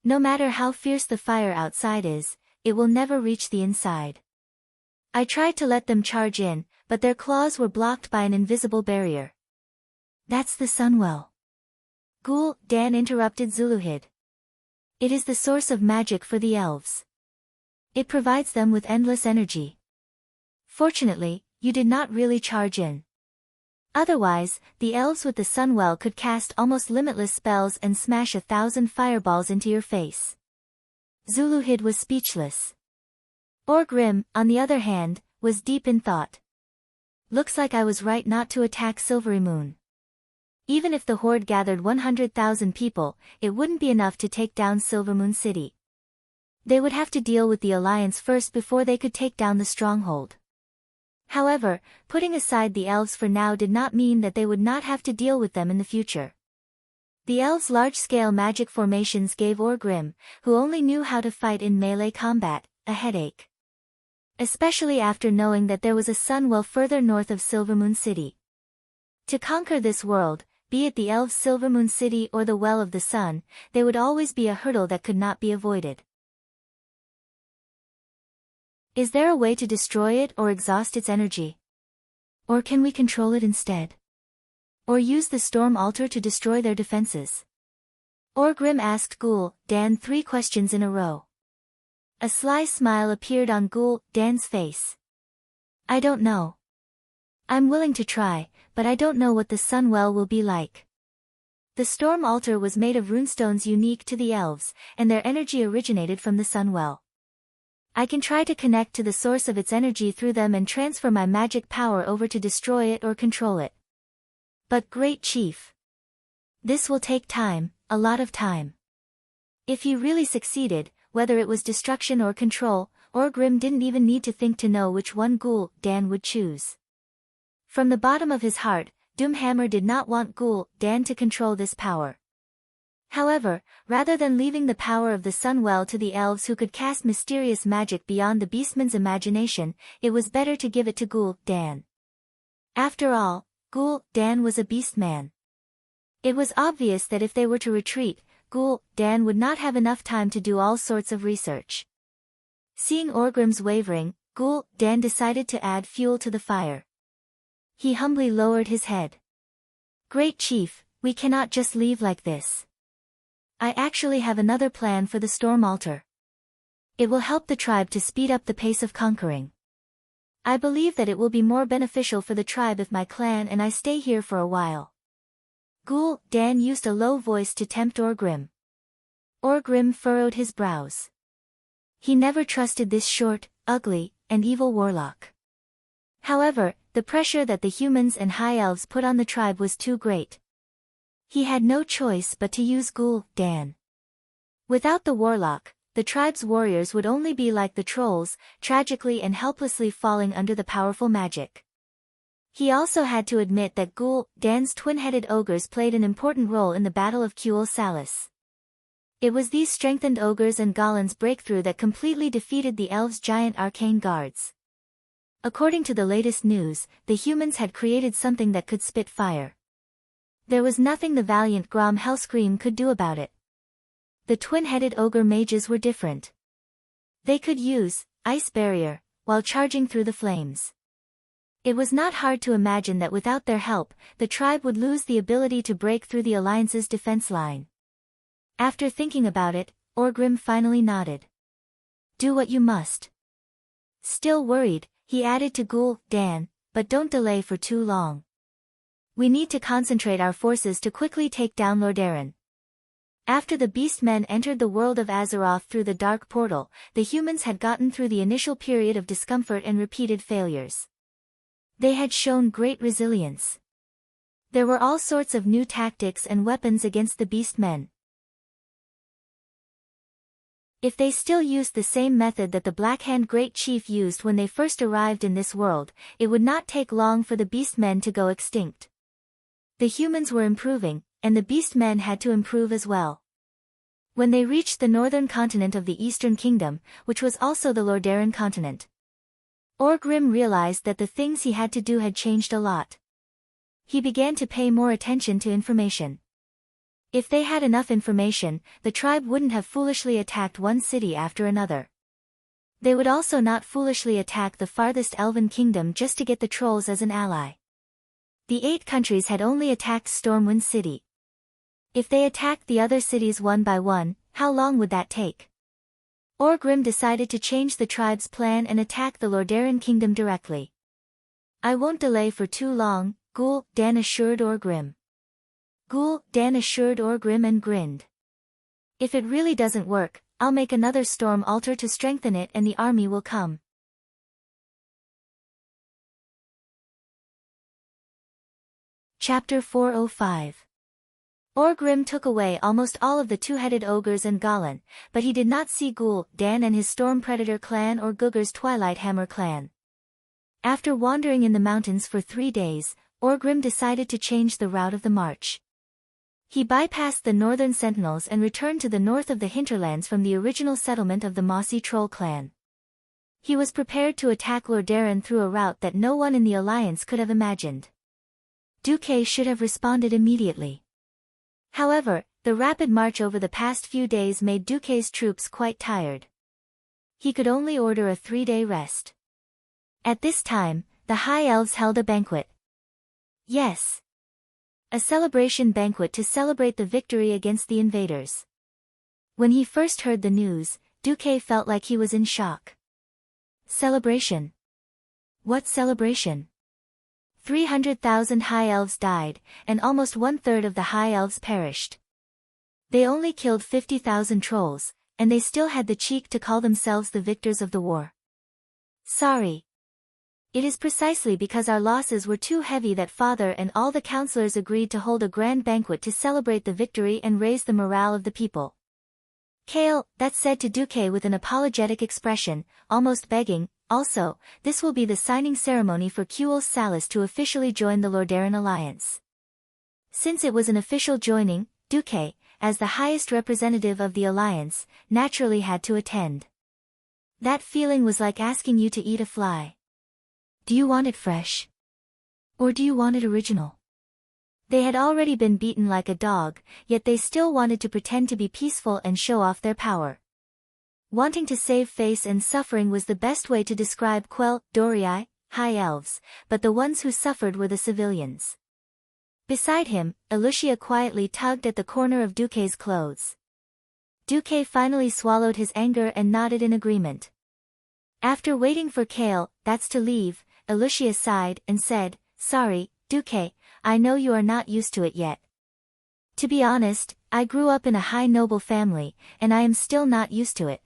[SPEAKER 1] No matter how fierce the fire outside is, it will never reach the inside. I tried to let them charge in, but their claws were blocked by an invisible barrier. That's the Sunwell. Dan interrupted Zuluhid. It is the source of magic for the elves. It provides them with endless energy. Fortunately, you did not really charge in. Otherwise, the elves with the Sunwell could cast almost limitless spells and smash 1,000 fireballs into your face. Zuluhid was speechless. Orgrim, on the other hand, was deep in thought. Looks like I was right not to attack Silvery Moon. Even if the horde gathered 100,000 people, it wouldn't be enough to take down Silvermoon City. They would have to deal with the Alliance first before they could take down the stronghold. However, putting aside the elves for now did not mean that they would not have to deal with them in the future. The elves' large-scale magic formations gave Orgrim, who only knew how to fight in melee combat, a headache. Especially after knowing that there was a Sunwell further north of Silvermoon City. To conquer this world, be it the elves' Silvermoon City or the Well of the Sun, there would always be a hurdle that could not be avoided. Is there a way to destroy it or exhaust its energy? Or can we control it instead? Or use the Storm Altar to destroy their defenses? Orgrim asked Dan 3 questions in a row. A sly smile appeared on Dan's face. I don't know. I'm willing to try, but I don't know what the Sunwell will be like. The Storm Altar was made of runestones unique to the elves, and their energy originated from the Sunwell. I can try to connect to the source of its energy through them and transfer my magic power over to destroy it or control it. But Great Chief, this will take time, a lot of time. If you really succeeded, whether it was destruction or control, Orgrim didn't even need to think to know which one Dan would choose. From the bottom of his heart, Doomhammer did not want Dan to control this power. However, rather than leaving the power of the Sunwell to the elves who could cast mysterious magic beyond the beastman's imagination, it was better to give it to Dan. After all, Dan was a beastman. It was obvious that if they were to retreat, Dan would not have enough time to do all sorts of research. Seeing Orgrim's wavering, Dan decided to add fuel to the fire. He humbly lowered his head. Great Chief, we cannot just leave like this. I actually have another plan for the Storm Altar. It will help the tribe to speed up the pace of conquering. I believe that it will be more beneficial for the tribe if my clan and I stay here for a while. Ghoul Dan used a low voice to tempt Orgrim. Orgrim furrowed his brows. He never trusted this short, ugly, and evil warlock. However, the pressure that the humans and high elves put on the tribe was too great. He had no choice but to use Ghoul Dan. Without the warlock, the tribe's warriors would only be like the trolls, tragically and helplessly falling under the powerful magic. He also had to admit that Ghoul Dan's twin-headed ogres played an important role in the Battle of Kuel Salis. It was these strengthened ogres and Gollum's breakthrough that completely defeated the elves' giant arcane guards. According to the latest news, the humans had created something that could spit fire. There was nothing the valiant Grom Hellscream could do about it. The twin-headed ogre mages were different. They could use ice barrier while charging through the flames. It was not hard to imagine that without their help, the tribe would lose the ability to break through the Alliance's defense line. After thinking about it, Orgrim finally nodded. Do what you must. Still worried, he added to Ghoul Dan, but don't delay for too long. We need to concentrate our forces to quickly take down Lordaeron. After the beastmen entered the world of Azeroth through the dark portal, the humans had gotten through the initial period of discomfort and repeated failures. They had shown great resilience. There were all sorts of new tactics and weapons against the beastmen. If they still used the same method that the Blackhand Great Chief used when they first arrived in this world, it would not take long for the beastmen to go extinct. The humans were improving, and the beastmen had to improve as well. When they reached the northern continent of the Eastern Kingdom, which was also the Lordaeron continent, Orgrim realized that the things he had to do had changed a lot. He began to pay more attention to information. If they had enough information, the tribe wouldn't have foolishly attacked one city after another. They would also not foolishly attack the farthest elven kingdom just to get the trolls as an ally. The 8 countries had only attacked Stormwind City. If they attacked the other cities one by one, how long would that take? Orgrim decided to change the tribe's plan and attack the Lordaeron kingdom directly. I won't delay for too long, Ghoul Dan assured Orgrim. Ghoul Dan assured Orgrim and grinned. If it really doesn't work, I'll make another storm altar to strengthen it and the army will come. Chapter 405. Orgrim took away almost all of the two-headed ogres and Gollum, but he did not see Ghoul Dan and his Storm Predator clan or Gugur's Twilight Hammer clan. After wandering in the mountains for 3 days, Orgrim decided to change the route of the march. He bypassed the northern sentinels and returned to the north of the hinterlands from the original settlement of the Mossy Troll clan. He was prepared to attack Lordaeron through a route that no one in the Alliance could have imagined. Duque should have responded immediately. However, the rapid march over the past few days made Duque's troops quite tired. He could only order a 3-day rest. At this time, the High Elves held a banquet. Yes. A celebration banquet to celebrate the victory against the invaders. When he first heard the news, Duque felt like he was in shock. Celebration? What celebration? 300,000 High Elves died, and almost 1/3 of the High Elves perished. They only killed 50,000 trolls, and they still had the cheek to call themselves the victors of the war. Sorry. It is precisely because our losses were too heavy that Father and all the counselors agreed to hold a grand banquet to celebrate the victory and raise the morale of the people. Kale, that said to Duque with an apologetic expression, almost begging, also, this will be the signing ceremony for Kuel Salis to officially join the Lordaeron alliance. Since it was an official joining, Duque, as the highest representative of the alliance, naturally had to attend. That feeling was like asking you to eat a fly. Do you want it fresh? Or do you want it original? They had already been beaten like a dog, yet they still wanted to pretend to be peaceful and show off their power. Wanting to save face and suffering was the best way to describe Quell, Dorii, High Elves, but the ones who suffered were the civilians. Beside him, Elucia quietly tugged at the corner of Duque's clothes. Duque finally swallowed his anger and nodded in agreement. After waiting for Kale, that's to leave, Alicia sighed and said, "Sorry, Duque, I know you are not used to it yet. To be honest, I grew up in a high noble family, and I am still not used to it.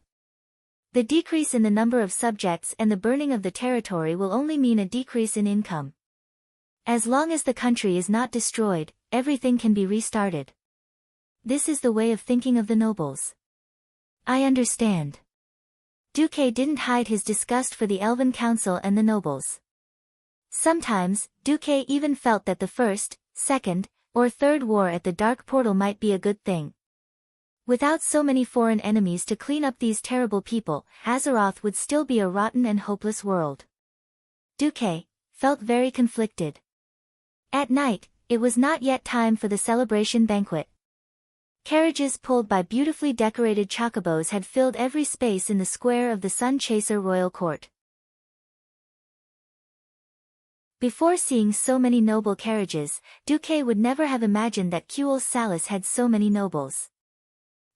[SPEAKER 1] The decrease in the number of subjects and the burning of the territory will only mean a decrease in income. As long as the country is not destroyed, everything can be restarted. This is the way of thinking of the nobles. I understand." Duque didn't hide his disgust for the Elven Council and the nobles. Sometimes, Duque even felt that the first, second, or third war at the Dark Portal might be a good thing. Without so many foreign enemies to clean up these terrible people, Azeroth would still be a rotten and hopeless world. Duque felt very conflicted. At night, it was not yet time for the celebration banquet. Carriages pulled by beautifully decorated chocobos had filled every space in the square of the Sun Chaser royal court. Before seeing so many noble carriages, Duque would never have imagined that Quel Salis had so many nobles.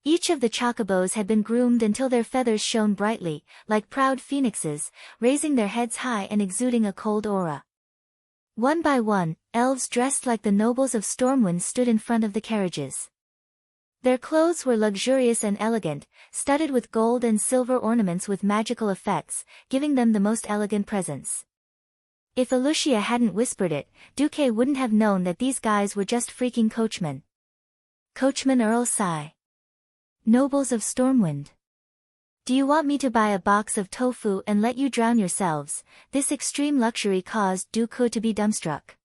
[SPEAKER 1] Each of the chocobos had been groomed until their feathers shone brightly, like proud phoenixes, raising their heads high and exuding a cold aura. One by one, elves dressed like the nobles of Stormwind stood in front of the carriages. Their clothes were luxurious and elegant, studded with gold and silver ornaments with magical effects, giving them the most elegant presence. If Alicia hadn't whispered it, Duque wouldn't have known that these guys were just freaking coachmen. Coachman Earl Sai. Nobles of Stormwind. Do you want me to buy a box of tofu and let you drown yourselves? This extreme luxury caused Duque to be dumbstruck.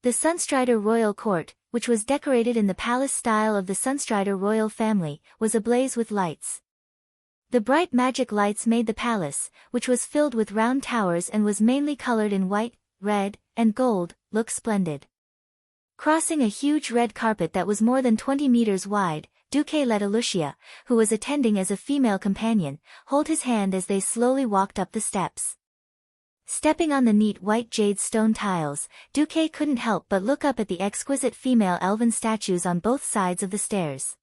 [SPEAKER 1] The Sunstrider royal court, which was decorated in the palace style of the Sunstrider royal family, was ablaze with lights. The bright magic lights made the palace, which was filled with round towers and was mainly colored in white, red, and gold, look splendid. Crossing a huge red carpet that was more than 20 meters wide, Duque let Alicia, who was attending as a female companion, hold his hand as they slowly walked up the steps. Stepping on the neat white jade stone tiles, Duque couldn't help but look up at the exquisite female elven statues on both sides of the stairs.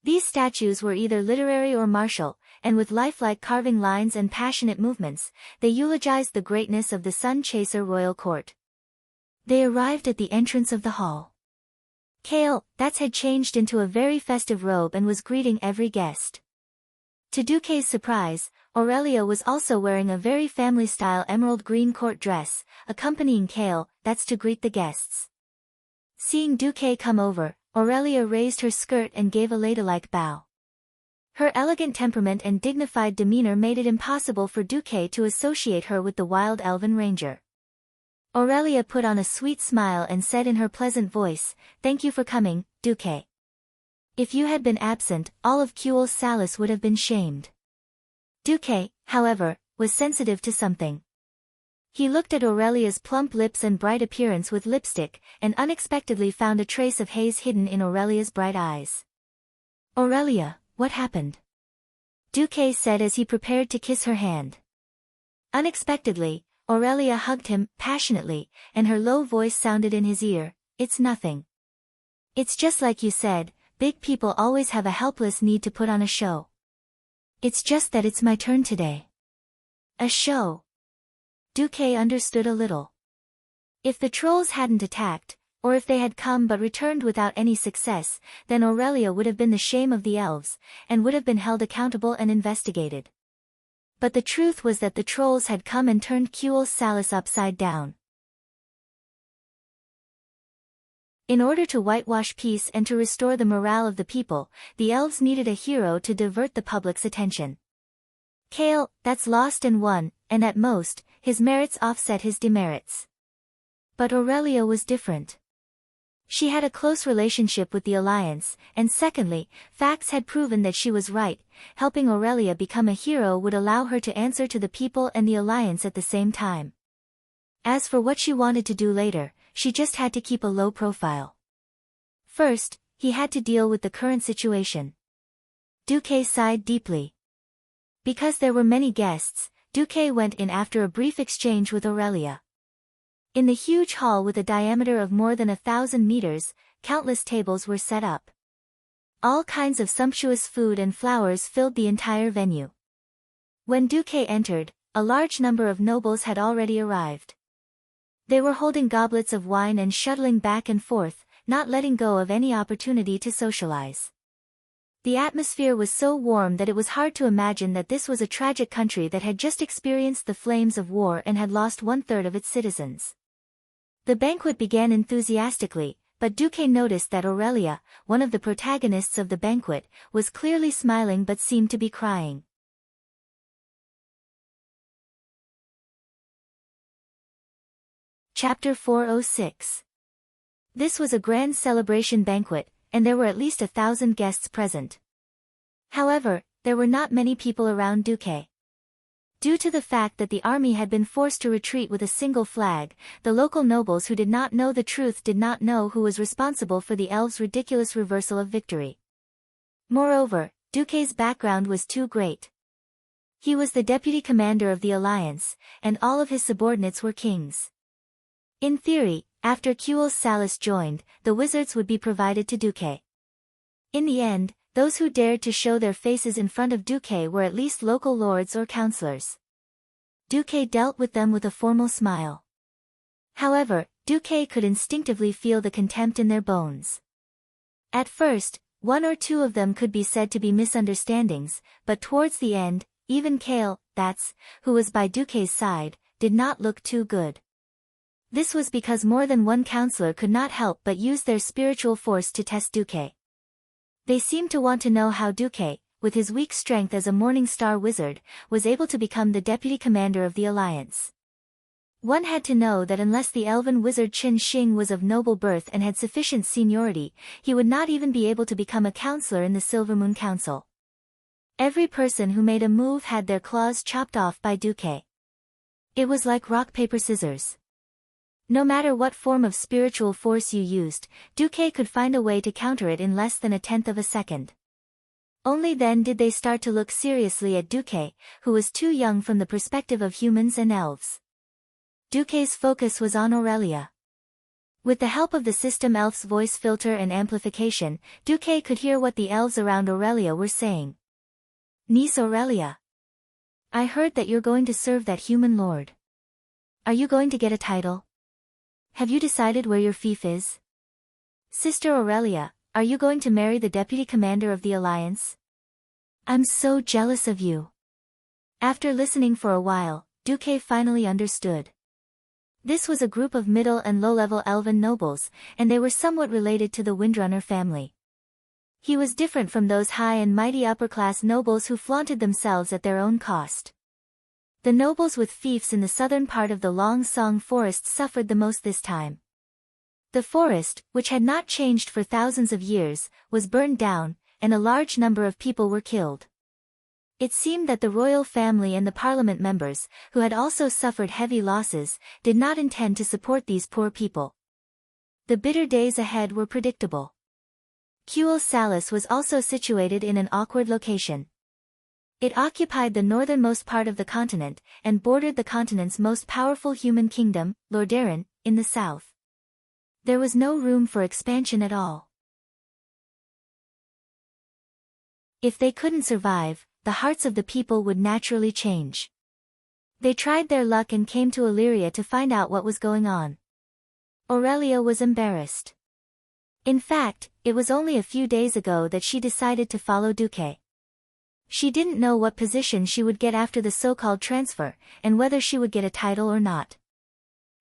[SPEAKER 1] These statues were either literary or martial, and with lifelike carving lines and passionate movements, they eulogized the greatness of the Sun Chaser royal court. They arrived at the entrance of the hall. Kale, had changed into a very festive robe and was greeting every guest. To Duque's surprise, Aurelia was also wearing a very family-style emerald green court dress, accompanying Kale, to greet the guests. Seeing Duque come over, Aurelia raised her skirt and gave a ladylike bow. Her elegant temperament and dignified demeanor made it impossible for Duque to associate her with the wild elven ranger. Aurelia put on a sweet smile and said in her pleasant voice, "Thank you for coming, Duque. If you had been absent, all of Quel Salis would have been shamed." Duque, however, was sensitive to something. He looked at Aurelia's plump lips and bright appearance with lipstick, and unexpectedly found a trace of haze hidden in Aurelia's bright eyes. "Aurelia, what happened?" Duque said as he prepared to kiss her hand. Unexpectedly, Aurelia hugged him passionately, and her low voice sounded in his ear, "It's nothing. It's just like you said, big people always have a helpless need to put on a show. It's just that it's my turn today." A show. Duque understood a little. If the trolls hadn't attacked, or if they had come but returned without any success, then Aurelia would have been the shame of the elves, and would have been held accountable and investigated. But the truth was that the trolls had come and turned Quel Salis upside down. In order to whitewash peace and to restore the morale of the people, the elves needed a hero to divert the public's attention. Kale, lost and won, and at most, his merits offset his demerits. But Aurelia was different. She had a close relationship with the Alliance, and secondly, facts had proven that she was right. Helping Aurelia become a hero would allow her to answer to the people and the Alliance at the same time. As for what she wanted to do later, she just had to keep a low profile. First, he had to deal with the current situation. Duque sighed deeply. Because there were many guests, Duque went in after a brief exchange with Aurelia. In the huge hall with a diameter of more than 1,000 meters, countless tables were set up. All kinds of sumptuous food and flowers filled the entire venue. When Duque entered, a large number of nobles had already arrived. They were holding goblets of wine and shuttling back and forth, not letting go of any opportunity to socialize. The atmosphere was so warm that it was hard to imagine that this was a tragic country that had just experienced the flames of war and had lost 1/3 of its citizens. The banquet began enthusiastically, but Duque noticed that Aurelia, one of the protagonists of the banquet, was clearly smiling but seemed to be crying. Chapter 406. This was a grand celebration banquet, and there were at least 1,000 guests present. However, there were not many people around Duque. Due to the fact that the army had been forced to retreat with a single flag, the local nobles who did not know the truth did not know who was responsible for the elves' ridiculous reversal of victory. Moreover, Duque's background was too great. He was the deputy commander of the alliance, and all of his subordinates were kings. In theory, after Quel Salis joined, the wizards would be provided to Duque. In the end, those who dared to show their faces in front of Duque were at least local lords or counselors. Duque dealt with them with a formal smile. However, Duque could instinctively feel the contempt in their bones. At first, one or two of them could be said to be misunderstandings, but towards the end, even Kale, who was by Duque's side, did not look too good. This was because more than one counselor could not help but use their spiritual force to test Duque. They seemed to want to know how Duque, with his weak strength as a Morning Star wizard, was able to become the deputy commander of the alliance. One had to know that unless the elven wizard Qin Xing was of noble birth and had sufficient seniority, he would not even be able to become a counselor in the Silvermoon Council. Every person who made a move had their claws chopped off by Duque. It was like rock paper scissors. No matter what form of spiritual force you used, Duque could find a way to counter it in less than 1/10 of a second. Only then did they start to look seriously at Duque, who was too young from the perspective of humans and elves. Duque's focus was on Aurelia. With the help of the system elf's voice filter and amplification, Duque could hear what the elves around Aurelia were saying. "Niece Aurelia. I heard that you're going to serve that human lord. Are you going to get a title? Have you decided where your fief is? Sister Aurelia, are you going to marry the deputy commander of the alliance? I'm so jealous of you." After listening for a while, Duque finally understood. This was a group of middle and low-level elven nobles, and they were somewhat related to the Windrunner family. He was different from those high and mighty upper-class nobles who flaunted themselves at their own cost. The nobles with fiefs in the southern part of the Long Song Forest suffered the most this time. The forest, which had not changed for thousands of years, was burned down, and a large number of people were killed. It seemed that the royal family and the parliament members, who had also suffered heavy losses, did not intend to support these poor people. The bitter days ahead were predictable. Quel Salis was also situated in an awkward location. It occupied the northernmost part of the continent, and bordered the continent's most powerful human kingdom, Lordaeron, in the south. There was no room for expansion at all. If they couldn't survive, the hearts of the people would naturally change. They tried their luck and came to Illyria to find out what was going on. Aurelia was embarrassed. In fact, it was only a few days ago that she decided to follow Duque. She didn't know what position she would get after the so-called transfer, and whether she would get a title or not.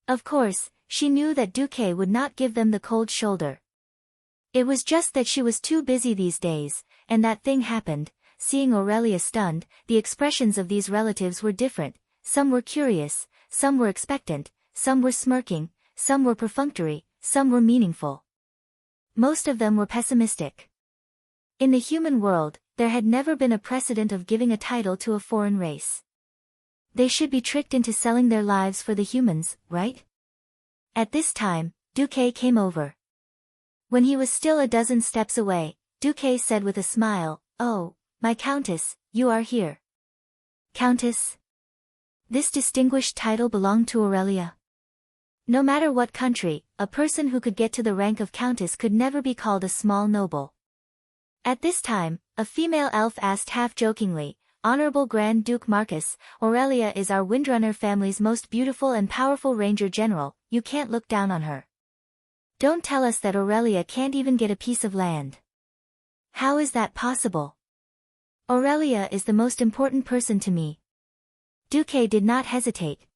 [SPEAKER 1] Of course, she knew that Duque would not give them the cold shoulder. It was just that she was too busy these days, and that thing happened. Seeing Aurelia stunned, the expressions of these relatives were different. Some were curious, some were expectant, some were smirking, some were perfunctory, some were meaningful. Most of them were pessimistic. In the human world, there had never been a precedent of giving a title to a foreign race. They should be tricked into selling their lives for the humans, right? At this time, Duque came over. When he was still a dozen steps away, Duque said with a smile, "Oh, my countess, you are here." Countess? This distinguished title belonged to Aurelia. No matter what country, a person who could get to the rank of countess could never be called a small noble. At this time, a female elf asked half-jokingly, "Honorable Grand Duke Marcus, Aurelia is our Windrunner family's most beautiful and powerful ranger general, you can't look down on her. Don't tell us that Aurelia can't even get a piece of land. How is that possible? Aurelia is the most important person to me." Duque did not hesitate.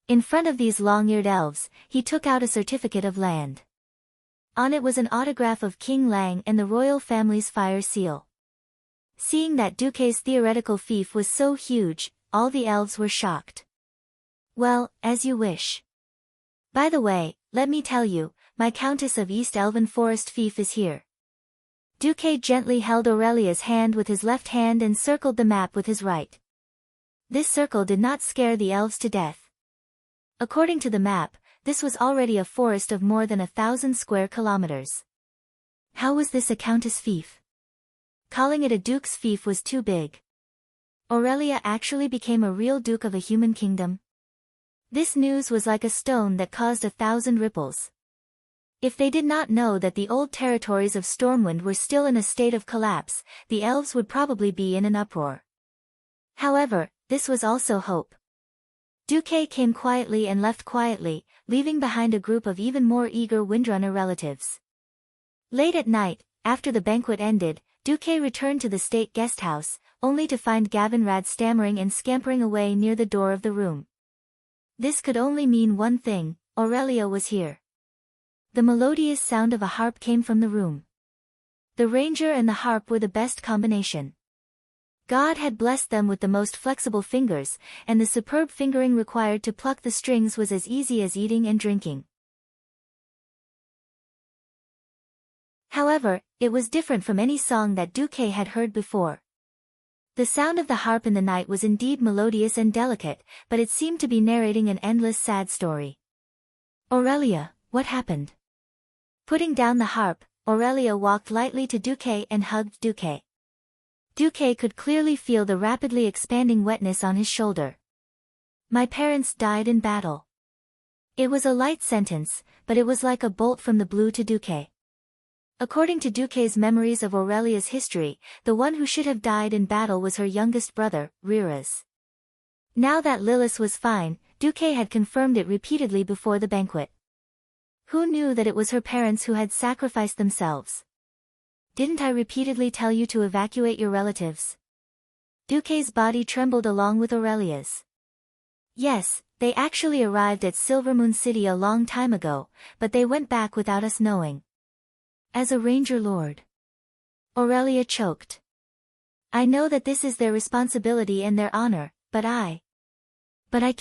[SPEAKER 1] In front of these long-eared elves, he took out a certificate of land. On it was an autograph of King Lang and the royal family's fire seal. Seeing that Duque's theoretical fief was so huge, all the elves were shocked. "Well, as you wish. By the way, let me tell you, my Countess of East Elven Forest fief is here." Duque gently held Aurelia's hand with his left hand and circled the map with his right. This circle did not scare the elves to death. According to the map, this was already a forest of more than 1,000 square kilometers. How was this a countess' fief? Calling it a duke's fief was too big. Aurelia actually became a real duke of a human kingdom? This news was like a stone that caused 1,000 ripples. If they did not know that the old territories of Stormwind were still in a state of collapse, the elves would probably be in an uproar. However, this was also hope. Duque came quietly and left quietly, leaving behind a group of even more eager Windrunner relatives. Late at night, after the banquet ended, Duque returned to the state guesthouse, only to find Gavinrad stammering and scampering away near the door of the room. This could only mean one thing: Aurelia was here. The melodious sound of a harp came from the room. The ranger and the harp were the best combination. God had blessed them with the most flexible fingers, and the superb fingering required to pluck the strings was as easy as eating and drinking. However, it was different from any song that Duque had heard before. The sound of the harp in the night was indeed melodious and delicate, but it seemed to be narrating an endless sad story. "Aurelia, what happened?" Putting down the harp, Aurelia walked lightly to Duque and hugged Duque. Duque could clearly feel the rapidly expanding wetness on his shoulder. "My parents died in battle." It was a light sentence, but it was like a bolt from the blue to Duque. According to Duque's memories of Aurelia's history, the one who should have died in battle was her youngest brother, Riras. Now that Lilith was fine, Duque had confirmed it repeatedly before the banquet. Who knew that it was her parents who had sacrificed themselves? "Didn't I repeatedly tell you to evacuate your relatives?" Duque's body trembled along with Aurelia's. "Yes, they actually arrived at Silvermoon City a long time ago, but they went back without us knowing." "As a ranger lord." Aurelia choked. "I know that this is their responsibility and their honor, but I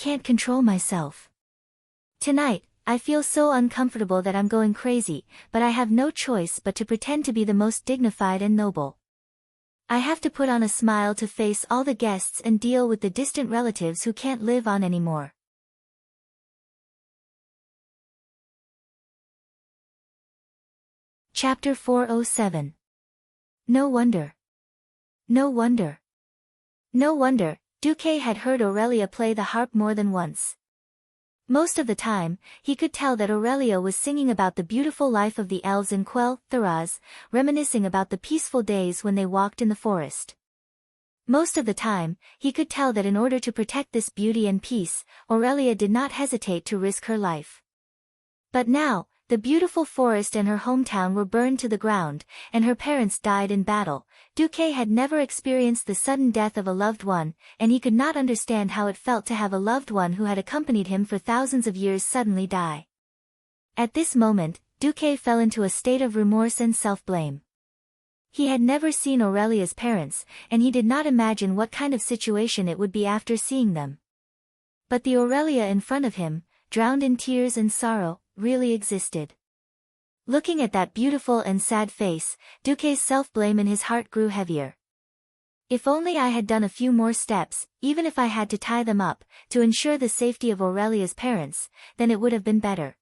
[SPEAKER 1] can't control myself. Tonight, I feel so uncomfortable that I'm going crazy, but I have no choice but to pretend to be the most dignified and noble. I have to put on a smile to face all the guests and deal with the distant relatives who can't live on anymore." Chapter 407. No wonder. No wonder. No wonder, Duque had heard Aurelia play the harp more than once. Most of the time, he could tell that Aurelia was singing about the beautiful life of the elves in Quell, Thuraz, reminiscing about the peaceful days when they walked in the forest. Most of the time, he could tell that in order to protect this beauty and peace, Aurelia did not hesitate to risk her life. But now, the beautiful forest and her hometown were burned to the ground, and her parents died in battle. Duque had never experienced the sudden death of a loved one, and he could not understand how it felt to have a loved one who had accompanied him for thousands of years suddenly die. At this moment, Duque fell into a state of remorse and self-blame. He had never seen Aurelia's parents, and he did not imagine what kind of situation it would be after seeing them. But the Aurelia in front of him, drowned in tears and sorrow, really existed. Looking at that beautiful and sad face, Duque's self-blame in his heart grew heavier. If only I had done a few more steps, even if I had to tie them up, to ensure the safety of Aurelia's parents, then it would have been better.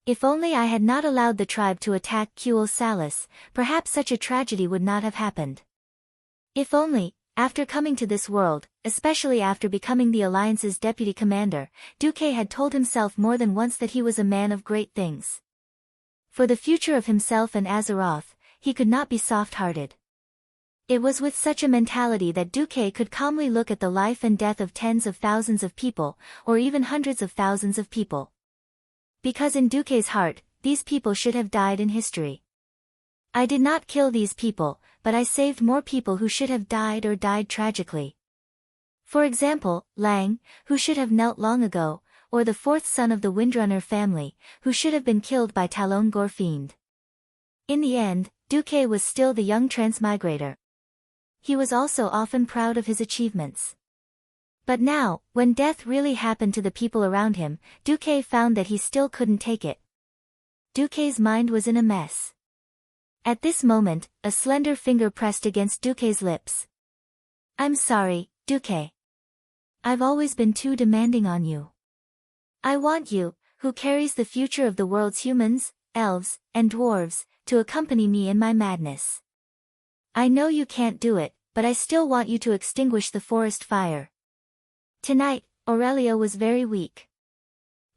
[SPEAKER 1] If only I had not allowed the tribe to attack Quell Salis, perhaps such a tragedy would not have happened. If only, after coming to this world, especially after becoming the Alliance's deputy commander, Duque had told himself more than once that he was a man of great things. For the future of himself and Azeroth, he could not be soft-hearted. It was with such a mentality that Duque could calmly look at the life and death of tens of thousands of people, or even hundreds of thousands of people. Because in Duque's heart, these people should have died in history. I did not kill these people, but I saved more people who should have died or died tragically. For example, Lang, who should have knelt long ago, or the fourth son of the Windrunner family, who should have been killed by Talon Gorfiend. In the end, Duque was still the young transmigrator. He was also often proud of his achievements. But now, when death really happened to the people around him, Duque found that he still couldn't take it. Duque's mind was in a mess. At this moment, a slender finger pressed against Duque's lips. "I'm sorry, Duque. I've always been too demanding on you. I want you, who carries the future of the world's humans, elves, and dwarves, to accompany me in my madness. I know you can't do it, but I still want you to extinguish the forest fire." Tonight, Aurelia was very weak.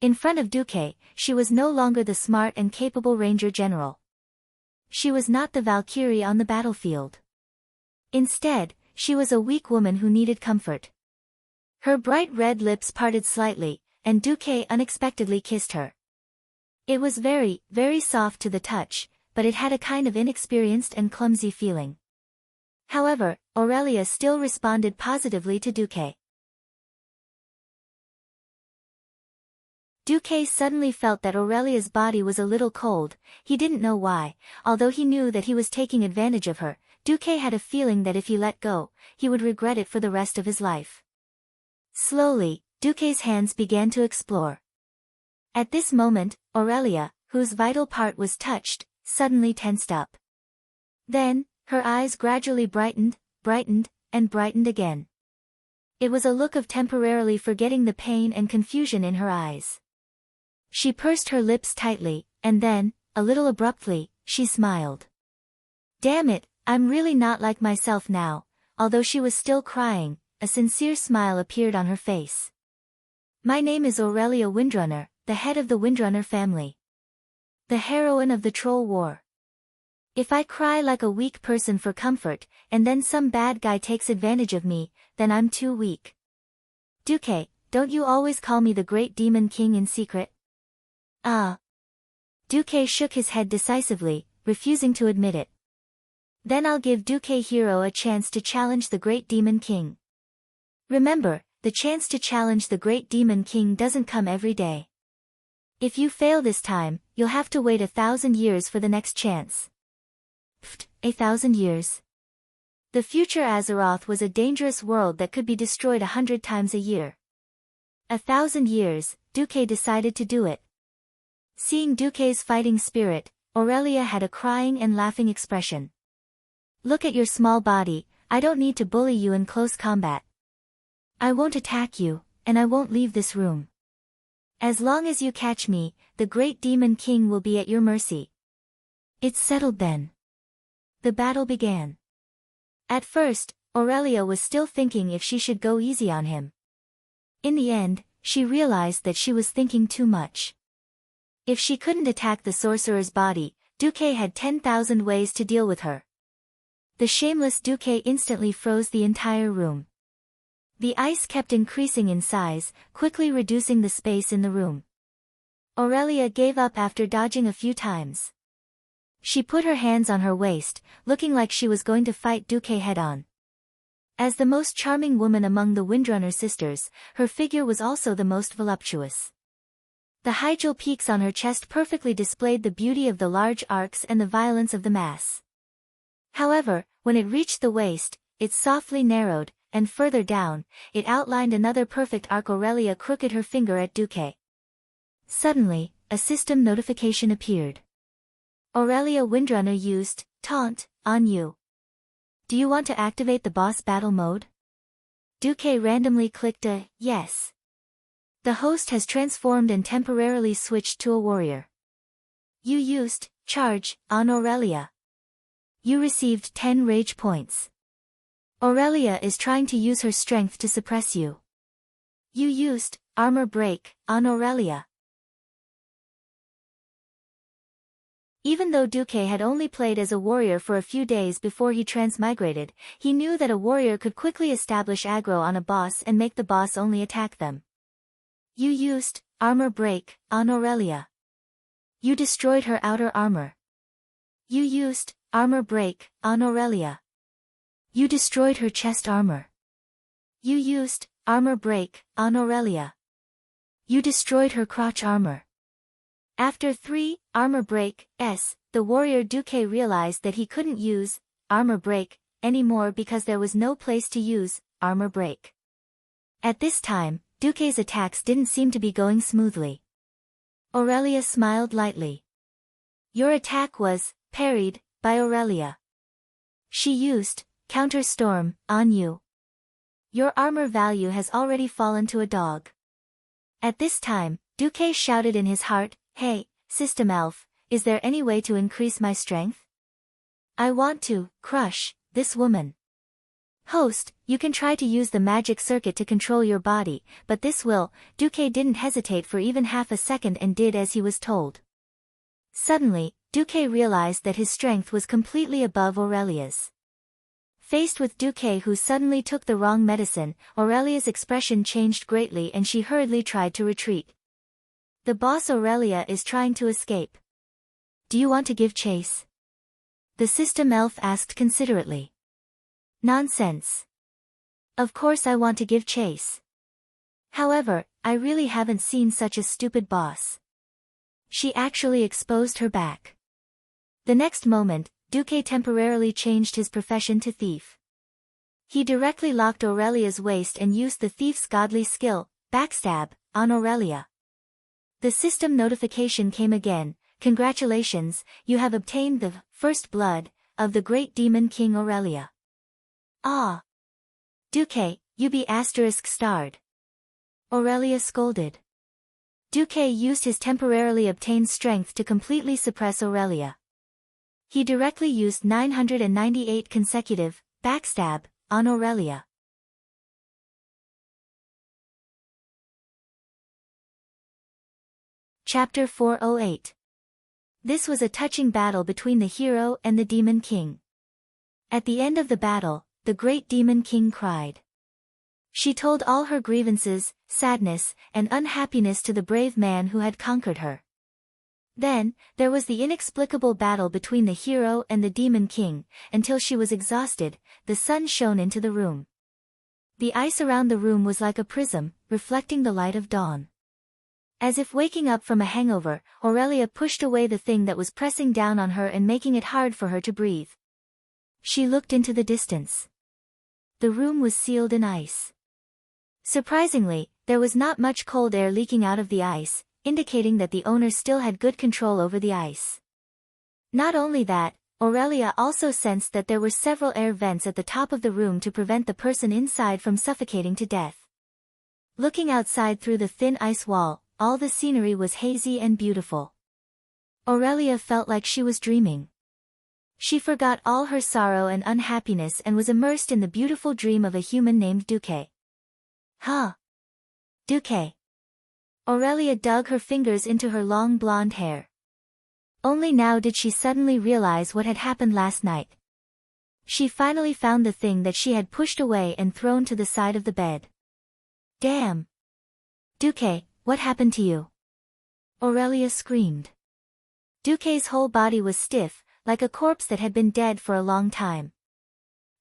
[SPEAKER 1] In front of Duque, she was no longer the smart and capable ranger general. She was not the Valkyrie on the battlefield. Instead, she was a weak woman who needed comfort. Her bright red lips parted slightly, and Duque unexpectedly kissed her. It was very, very soft to the touch, but it had a kind of inexperienced and clumsy feeling. However, Aurelia still responded positively to Duque. Duque suddenly felt that Aurelia's body was a little cold. He didn't know why, although he knew that he was taking advantage of her. Duque had a feeling that if he let go, he would regret it for the rest of his life. Slowly, Duque's hands began to explore. At this moment, Aurelia, whose vital part was touched, suddenly tensed up. Then, her eyes gradually brightened, and brightened again. It was a look of temporarily forgetting the pain and confusion in her eyes. She pursed her lips tightly, and then, a little abruptly, she smiled. "Damn it, I'm really not like myself now." Although she was still crying, a sincere smile appeared on her face. "My name is Aurelia Windrunner, the head of the Windrunner family. The heroine of the Troll War. If I cry like a weak person for comfort, and then some bad guy takes advantage of me, then I'm too weak. Duque, don't you always call me the Great Demon King in secret?" Duque shook his head decisively, refusing to admit it. "Then I'll give Duque Hero a chance to challenge the Great Demon King. Remember, the chance to challenge the Great Demon King doesn't come every day. If you fail this time, you'll have to wait 1,000 years for the next chance." Pfft, 1,000 years. The future Azeroth was a dangerous world that could be destroyed 100 times a year. 1,000 years, Duque decided to do it. Seeing Duque's fighting spirit, Aurelia had a crying and laughing expression. "Look at your small body, I don't need to bully you in close combat. I won't attack you, and I won't leave this room. As long as you catch me, the Great Demon King will be at your mercy." It's settled then. The battle began. At first, Aurelia was still thinking if she should go easy on him. In the end, she realized that she was thinking too much. If she couldn't attack the sorcerer's body, Duque had 10,000 ways to deal with her. The shameless Duque instantly froze the entire room. The ice kept increasing in size, quickly reducing the space in the room. Aurelia gave up after dodging a few times. She put her hands on her waist, looking like she was going to fight Duque head-on. As the most charming woman among the Windrunner sisters, her figure was also the most voluptuous. The high jewel peaks on her chest perfectly displayed the beauty of the large arcs and the violence of the mass. However, when it reached the waist, it softly narrowed, and further down, it outlined another perfect arc. Aurelia crooked her finger at Duque. Suddenly, a system notification appeared. "Aurelia Windrunner used taunt on you. Do you want to activate the boss battle mode?" Duque randomly clicked a yes. The host has transformed and temporarily switched to a warrior. You used charge on Aurelia. You received 10 rage points. Aurelia is trying to use her strength to suppress you. You used armor break on Aurelia. Even though Duque had only played as a warrior for a few days before he transmigrated, he knew that a warrior could quickly establish aggro on a boss and make the boss only attack them. You used armor break on Aurelia. You destroyed her outer armor. You used armor break on Aurelia. You destroyed her chest armor. You used armor break on Aurelia. You destroyed her crotch armor. After 3 armor break, the warrior Duque realized that he couldn't use armor break anymore because there was no place to use armor break. At this time, Duque's attacks didn't seem to be going smoothly. Aurelia smiled lightly. Your attack was parried by Aurelia. She used counter storm on you. Your armor value has already fallen to a dog. At this time, Duque shouted in his heart, Hey, System Elf, is there any way to increase my strength? I want to crush this woman. Host, you can try to use the magic circuit to control your body, but this will. Duque didn't hesitate for even half a second and did as he was told. Suddenly, Duque realized that his strength was completely above Aurelia's. Faced with Duque who suddenly took the wrong medicine, Aurelia's expression changed greatly and she hurriedly tried to retreat. The boss Aurelia is trying to escape. Do you want to give chase? The System Elf asked considerately. Nonsense. Of course I want to give chase. However, I really haven't seen such a stupid boss. She actually exposed her back. The next moment, Duque temporarily changed his profession to thief. He directly locked Aurelia's waist and used the thief's godly skill, backstab, on Aurelia. The system notification came again. Congratulations, you have obtained the first blood of the great demon king Aurelia. Ah! Duque, you be *starred. Aurelia scolded. Duque used his temporarily obtained strength to completely suppress Aurelia. He directly used 998 consecutive backstab on Aurelia. Chapter 408. This was a touching battle between the hero and the Demon King. At the end of the battle, the great Demon King cried. She told all her grievances, sadness, and unhappiness to the brave man who had conquered her. Then, there was the inexplicable battle between the hero and the Demon King. Until she was exhausted, the sun shone into the room. The ice around the room was like a prism, reflecting the light of dawn. As if waking up from a hangover, Aurelia pushed away the thing that was pressing down on her and making it hard for her to breathe. She looked into the distance. The room was sealed in ice. Surprisingly, there was not much cold air leaking out of the ice, indicating that the owner still had good control over the ice. Not only that, Aurelia also sensed that there were several air vents at the top of the room to prevent the person inside from suffocating to death. Looking outside through the thin ice wall, all the scenery was hazy and beautiful. Aurelia felt like she was dreaming. She forgot all her sorrow and unhappiness and was immersed in the beautiful dream of a human named Duque. Huh? Duque. Aurelia dug her fingers into her long blonde hair. Only now did she suddenly realize what had happened last night. She finally found the thing that she had pushed away and thrown to the side of the bed. Damn! Duque, what happened to you? Aurelia screamed. Duque's whole body was stiff, like a corpse that had been dead for a long time.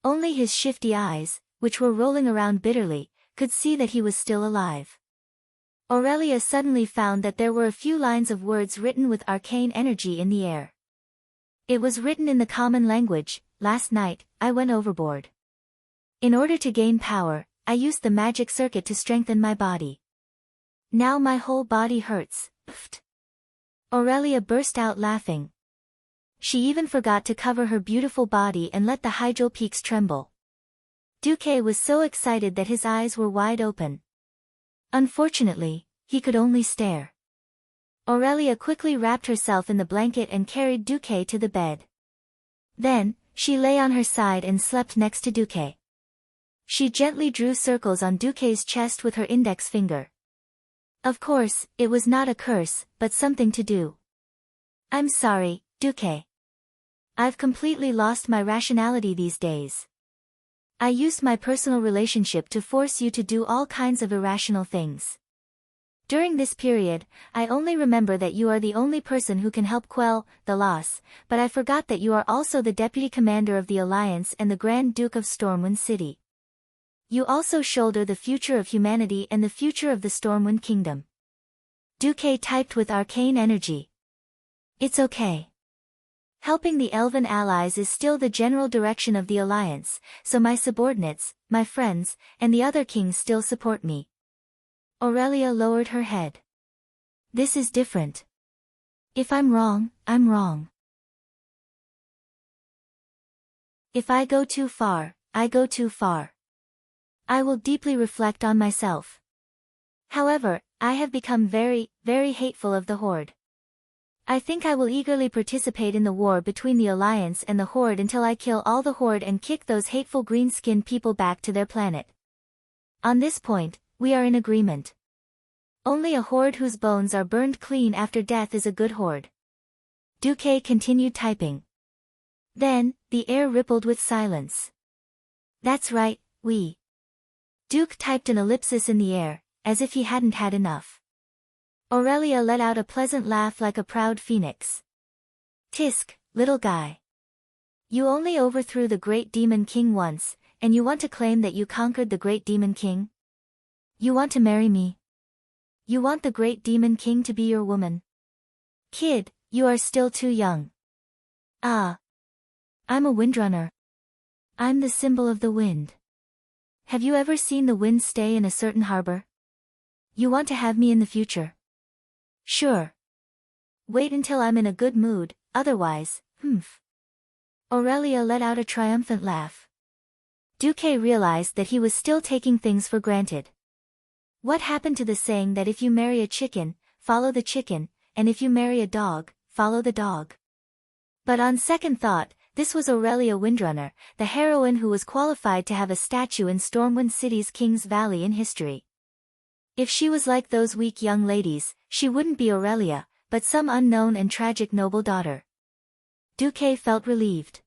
[SPEAKER 1] Only his shifty eyes, which were rolling around bitterly, could see that he was still alive. Aurelia suddenly found that there were a few lines of words written with arcane energy in the air. It was written in the common language. Last night, I went overboard. In order to gain power, I used the magic circuit to strengthen my body. Now my whole body hurts. Pfft. Aurelia burst out laughing. She even forgot to cover her beautiful body and let the hydral peaks tremble. Duque was so excited that his eyes were wide open. Unfortunately, he could only stare. Aurelia quickly wrapped herself in the blanket and carried Duque to the bed. Then, she lay on her side and slept next to Duque. She gently drew circles on Duque's chest with her index finger. Of course, it was not a curse, but something to do. I'm sorry, Duque. I've completely lost my rationality these days. I used my personal relationship to force you to do all kinds of irrational things. During this period, I only remember that you are the only person who can help quell the loss, but I forgot that you are also the deputy commander of the Alliance and the Grand Duke of Stormwind City. You also shoulder the future of humanity and the future of the Stormwind Kingdom. Duque typed with arcane energy. It's okay. Helping the Elven allies is still the general direction of the Alliance, so my subordinates, my friends, and the other kings still support me. Aurelia lowered her head. This is different. If I'm wrong, I'm wrong. If I go too far, I go too far. I will deeply reflect on myself. However, I have become very, very hateful of the Horde. I think I will eagerly participate in the war between the Alliance and the Horde until I kill all the Horde and kick those hateful green-skinned people back to their planet. On this point, we are in agreement. Only a Horde whose bones are burned clean after death is a good Horde. Duque continued typing. Then, the air rippled with silence. That's right, we. Duke typed an ellipsis in the air, as if he hadn't had enough. Aurelia let out a pleasant laugh like a proud phoenix. Tisk, little guy. You only overthrew the Great Demon King once, and you want to claim that you conquered the Great Demon King? You want to marry me? You want the Great Demon King to be your woman? Kid, you are still too young. Ah. I'm a windrunner. I'm the symbol of the wind. Have you ever seen the wind stay in a certain harbor? You want to have me in the future? Sure. Wait until I'm in a good mood, otherwise, humph. Aurelia let out a triumphant laugh. Duque realized that he was still taking things for granted. What happened to the saying that if you marry a chicken, follow the chicken, and if you marry a dog, follow the dog? But on second thought, this was Aurelia Windrunner, the heroine who was qualified to have a statue in Stormwind City's King's Valley in history. If she was like those weak young ladies, she wouldn't be Aurelia, but some unknown and tragic noble daughter. Duque felt relieved.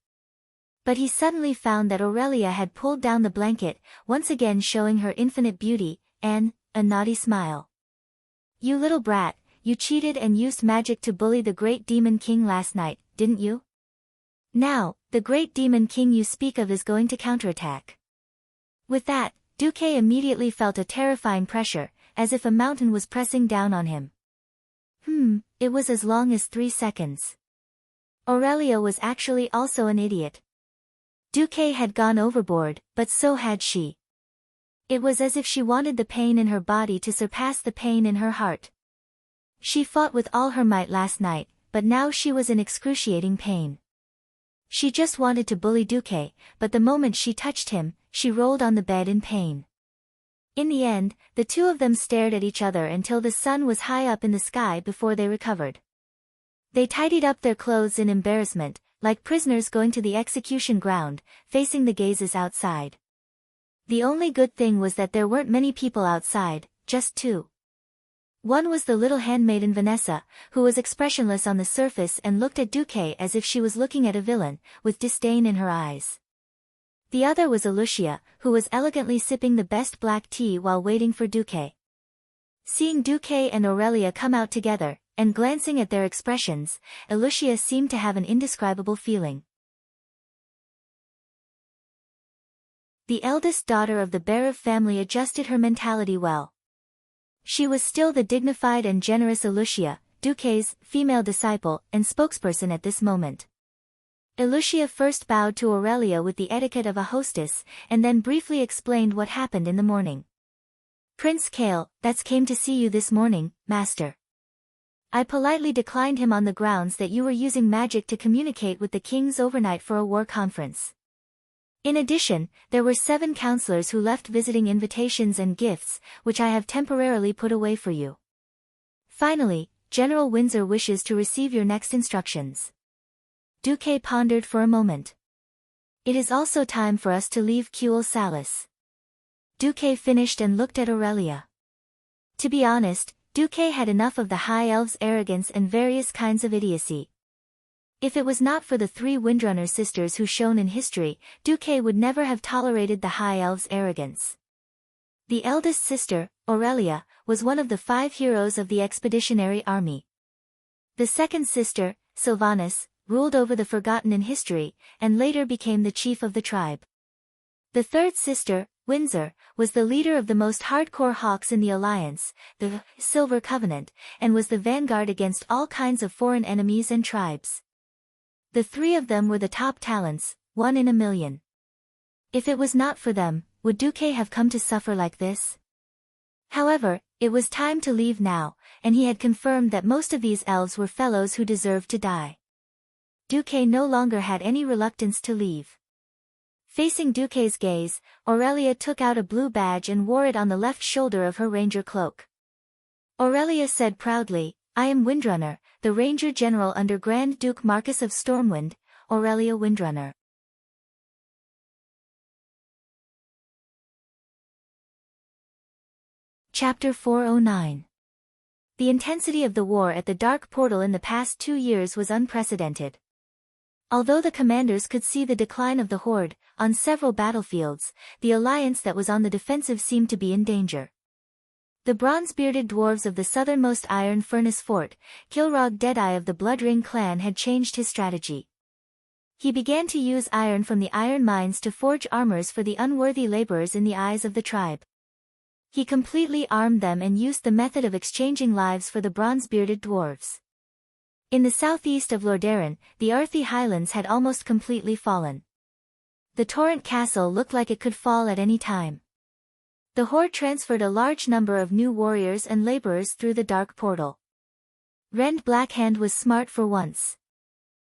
[SPEAKER 1] But he suddenly found that Aurelia had pulled down the blanket, once again showing her infinite beauty, and a naughty smile. You little brat, you cheated and used magic to bully the Great Demon King last night, didn't you? Now, the Great Demon King you speak of is going to counterattack. With that, Duque immediately felt a terrifying pressure, as if a mountain was pressing down on him. It was as long as 3 seconds. Aurelia was actually also an idiot. Duque had gone overboard, but so had she. It was as if she wanted the pain in her body to surpass the pain in her heart. She fought with all her might last night, but now she was in excruciating pain. She just wanted to bully Duque, but the moment she touched him, she rolled on the bed in pain. In the end, the two of them stared at each other until the sun was high up in the sky before they recovered. They tidied up their clothes in embarrassment, like prisoners going to the execution ground, facing the gazes outside. The only good thing was that there weren't many people outside, just 2. One was the little handmaiden Vanessa, who was expressionless on the surface and looked at Duque as if she was looking at a villain, with disdain in her eyes. The other was Alucia, who was elegantly sipping the best black tea while waiting for Duque. Seeing Duque and Aurelia come out together, and glancing at their expressions, Alucia seemed to have an indescribable feeling. The eldest daughter of the Berev family adjusted her mentality well. She was still the dignified and generous Alucia, Duque's female disciple and spokesperson at this moment. Alucia first bowed to Aurelia with the etiquette of a hostess, and then briefly explained what happened in the morning. Prince Kale, that's came to see you this morning, master. I politely declined him on the grounds that you were using magic to communicate with the kings overnight for a war conference. In addition, there were 7 counselors who left visiting invitations and gifts, which I have temporarily put away for you. Finally, General Windsor wishes to receive your next instructions. Duque pondered for a moment. It is also time for us to leave Kuel Salis. Duque finished and looked at Aurelia. To be honest, Duque had enough of the High Elves' arrogance and various kinds of idiocy. If it was not for the three Windrunner sisters who shone in history, Duque would never have tolerated the High Elves' arrogance. The eldest sister, Aurelia, was one of the 5 heroes of the expeditionary army. The second sister, Sylvanas, ruled over the Forgotten in history, and later became the chief of the tribe. The third sister, Windsor, was the leader of the most hardcore hawks in the Alliance, the Silver Covenant, and was the vanguard against all kinds of foreign enemies and tribes. The 3 of them were the top talents, 1 in a million. If it was not for them, would Duque have come to suffer like this? However, it was time to leave now, and he had confirmed that most of these elves were fellows who deserved to die. Duque no longer had any reluctance to leave. Facing Duque's gaze, Aurelia took out a blue badge and wore it on the left shoulder of her ranger cloak. Aurelia said proudly, "I am Windrunner, the Ranger General under Grand Duke Marcus of Stormwind, Aurelia Windrunner." Chapter 409. The intensity of the war at the Dark Portal in the past 2 years was unprecedented. Although the commanders could see the decline of the Horde, on several battlefields, the alliance that was on the defensive seemed to be in danger. The bronze-bearded dwarves of the southernmost Iron Furnace Fort, Kilrog Deadeye of the Bloodring clan had changed his strategy. He began to use iron from the iron mines to forge armors for the unworthy laborers in the eyes of the tribe. He completely armed them and used the method of exchanging lives for the bronze-bearded dwarves. In the southeast of Lordaeron, the earthy highlands had almost completely fallen. The Torrent Castle looked like it could fall at any time. The Horde transferred a large number of new warriors and laborers through the Dark Portal. Rend Blackhand was smart for once.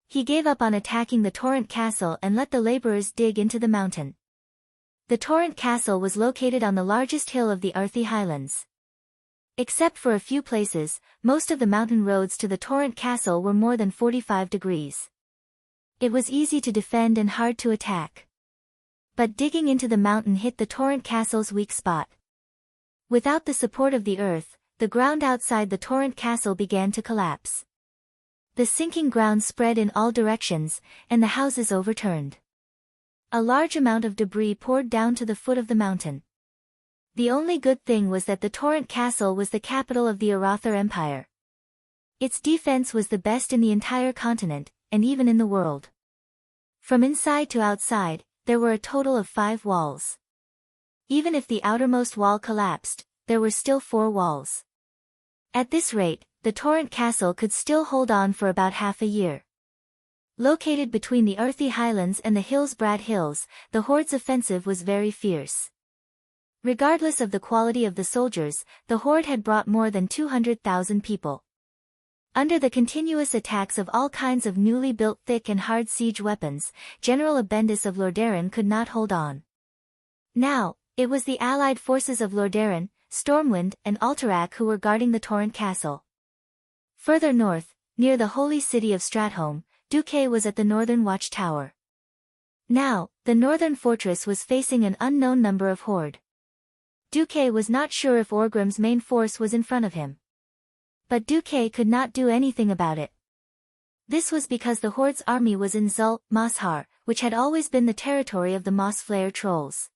[SPEAKER 1] He gave up on attacking the Torrent Castle and let the laborers dig into the mountain. The Torrent Castle was located on the largest hill of the earthy highlands. Except for a few places, most of the mountain roads to the Torrent Castle were more than 45 degrees. It was easy to defend and hard to attack. But digging into the mountain hit the Torrent Castle's weak spot. Without the support of the earth, the ground outside the Torrent Castle began to collapse. The sinking ground spread in all directions, and the houses overturned. A large amount of debris poured down to the foot of the mountain. The only good thing was that the Torrent Castle was the capital of the Arathar Empire. Its defense was the best in the entire continent, and even in the world. From inside to outside, there were a total of 5 walls. Even if the outermost wall collapsed, there were still 4 walls. At this rate, the Torrent Castle could still hold on for about half a year. Located between the earthy highlands and the Hillsbrad Hills, the Horde's offensive was very fierce. Regardless of the quality of the soldiers, the Horde had brought more than 200,000 people. Under the continuous attacks of all kinds of newly built thick and hard siege weapons, General Abendis of Lordaeron could not hold on. Now, it was the allied forces of Lordaeron, Stormwind, and Alterac who were guarding the Torrent Castle. Further north, near the holy city of Stratholme, Duque was at the northern watchtower. Now, the northern fortress was facing an unknown number of Horde. Duque was not sure if Orgrim's main force was in front of him. But Duque could not do anything about it. This was because the Horde's army was in Zul, Moshar, which had always been the territory of the Mossflayer trolls.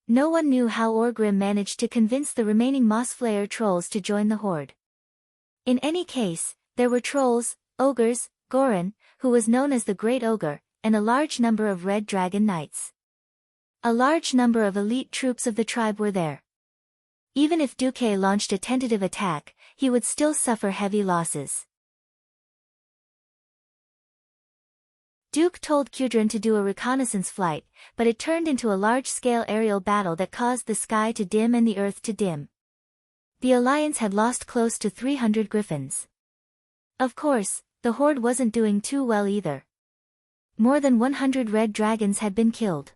[SPEAKER 1] No one knew how Orgrim managed to convince the remaining Mossflayer trolls to join the Horde. In any case, there were trolls, ogres, Gorin, who was known as the Great Ogre, and a large number of Red Dragon Knights. A large number of elite troops of the tribe were there. Even if Duque launched a tentative attack, he would still suffer heavy losses. Duke told Kudrin to do a reconnaissance flight, but it turned into a large-scale aerial battle that caused the sky to dim and the earth to dim. The Alliance had lost close to 300 griffins. Of course, the Horde wasn't doing too well either. More than 100 red dragons had been killed.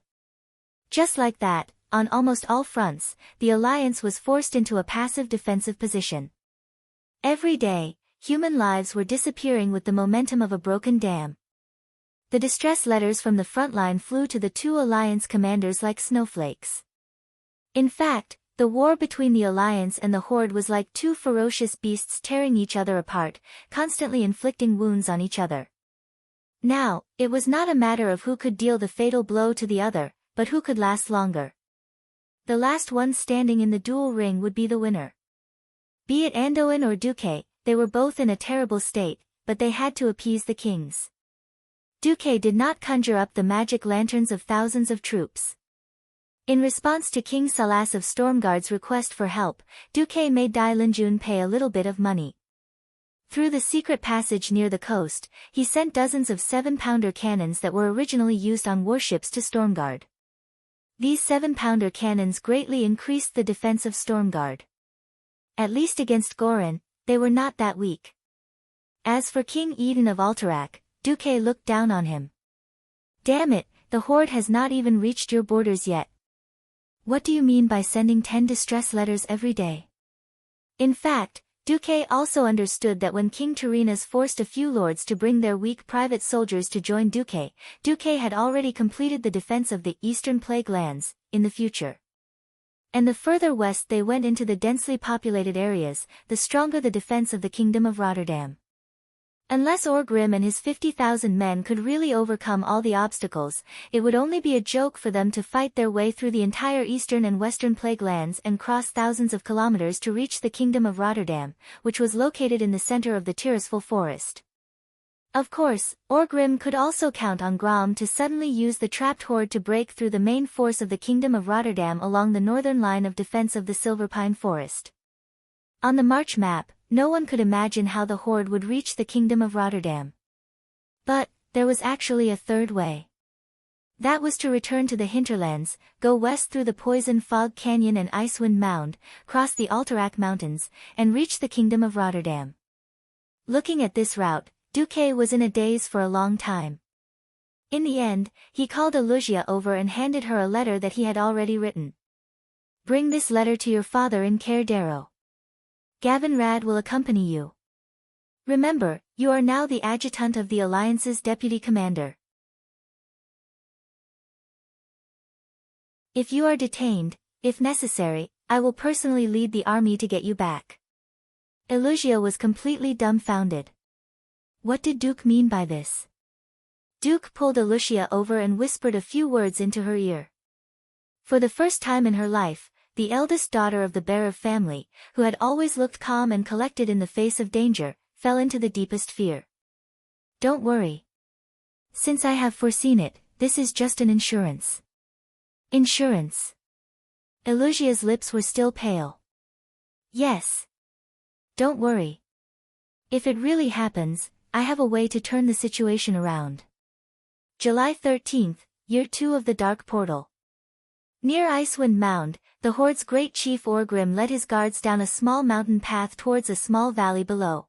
[SPEAKER 1] Just like that, on almost all fronts, the Alliance was forced into a passive defensive position. Every day, human lives were disappearing with the momentum of a broken dam. The distress letters from the front line flew to the 2 Alliance commanders like snowflakes. In fact, the war between the Alliance and the Horde was like 2 ferocious beasts tearing each other apart, constantly inflicting wounds on each other. Now, it was not a matter of who could deal the fatal blow to the other, but who could last longer. The last one standing in the duel ring would be the winner. Be it Anduin or Duque, they were both in a terrible state, but they had to appease the kings. Duque did not conjure up the magic lanterns of thousands of troops. In response to King Salas of Stormguard's request for help, Duque made Dai Linjun pay a little bit of money. Through the secret passage near the coast, he sent dozens of 7-pounder cannons that were originally used on warships to Stormguard. These 7-pounder cannons greatly increased the defense of Stormguard. At least against Gorin, they were not that weak. As for King Eden of Alterac, Duque looked down on him. Damn it, the horde has not even reached your borders yet. What do you mean by sending 10 distress letters every day? In fact, Duque also understood that when King Turinas forced a few lords to bring their weak private soldiers to join Duque, Duque had already completed the defense of the Eastern Plague lands, in the future. And the further west they went into the densely populated areas, the stronger the defense of the Kingdom of Rotterdam. Unless Orgrim and his 50,000 men could really overcome all the obstacles, it would only be a joke for them to fight their way through the entire eastern and western plague lands and cross thousands of kilometers to reach the Kingdom of Rotterdam, which was located in the center of the Tirisful forest. Of course, Orgrim could also count on Grom to suddenly use the trapped horde to break through the main force of the Kingdom of Rotterdam along the northern line of defense of the Silverpine Forest. On the March map, no one could imagine how the horde would reach the Kingdom of Rotterdam. But, there was actually a third way. That was to return to the hinterlands, go west through the Poison Fog Canyon and Icewind Mound, cross the Alterac Mountains, and reach the Kingdom of Rotterdam. Looking at this route, Duque was in a daze for a long time. In the end, he called Elugia over and handed her a letter that he had already written. Bring this letter to your father in Cair Darrow. Gavin Rad will accompany you. Remember, you are now the adjutant of the Alliance's deputy commander. If you are detained, if necessary, I will personally lead the army to get you back. Elugia was completely dumbfounded. What did Duke mean by this? Duke pulled Elugia over and whispered a few words into her ear. For the first time in her life, the eldest daughter of the Berev family, who had always looked calm and collected in the face of danger, fell into the deepest fear. Don't worry. Since I have foreseen it, this is just an insurance. Insurance. Elugia's lips were still pale. Yes. Don't worry. If it really happens, I have a way to turn the situation around. July 13th, Year 2 of the Dark Portal. Near Icewind Mound, the horde's great chief Orgrim led his guards down a small mountain path towards a small valley below.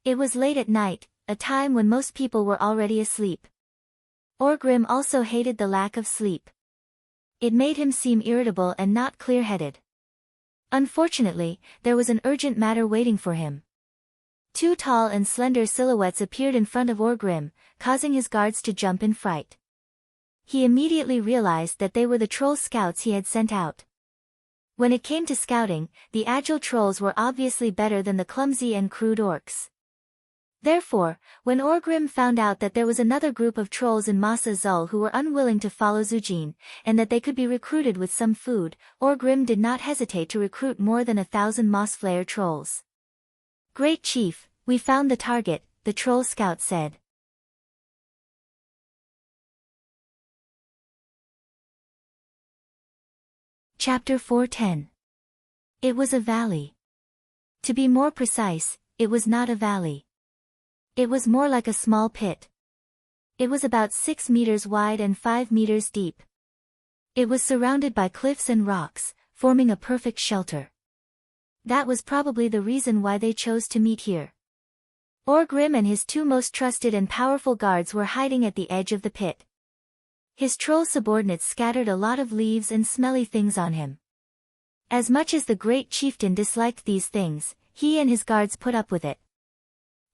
[SPEAKER 1] It was late at night, a time when most people were already asleep. Orgrim also hated the lack of sleep. It made him seem irritable and not clear-headed. Unfortunately, there was an urgent matter waiting for him. Two tall and slender silhouettes appeared in front of Orgrim, causing his guards to jump in fright. He immediately realized that they were the troll scouts he had sent out. When it came to scouting, the agile trolls were obviously better than the clumsy and crude orcs. Therefore, when Orgrim found out that there was another group of trolls in Masa Zul who were unwilling to follow Zujin, and that they could be recruited with some food, Orgrim did not hesitate to recruit more than 1,000 Mossflayer trolls. Great Chief, we found the target, the troll scout said. Chapter 410. It was a valley. To be more precise, it was not a valley. It was more like a small pit. It was about 6 meters wide and 5 meters deep. It was surrounded by cliffs and rocks, forming a perfect shelter. That was probably the reason why they chose to meet here. Orgrim and his two most trusted and powerful guards were hiding at the edge of the pit. His troll subordinates scattered a lot of leaves and smelly things on him. As much as the great chieftain disliked these things, he and his guards put up with it.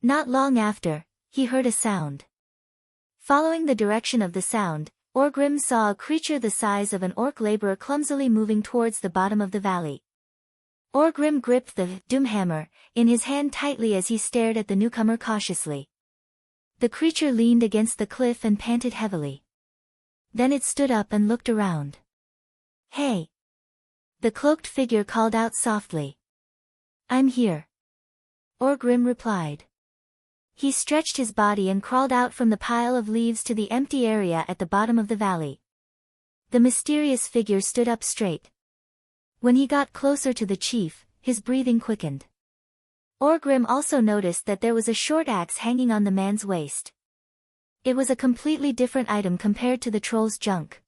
[SPEAKER 1] Not long after, he heard a sound. Following the direction of the sound, Orgrim saw a creature the size of an orc laborer clumsily moving towards the bottom of the valley. Orgrim gripped the Doomhammer in his hand tightly as he stared at the newcomer cautiously. The creature leaned against the cliff and panted heavily. Then it stood up and looked around. "Hey!" The cloaked figure called out softly. "I'm here," Orgrim replied. He stretched his body and crawled out from the pile of leaves to the empty area at the bottom of the valley. The mysterious figure stood up straight. When he got closer to the chief, his breathing quickened. Orgrim also noticed that there was a short axe hanging on the man's waist. It was a completely different item compared to the troll's junk.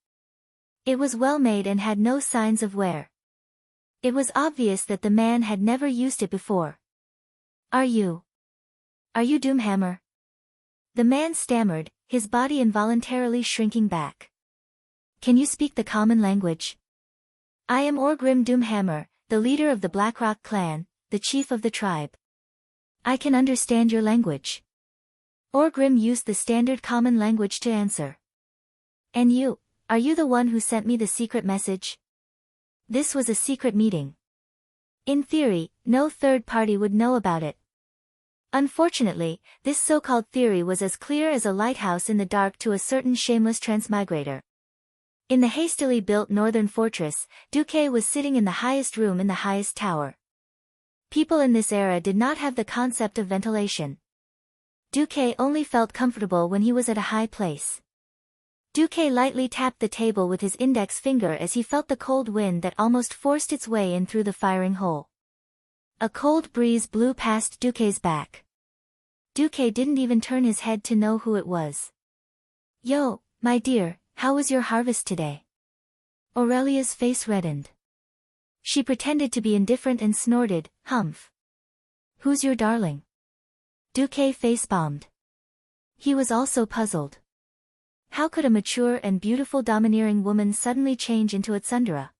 [SPEAKER 1] It was well made and had no signs of wear. It was obvious that the man had never used it before. Are you Doomhammer?" The man stammered, his body involuntarily shrinking back. "Can you speak the common language?" "I am Orgrim Doomhammer, the leader of the Blackrock clan, the chief of the tribe. I can understand your language." Orgrim used the standard common language to answer. "And are you the one who sent me the secret message?" This was a secret meeting. In theory, no third party would know about it. Unfortunately, this so-called theory was as clear as a lighthouse in the dark to a certain shameless transmigrator. In the hastily built northern fortress, Duque was sitting in the highest room in the highest tower. People in this era did not have the concept of ventilation. Duque only felt comfortable when he was at a high place. Duque lightly tapped the table with his index finger as he felt the cold wind that almost forced its way in through the firing hole. A cold breeze blew past Duque's back. Duque didn't even turn his head to know who it was. "Yo, my dear, how was your harvest today?" Aurelia's face reddened. She pretended to be indifferent and snorted, "Humph. Who's your darling?" Duque face-bombed. He was also puzzled. How could a mature and beautiful domineering woman suddenly change into a tsundere?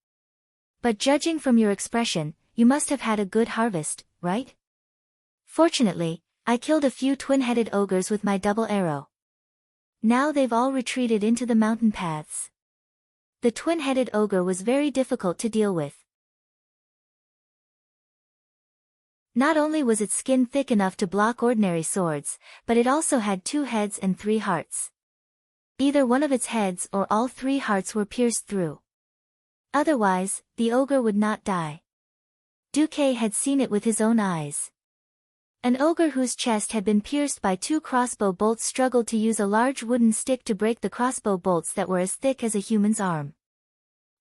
[SPEAKER 1] "But judging from your expression, you must have had a good harvest, right?" "Fortunately, I killed a few twin-headed ogres with my double arrow. Now they've all retreated into the mountain paths." The twin-headed ogre was very difficult to deal with. Not only was its skin thick enough to block ordinary swords, but it also had 2 heads and 3 hearts. Either one of its heads or all 3 hearts were pierced through. Otherwise, the ogre would not die. Duque had seen it with his own eyes. An ogre whose chest had been pierced by 2 crossbow bolts struggled to use a large wooden stick to break the crossbow bolts that were as thick as a human's arm.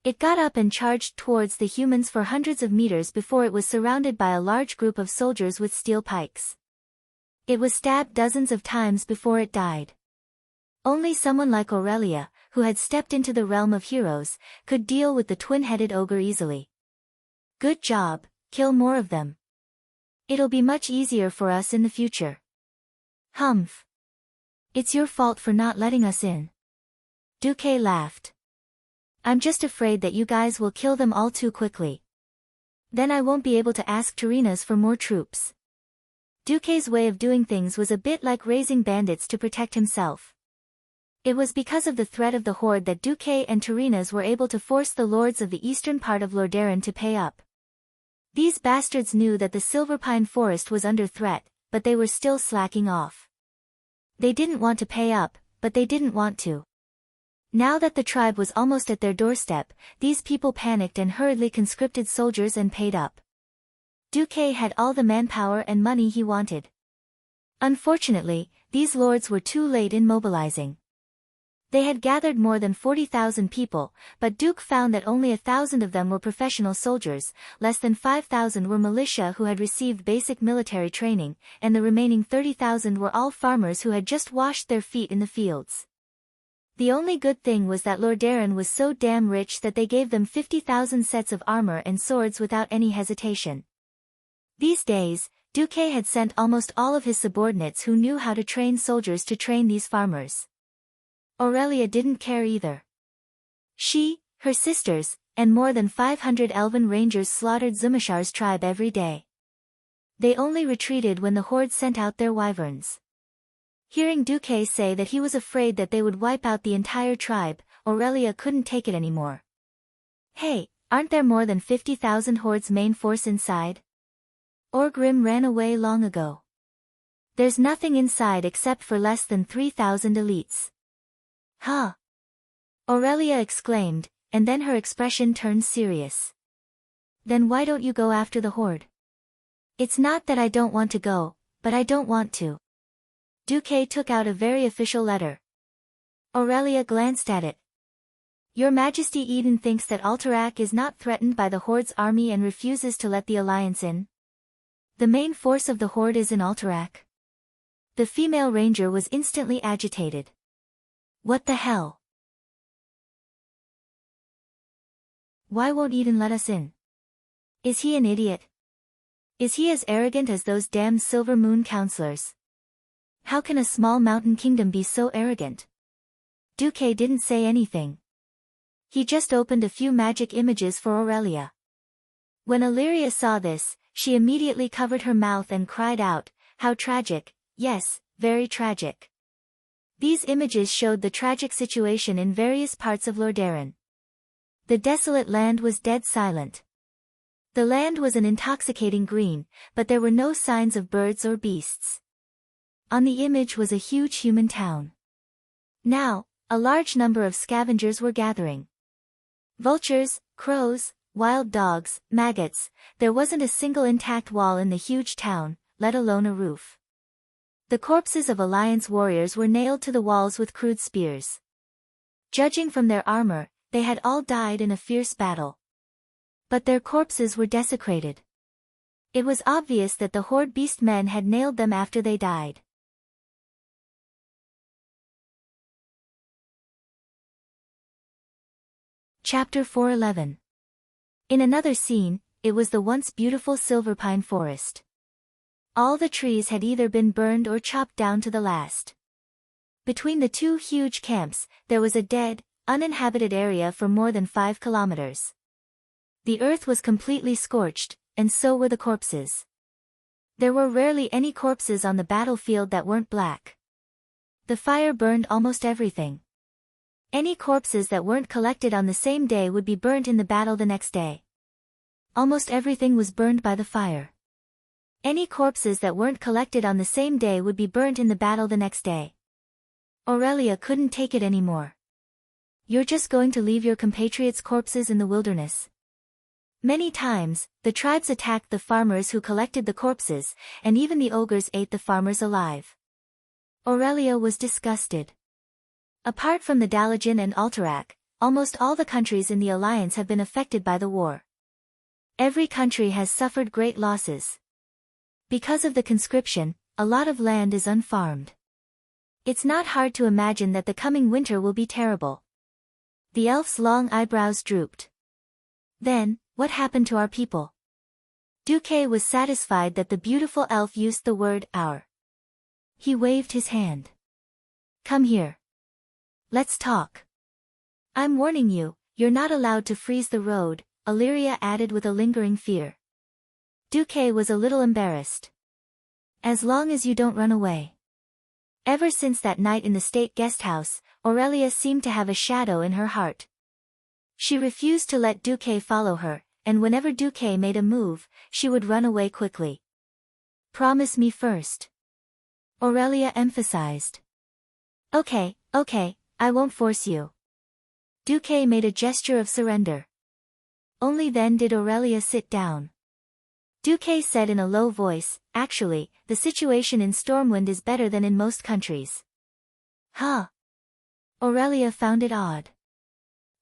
[SPEAKER 1] It got up and charged towards the humans for hundreds of meters before it was surrounded by a large group of soldiers with steel pikes. It was stabbed dozens of times before it died. Only someone like Aurelia, who had stepped into the realm of heroes, could deal with the twin-headed ogre easily. "Good job, kill more of them. It'll be much easier for us in the future." "Humph. It's your fault for not letting us in." Duque laughed. "I'm just afraid that you guys will kill them all too quickly. Then I won't be able to ask Tarinas for more troops." Duque's way of doing things was a bit like raising bandits to protect himself. It was because of the threat of the horde that Duque and Tarinas were able to force the lords of the eastern part of Lordaeron to pay up. These bastards knew that the Silverpine Forest was under threat, but they were still slacking off. They didn't want to pay up, but they didn't want to. Now that the tribe was almost at their doorstep, these people panicked and hurriedly conscripted soldiers and paid up. Duque had all the manpower and money he wanted. Unfortunately, these lords were too late in mobilizing. They had gathered more than 40,000 people, but Duke found that only 1,000 of them were professional soldiers, less than 5,000 were militia who had received basic military training, and the remaining 30,000 were all farmers who had just washed their feet in the fields. The only good thing was that Lordaeron was so damn rich that they gave them 50,000 sets of armor and swords without any hesitation. These days, Duque had sent almost all of his subordinates who knew how to train soldiers to train these farmers. Aurelia didn't care either. She, her sisters, and more than 500 elven rangers slaughtered Zumashar's tribe every day. They only retreated when the horde sent out their wyverns. Hearing Duque say that he was afraid that they would wipe out the entire tribe, Aurelia couldn't take it anymore. "Hey, aren't there more than 50,000 horde's main force inside?" Orgrim ran away long ago. There's nothing inside except for less than 3,000 elites. Huh? Aurelia exclaimed, and then her expression turned serious. Then why don't you go after the horde? It's not that I don't want to go, but I don't want to. Duque took out a very official letter. Aurelia glanced at it. Your Majesty, Eden thinks that Alterac is not threatened by the Horde's army and refuses to let the Alliance in. The main force of the Horde is in Alterac. The female ranger was instantly agitated. What the hell? Why won't Eden let us in? Is he an idiot? Is he as arrogant as those damned Silver Moon counselors? How can a small mountain kingdom be so arrogant? Duque didn't say anything. He just opened a few magic images for Aurelia. When Illyria saw this, she immediately covered her mouth and cried out, "How tragic, yes, very tragic." These images showed the tragic situation in various parts of Lordaeron. The desolate land was dead silent. The land was an intoxicating green, but there were no signs of birds or beasts. On the image was a huge human town. Now, a large number of scavengers were gathering. Vultures, crows, wild dogs, maggots, there wasn't a single intact wall in the huge town, let alone a roof. The corpses of Alliance warriors were nailed to the walls with crude spears. Judging from their armor, they had all died in a fierce battle. But their corpses were desecrated. It was obvious that the Horde beast men had nailed them after they died. Chapter 411. In another scene, it was the once beautiful silverpine forest. All the trees had either been burned or chopped down to the last. Between the two huge camps, there was a dead, uninhabited area for more than 5 kilometers. The earth was completely scorched, and so were the corpses. There were rarely any corpses on the battlefield that weren't black. The fire burned almost everything. Any corpses that weren't collected on the same day would be burnt in the battle the next day. Almost everything was burned by the fire. Any corpses that weren't collected on the same day would be burnt in the battle the next day. Aurelia couldn't take it anymore. You're just going to leave your compatriots' corpses in the wilderness? Many times, the tribes attacked the farmers who collected the corpses, and even the ogres ate the farmers alive. Aurelia was disgusted. Apart from the Dalajan and Alterac, almost all the countries in the Alliance have been affected by the war. Every country has suffered great losses. Because of the conscription, a lot of land is unfarmed. It's not hard to imagine that the coming winter will be terrible. The elf's long eyebrows drooped. Then, what happened to our people? Duque was satisfied that the beautiful elf used the word our. He waved his hand. Come here. Let's talk. I'm warning you, you're not allowed to freeze the road, Illyria added with a lingering fear. Duque was a little embarrassed. As long as you don't run away. Ever since that night in the state guest house, Aurelia seemed to have a shadow in her heart. She refused to let Duque follow her, and whenever Duque made a move, she would run away quickly. Promise me first. Aurelia emphasized. Okay, I won't force you. Duque made a gesture of surrender. Only then did Aurelia sit down. Duque said in a low voice, actually, the situation in Stormwind is better than in most countries. Huh? Aurelia found it odd.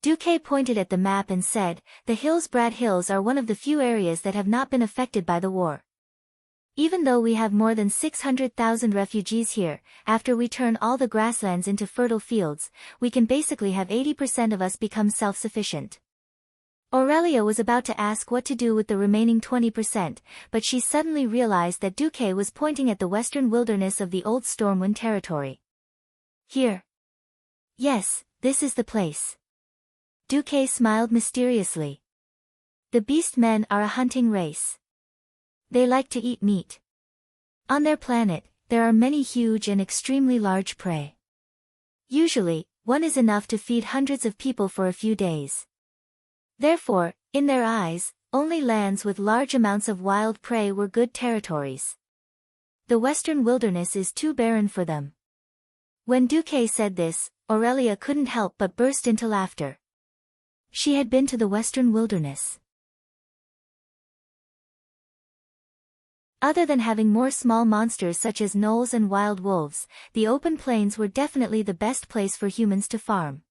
[SPEAKER 1] Duque pointed at the map and said, the Hillsbrad Hills are one of the few areas that have not been affected by the war. Even though we have more than 600,000 refugees here, after we turn all the grasslands into fertile fields, we can basically have 80% of us become self-sufficient. Aurelia was about to ask what to do with the remaining 20%, but she suddenly realized that Duque was pointing at the western wilderness of the old Stormwind territory. Here. Yes, this is the place. Duque smiled mysteriously. The beast men are a hunting race. They like to eat meat. On their planet, there are many huge and extremely large prey. Usually, one is enough to feed hundreds of people for a few days. Therefore, in their eyes, only lands with large amounts of wild prey were good territories. The western wilderness is too barren for them. When Duque said this, Aurelia couldn't help but burst into laughter. She had been to the western wilderness. Other than having more small monsters such as gnolls and wild wolves, the open plains were definitely the best place for humans to farm.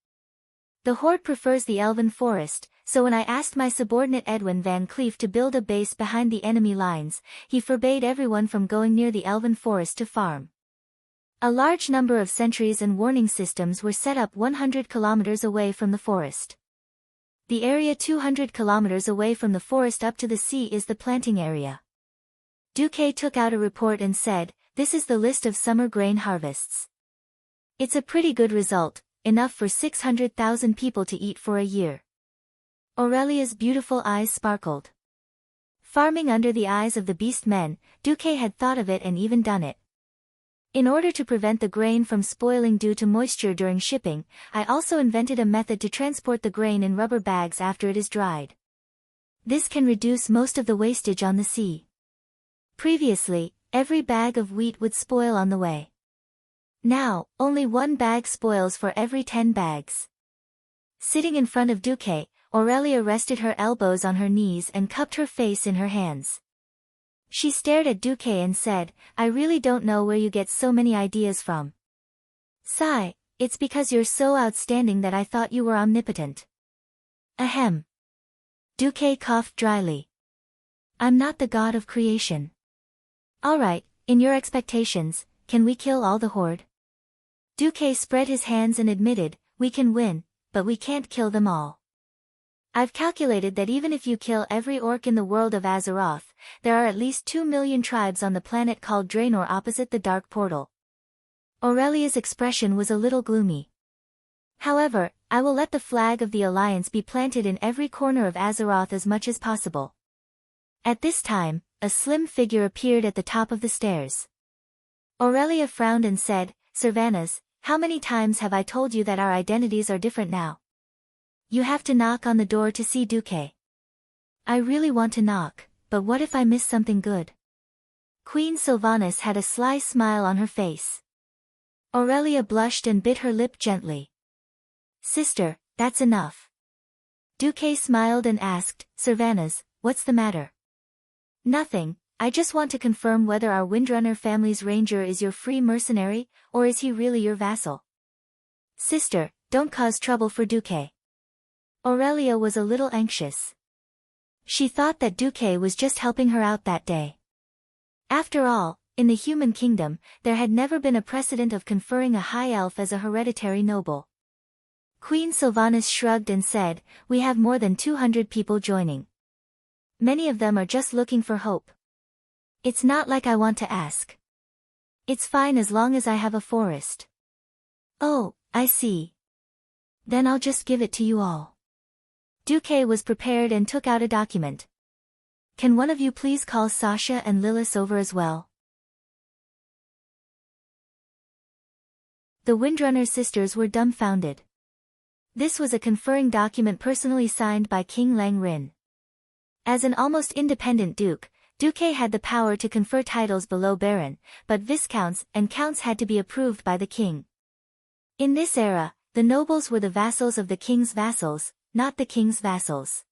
[SPEAKER 1] The Horde prefers the elven forest, so when I asked my subordinate Edwin Van Cleef to build a base behind the enemy lines, he forbade everyone from going near the elven forest to farm. A large number of sentries and warning systems were set up 100 kilometers away from the forest. The area 200 kilometers away from the forest up to the sea is the planting area. Duque took out a report and said, "This is the list of summer grain harvests. It's a pretty good result, enough for 600,000 people to eat for a year." Aurelia's beautiful eyes sparkled. Farming under the eyes of the beast men, Duque had thought of it and even done it. In order to prevent the grain from spoiling due to moisture during shipping, I also invented a method to transport the grain in rubber bags after it is dried. This can reduce most of the wastage on the sea. Previously, every bag of wheat would spoil on the way. Now, only one bag spoils for every 10 bags. Sitting in front of Duque, Aurelia rested her elbows on her knees and cupped her face in her hands. She stared at Duque and said, "I really don't know where you get so many ideas from." "Sigh, it's because you're so outstanding that I thought you were omnipotent." Ahem. Duque coughed dryly. "I'm not the god of creation." "Alright, in your expectations, can we kill all the Horde?" Duque spread his hands and admitted, "We can win, but we can't kill them all. I've calculated that even if you kill every orc in the world of Azeroth, there are at least 2 million tribes on the planet called Draenor opposite the Dark Portal." Aurelia's expression was a little gloomy. "However, I will let the flag of the Alliance be planted in every corner of Azeroth as much as possible." At this time, a slim figure appeared at the top of the stairs. Aurelia frowned and said, "Servanas, how many times have I told you that our identities are different now? You have to knock on the door to see Duque." "I really want to knock, but what if I miss something good?" Queen Sylvanas had a sly smile on her face. Aurelia blushed and bit her lip gently. "Sister, that's enough." Duque smiled and asked, "Servanas, what's the matter?" "Nothing, I just want to confirm whether our Windrunner family's ranger is your free mercenary, or is he really your vassal?" "Sister, don't cause trouble for Duque." Aurelia was a little anxious. She thought that Duque was just helping her out that day. After all, in the human kingdom, there had never been a precedent of conferring a high elf as a hereditary noble. Queen Sylvanas shrugged and said, "We have more than 200 people joining. Many of them are just looking for hope. It's not like I want to ask. It's fine as long as I have a forest." "Oh, I see. Then I'll just give it to you all." Duque was prepared and took out a document. "Can one of you please call Sasha and Lilith over as well?" The Windrunner sisters were dumbfounded. This was a conferring document personally signed by King Lang Rin. As an almost independent duke, Duque had the power to confer titles below Baron, but viscounts and counts had to be approved by the king. In this era, the nobles were the vassals of the king's vassals, not the king's vassals.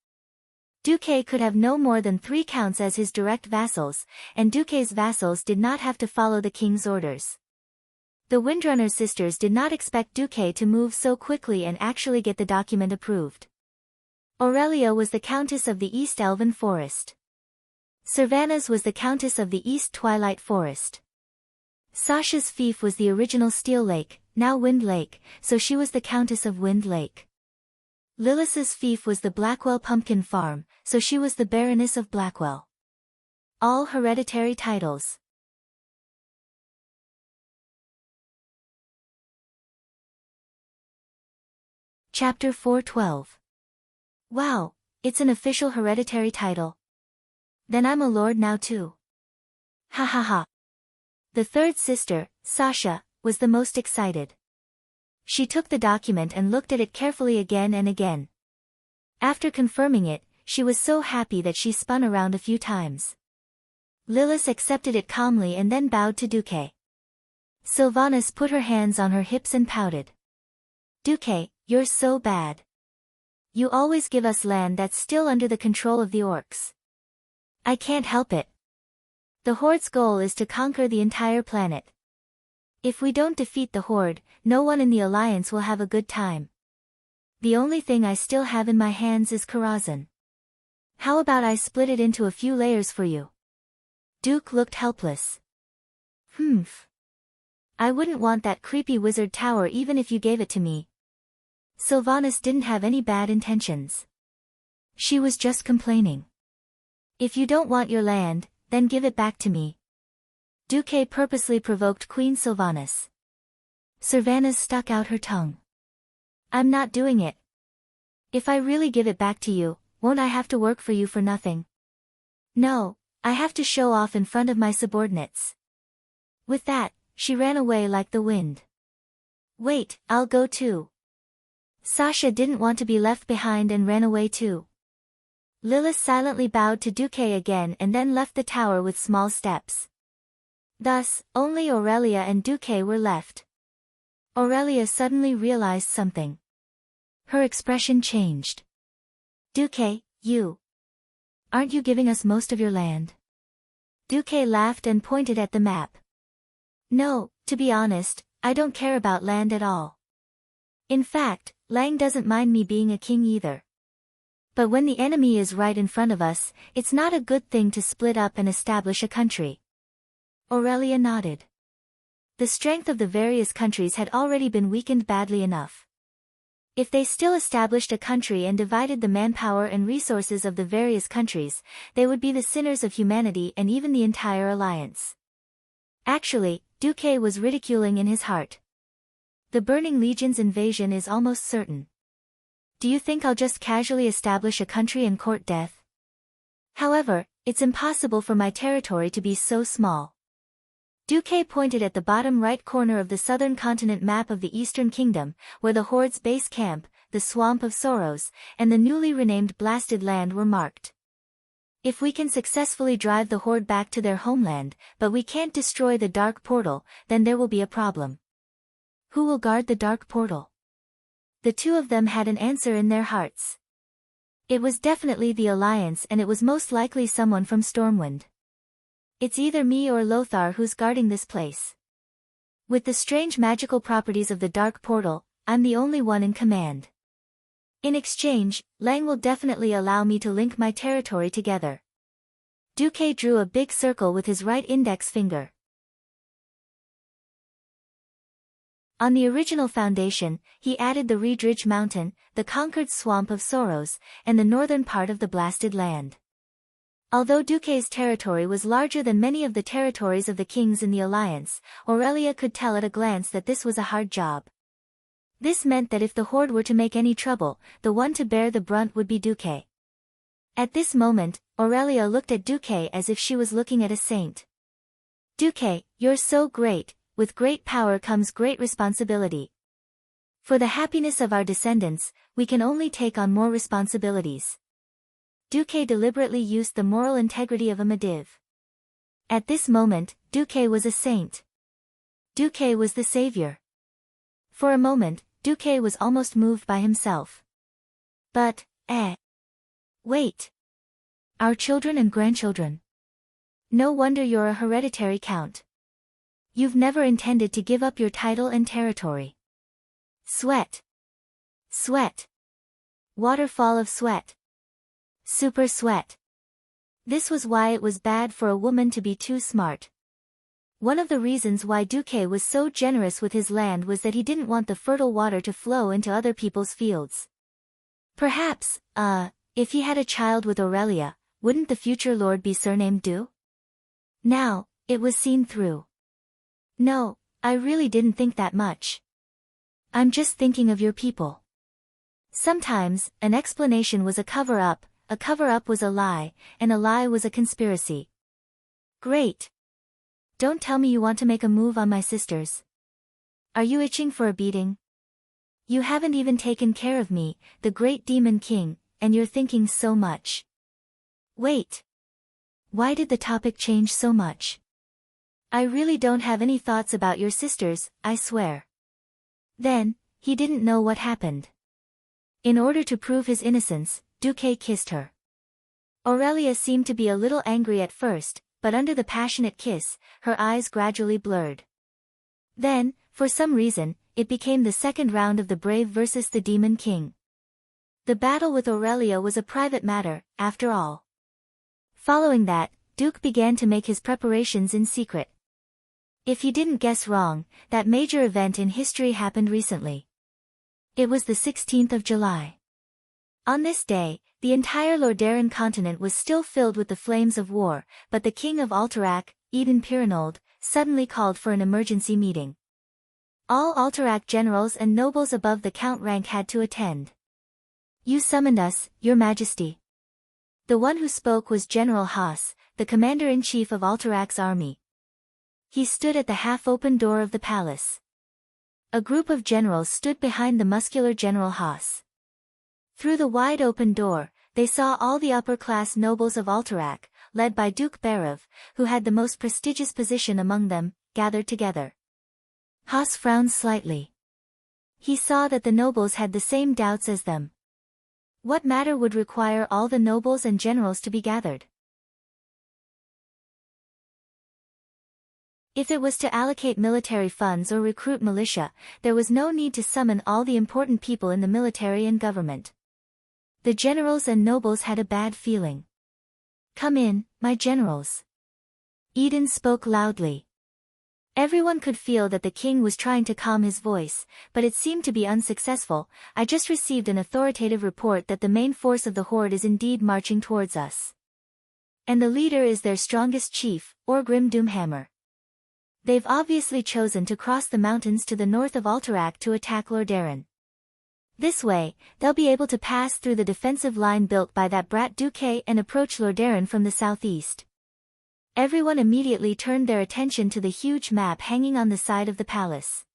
[SPEAKER 1] Duque could have no more than 3 counts as his direct vassals, and Duque's vassals did not have to follow the king's orders. The Windrunner sisters did not expect Duque to move so quickly and actually get the document approved. Aurelia was the Countess of the East Elven Forest. Servanas was the Countess of the East Twilight Forest. Sasha's fief was the original Steel Lake, now Wind Lake, so she was the Countess of Wind Lake. Lilith's fief was the Blackwell Pumpkin Farm, so she was the Baroness of Blackwell. All hereditary titles. Chapter 412. Wow, it's an official hereditary title. Then I'm a lord now too. Ha ha ha. The third sister, Sasha, was the most excited. She took the document and looked at it carefully again and again. After confirming it, she was so happy that she spun around a few times. Lilith accepted it calmly and then bowed to Duque. Sylvanas put her hands on her hips and pouted. Duque, you're so bad. You always give us land that's still under the control of the orcs. I can't help it. The Horde's goal is to conquer the entire planet. If we don't defeat the Horde, no one in the Alliance will have a good time. The only thing I still have in my hands is Karazhan. How about I split it into a few layers for you? Duke looked helpless. Humph. I wouldn't want that creepy wizard tower even if you gave it to me. Sylvanas didn't have any bad intentions. She was just complaining. If you don't want your land, then give it back to me. Duque purposely provoked Queen Sylvanas. Sylvanas stuck out her tongue. I'm not doing it. If I really give it back to you, won't I have to work for you for nothing? No, I have to show off in front of my subordinates. With that, she ran away like the wind. Wait, I'll go too. Sasha didn't want to be left behind and ran away too. Lilith silently bowed to Duque again and then left the tower with small steps. Thus, only Aurelia and Duque were left. Aurelia suddenly realized something. Her expression changed. Duque, aren't you giving us most of your land? Duque laughed and pointed at the map. No, to be honest, I don't care about land at all. In fact, Lang doesn't mind me being a king either. But when the enemy is right in front of us, it's not a good thing to split up and establish a country. Aurelia nodded. The strength of the various countries had already been weakened badly enough. If they still established a country and divided the manpower and resources of the various countries, they would be the sinners of humanity and even the entire alliance. Actually, Duque was ridiculing in his heart. The Burning Legion's invasion is almost certain. Do you think I'll just casually establish a country and court death? However, it's impossible for my territory to be so small. Duque pointed at the bottom right corner of the southern continent map of the Eastern Kingdom, where the Horde's base camp, the Swamp of Sorrows, and the newly renamed Blasted Land were marked. If we can successfully drive the Horde back to their homeland, but we can't destroy the Dark Portal, then there will be a problem. Who will guard the Dark Portal? The two of them had an answer in their hearts. It was definitely the Alliance, and it was most likely someone from Stormwind. It's either me or Lothar who's guarding this place. With the strange magical properties of the Dark Portal, I'm the only one in command. In exchange, Lang will definitely allow me to link my territory together. Duque drew a big circle with his right index finger. On the original foundation, he added the Riedridge Mountain, the conquered Swamp of Sorrows, and the northern part of the Blasted Land. Although Duque's territory was larger than many of the territories of the kings in the Alliance, Aurelia could tell at a glance that this was a hard job. This meant that if the Horde were to make any trouble, the one to bear the brunt would be Duque. At this moment, Aurelia looked at Duque as if she was looking at a saint. Duque, you're so great, with great power comes great responsibility. For the happiness of our descendants, we can only take on more responsibilities. Duque deliberately used the moral integrity of a Mediv. At this moment, Duque was a saint. Duque was the savior. For a moment, Duque was almost moved by himself. But, wait. Our children and grandchildren. No wonder you're a hereditary count. You've never intended to give up your title and territory. Sweat. Sweat. Waterfall of sweat. Super sweat. This was why it was bad for a woman to be too smart. One of the reasons why Duque was so generous with his land was that he didn't want the fertile water to flow into other people's fields. Perhaps, if he had a child with Aurelia, wouldn't the future lord be surnamed Du? Now, it was seen through. No, I really didn't think that much. I'm just thinking of your people. Sometimes, an explanation was a cover-up was a lie, and a lie was a conspiracy. Great. Don't tell me you want to make a move on my sisters. Are you itching for a beating? You haven't even taken care of me, the great demon king, and you're thinking so much. Wait. Why did the topic change so much? I really don't have any thoughts about your sisters, I swear. Then, he didn't know what happened. In order to prove his innocence, Duque kissed her. Aurelia seemed to be a little angry at first, but under the passionate kiss, her eyes gradually blurred. Then, for some reason, it became the second round of the Brave versus the Demon King. The battle with Aurelia was a private matter, after all. Following that, Duke began to make his preparations in secret. If you didn't guess wrong, that major event in history happened recently. It was the 16th of July. On this day, the entire Lordaeron continent was still filled with the flames of war, but the king of Alterac, Eden Pirinold, suddenly called for an emergency meeting. All Alterac generals and nobles above the count rank had to attend. You summoned us, your majesty. The one who spoke was General Haas, the commander-in-chief of Alterac's army. He stood at the half-open door of the palace. A group of generals stood behind the muscular General Haas. Through the wide-open door, they saw all the upper-class nobles of Alterac, led by Duke Berev, who had the most prestigious position among them, gathered together. Haas frowned slightly. He saw that the nobles had the same doubts as them. What matter would require all the nobles and generals to be gathered? If it was to allocate military funds or recruit militia, there was no need to summon all the important people in the military and government. The generals and nobles had a bad feeling. Come in, my generals. Eden spoke loudly. Everyone could feel that the king was trying to calm his voice, but it seemed to be unsuccessful. I just received an authoritative report that the main force of the horde is indeed marching towards us. And the leader is their strongest chief, Orgrim Doomhammer. They've obviously chosen to cross the mountains to the north of Alterac to attack Lordaeron. This way, they'll be able to pass through the defensive line built by that brat Duque and approach Lordaeron from the southeast. Everyone immediately turned their attention to the huge map hanging on the side of the palace.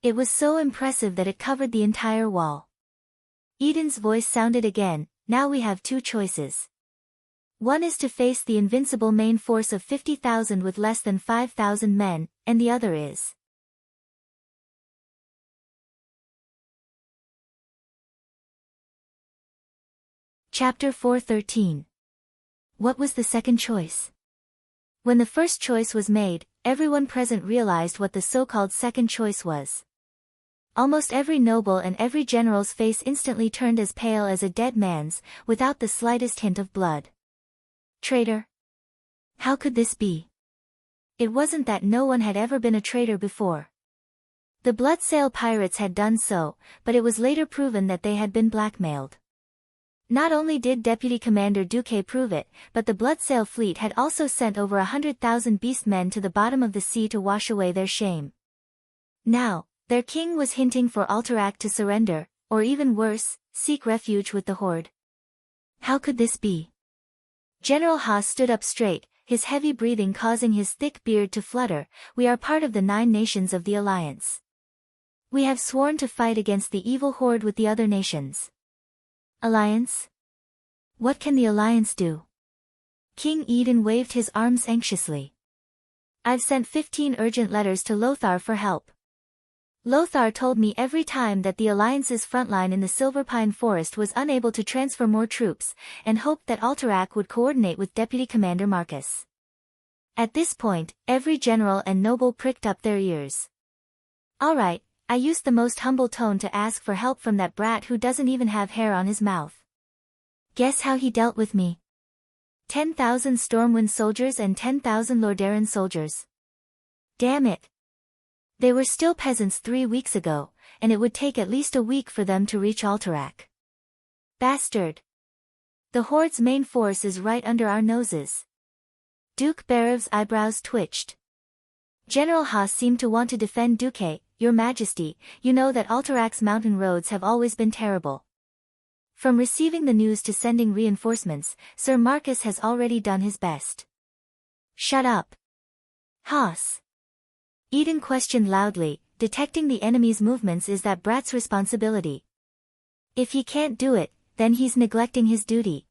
[SPEAKER 1] It was so impressive that it covered the entire wall. Eden's voice sounded again. Now we have two choices. One is to face the invincible main force of 50,000 with less than 5,000 men, and the other is. Chapter 4:13. What was the second choice? When the first choice was made, everyone present realized what the so-called second choice was. Almost every noble and every general's face instantly turned as pale as a dead man's, without the slightest hint of blood. Traitor? How could this be? It wasn't that no one had ever been a traitor before. The Bloodsail pirates had done so, but it was later proven that they had been blackmailed. Not only did Deputy Commander Duque prove it, but the Bloodsail fleet had also sent over 100,000 beastmen to the bottom of the sea to wash away their shame. Now, their king was hinting for Alterac to surrender, or even worse, seek refuge with the horde. How could this be? General Haas stood up straight, his heavy breathing causing his thick beard to flutter. We are part of the 9 nations of the Alliance. We have sworn to fight against the evil horde with the other nations. Alliance? What can the Alliance do? King Eden waved his arms anxiously. I've sent 15 urgent letters to Lothar for help. Lothar told me every time that the Alliance's frontline in the Silverpine Forest was unable to transfer more troops, and hoped that Alterac would coordinate with Deputy Commander Marcus. At this point, every general and noble pricked up their ears. All right, I used the most humble tone to ask for help from that brat who doesn't even have hair on his mouth. Guess how he dealt with me? 10,000 Stormwind soldiers and 10,000 Lordaeron soldiers. Damn it. They were still peasants 3 weeks ago, and it would take at least a week for them to reach Alterac. Bastard. The horde's main force is right under our noses. Duke Berev's eyebrows twitched. General Haas seemed to want to defend Duque. Your Majesty, you know that Alterac's mountain roads have always been terrible. From receiving the news to sending reinforcements, Sir Marcus has already done his best. Shut up. Haas. Eden questioned loudly. Detecting the enemy's movements is that brat's responsibility. If he can't do it, then he's neglecting his duty.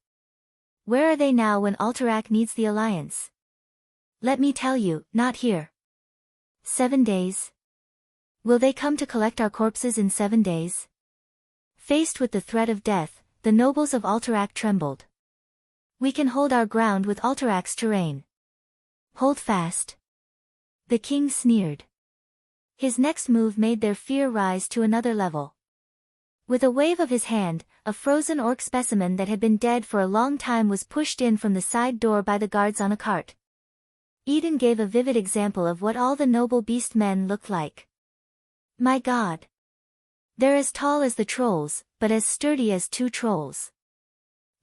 [SPEAKER 1] Where are they now when Alterac needs the alliance? Let me tell you, not here. 7 days. Will they come to collect our corpses in 7 days? Faced with the threat of death, the nobles of Alterac trembled. We can hold our ground with Alterac's terrain. Hold fast. The king sneered. His next move made their fear rise to another level. With a wave of his hand, a frozen orc specimen that had been dead for a long time was pushed in from the side door by the guards on a cart. Eden gave a vivid example of what all the noble beast men looked like. My God! They're as tall as the trolls, but as sturdy as 2 trolls.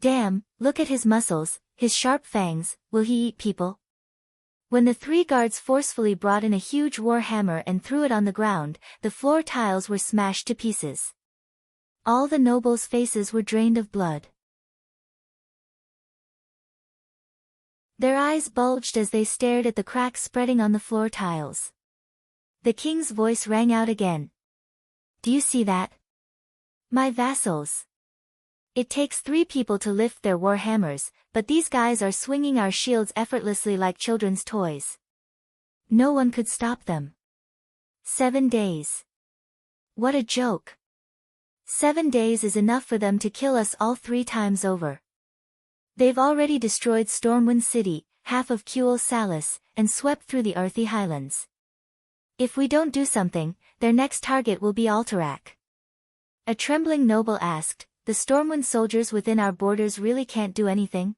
[SPEAKER 1] Damn, look at his muscles, his sharp fangs, will he eat people? When the 3 guards forcefully brought in a huge war hammer and threw it on the ground, the floor tiles were smashed to pieces. All the nobles' faces were drained of blood. Their eyes bulged as they stared at the cracks spreading on the floor tiles. The king's voice rang out again. Do you see that? My vassals. It takes 3 people to lift their war hammers, but these guys are swinging our shields effortlessly like children's toys. No one could stop them. 7 days. What a joke. 7 days is enough for them to kill us all 3 times over. They've already destroyed Stormwind City, half of Kuel Salis, and swept through the Earthy Highlands. If we don't do something, their next target will be Alterac. A trembling noble asked, the Stormwind soldiers within our borders really can't do anything?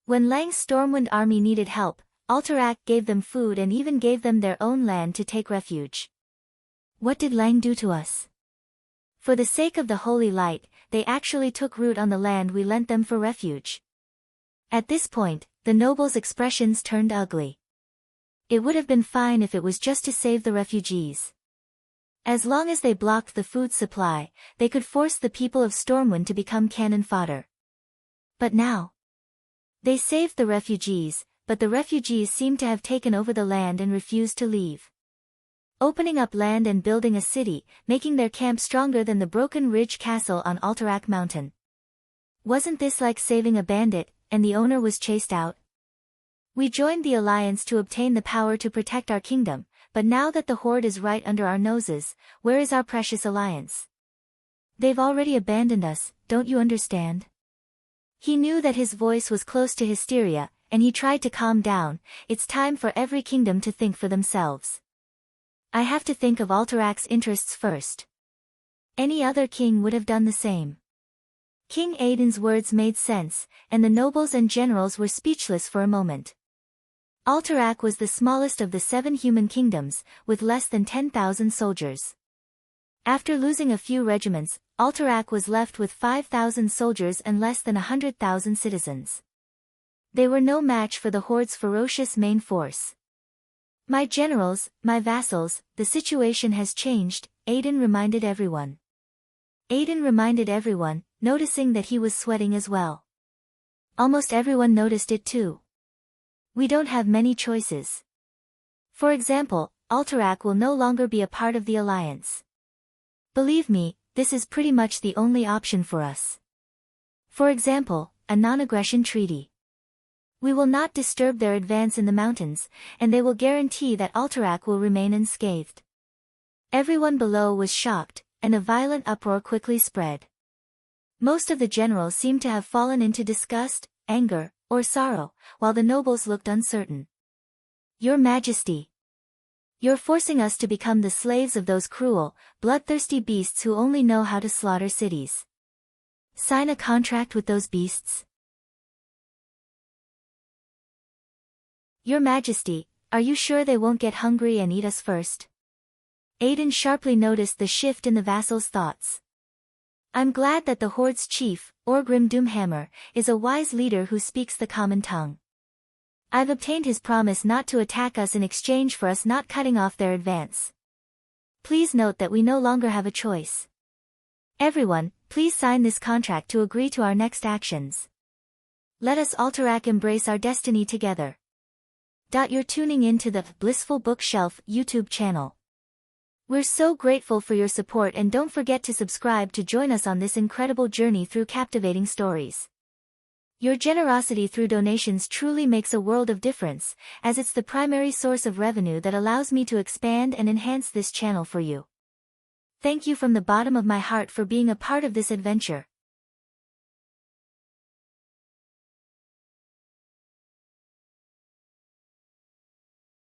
[SPEAKER 1] When Lang's Stormwind army needed help, Alterac gave them food and even gave them their own land to take refuge. What did Lang do to us? For the sake of the holy light, they actually took root on the land we lent them for refuge. At this point, the nobles' expressions turned ugly. It would have been fine if it was just to save the refugees. As long as they blocked the food supply, they could force the people of Stormwind to become cannon fodder. But now, they saved the refugees, but the refugees seemed to have taken over the land and refused to leave. Opening up land and building a city, making their camp stronger than the Broken Ridge Castle on Alterac Mountain. Wasn't this like saving a bandit, and the owner was chased out? We joined the alliance to obtain the power to protect our kingdom, but now that the horde is right under our noses, where is our precious alliance? They've already abandoned us, don't you understand? He knew that his voice was close to hysteria, and he tried to calm down. It's time for every kingdom to think for themselves. I have to think of Alterac's interests first. Any other king would have done the same. King Aiden's words made sense, and the nobles and generals were speechless for a moment. Alterac was the smallest of the 7 human kingdoms, with less than 10,000 soldiers. After losing a few regiments, Alterac was left with 5,000 soldiers and less than 100,000 citizens. They were no match for the horde's ferocious main force. My generals, my vassals, the situation has changed, Aiden reminded everyone. Aiden reminded everyone, noticing that he was sweating as well. Almost everyone noticed it too. We don't have many choices. For example, Alterac will no longer be a part of the alliance. Believe me, this is pretty much the only option for us. For example, a non-aggression treaty. We will not disturb their advance in the mountains, and they will guarantee that Alterac will remain unscathed. Everyone below was shocked, and a violent uproar quickly spread. Most of the generals seemed to have fallen into disgust, anger, or sorrow, while the nobles looked uncertain. Your Majesty! You're forcing us to become the slaves of those cruel, bloodthirsty beasts who only know how to slaughter cities. Sign a contract with those beasts? Your Majesty, are you sure they won't get hungry and eat us first? Aiden sharply noticed the shift in the vassal's thoughts. I'm glad that the horde's chief, Orgrim Doomhammer, is a wise leader who speaks the common tongue. I've obtained his promise not to attack us in exchange for us not cutting off their advance. Please note that we no longer have a choice. Everyone, please sign this contract to agree to our next actions. Let us Alterac embrace our destiny together. You're tuning in to the Blissful Bookshelf YouTube channel. We're so grateful for your support, and don't forget to subscribe to join us on this incredible journey through captivating stories. Your generosity through donations truly makes a world of difference, as it's the primary source of revenue that allows me to expand and enhance this channel for you. Thank you from the bottom of my heart for being a part of this adventure.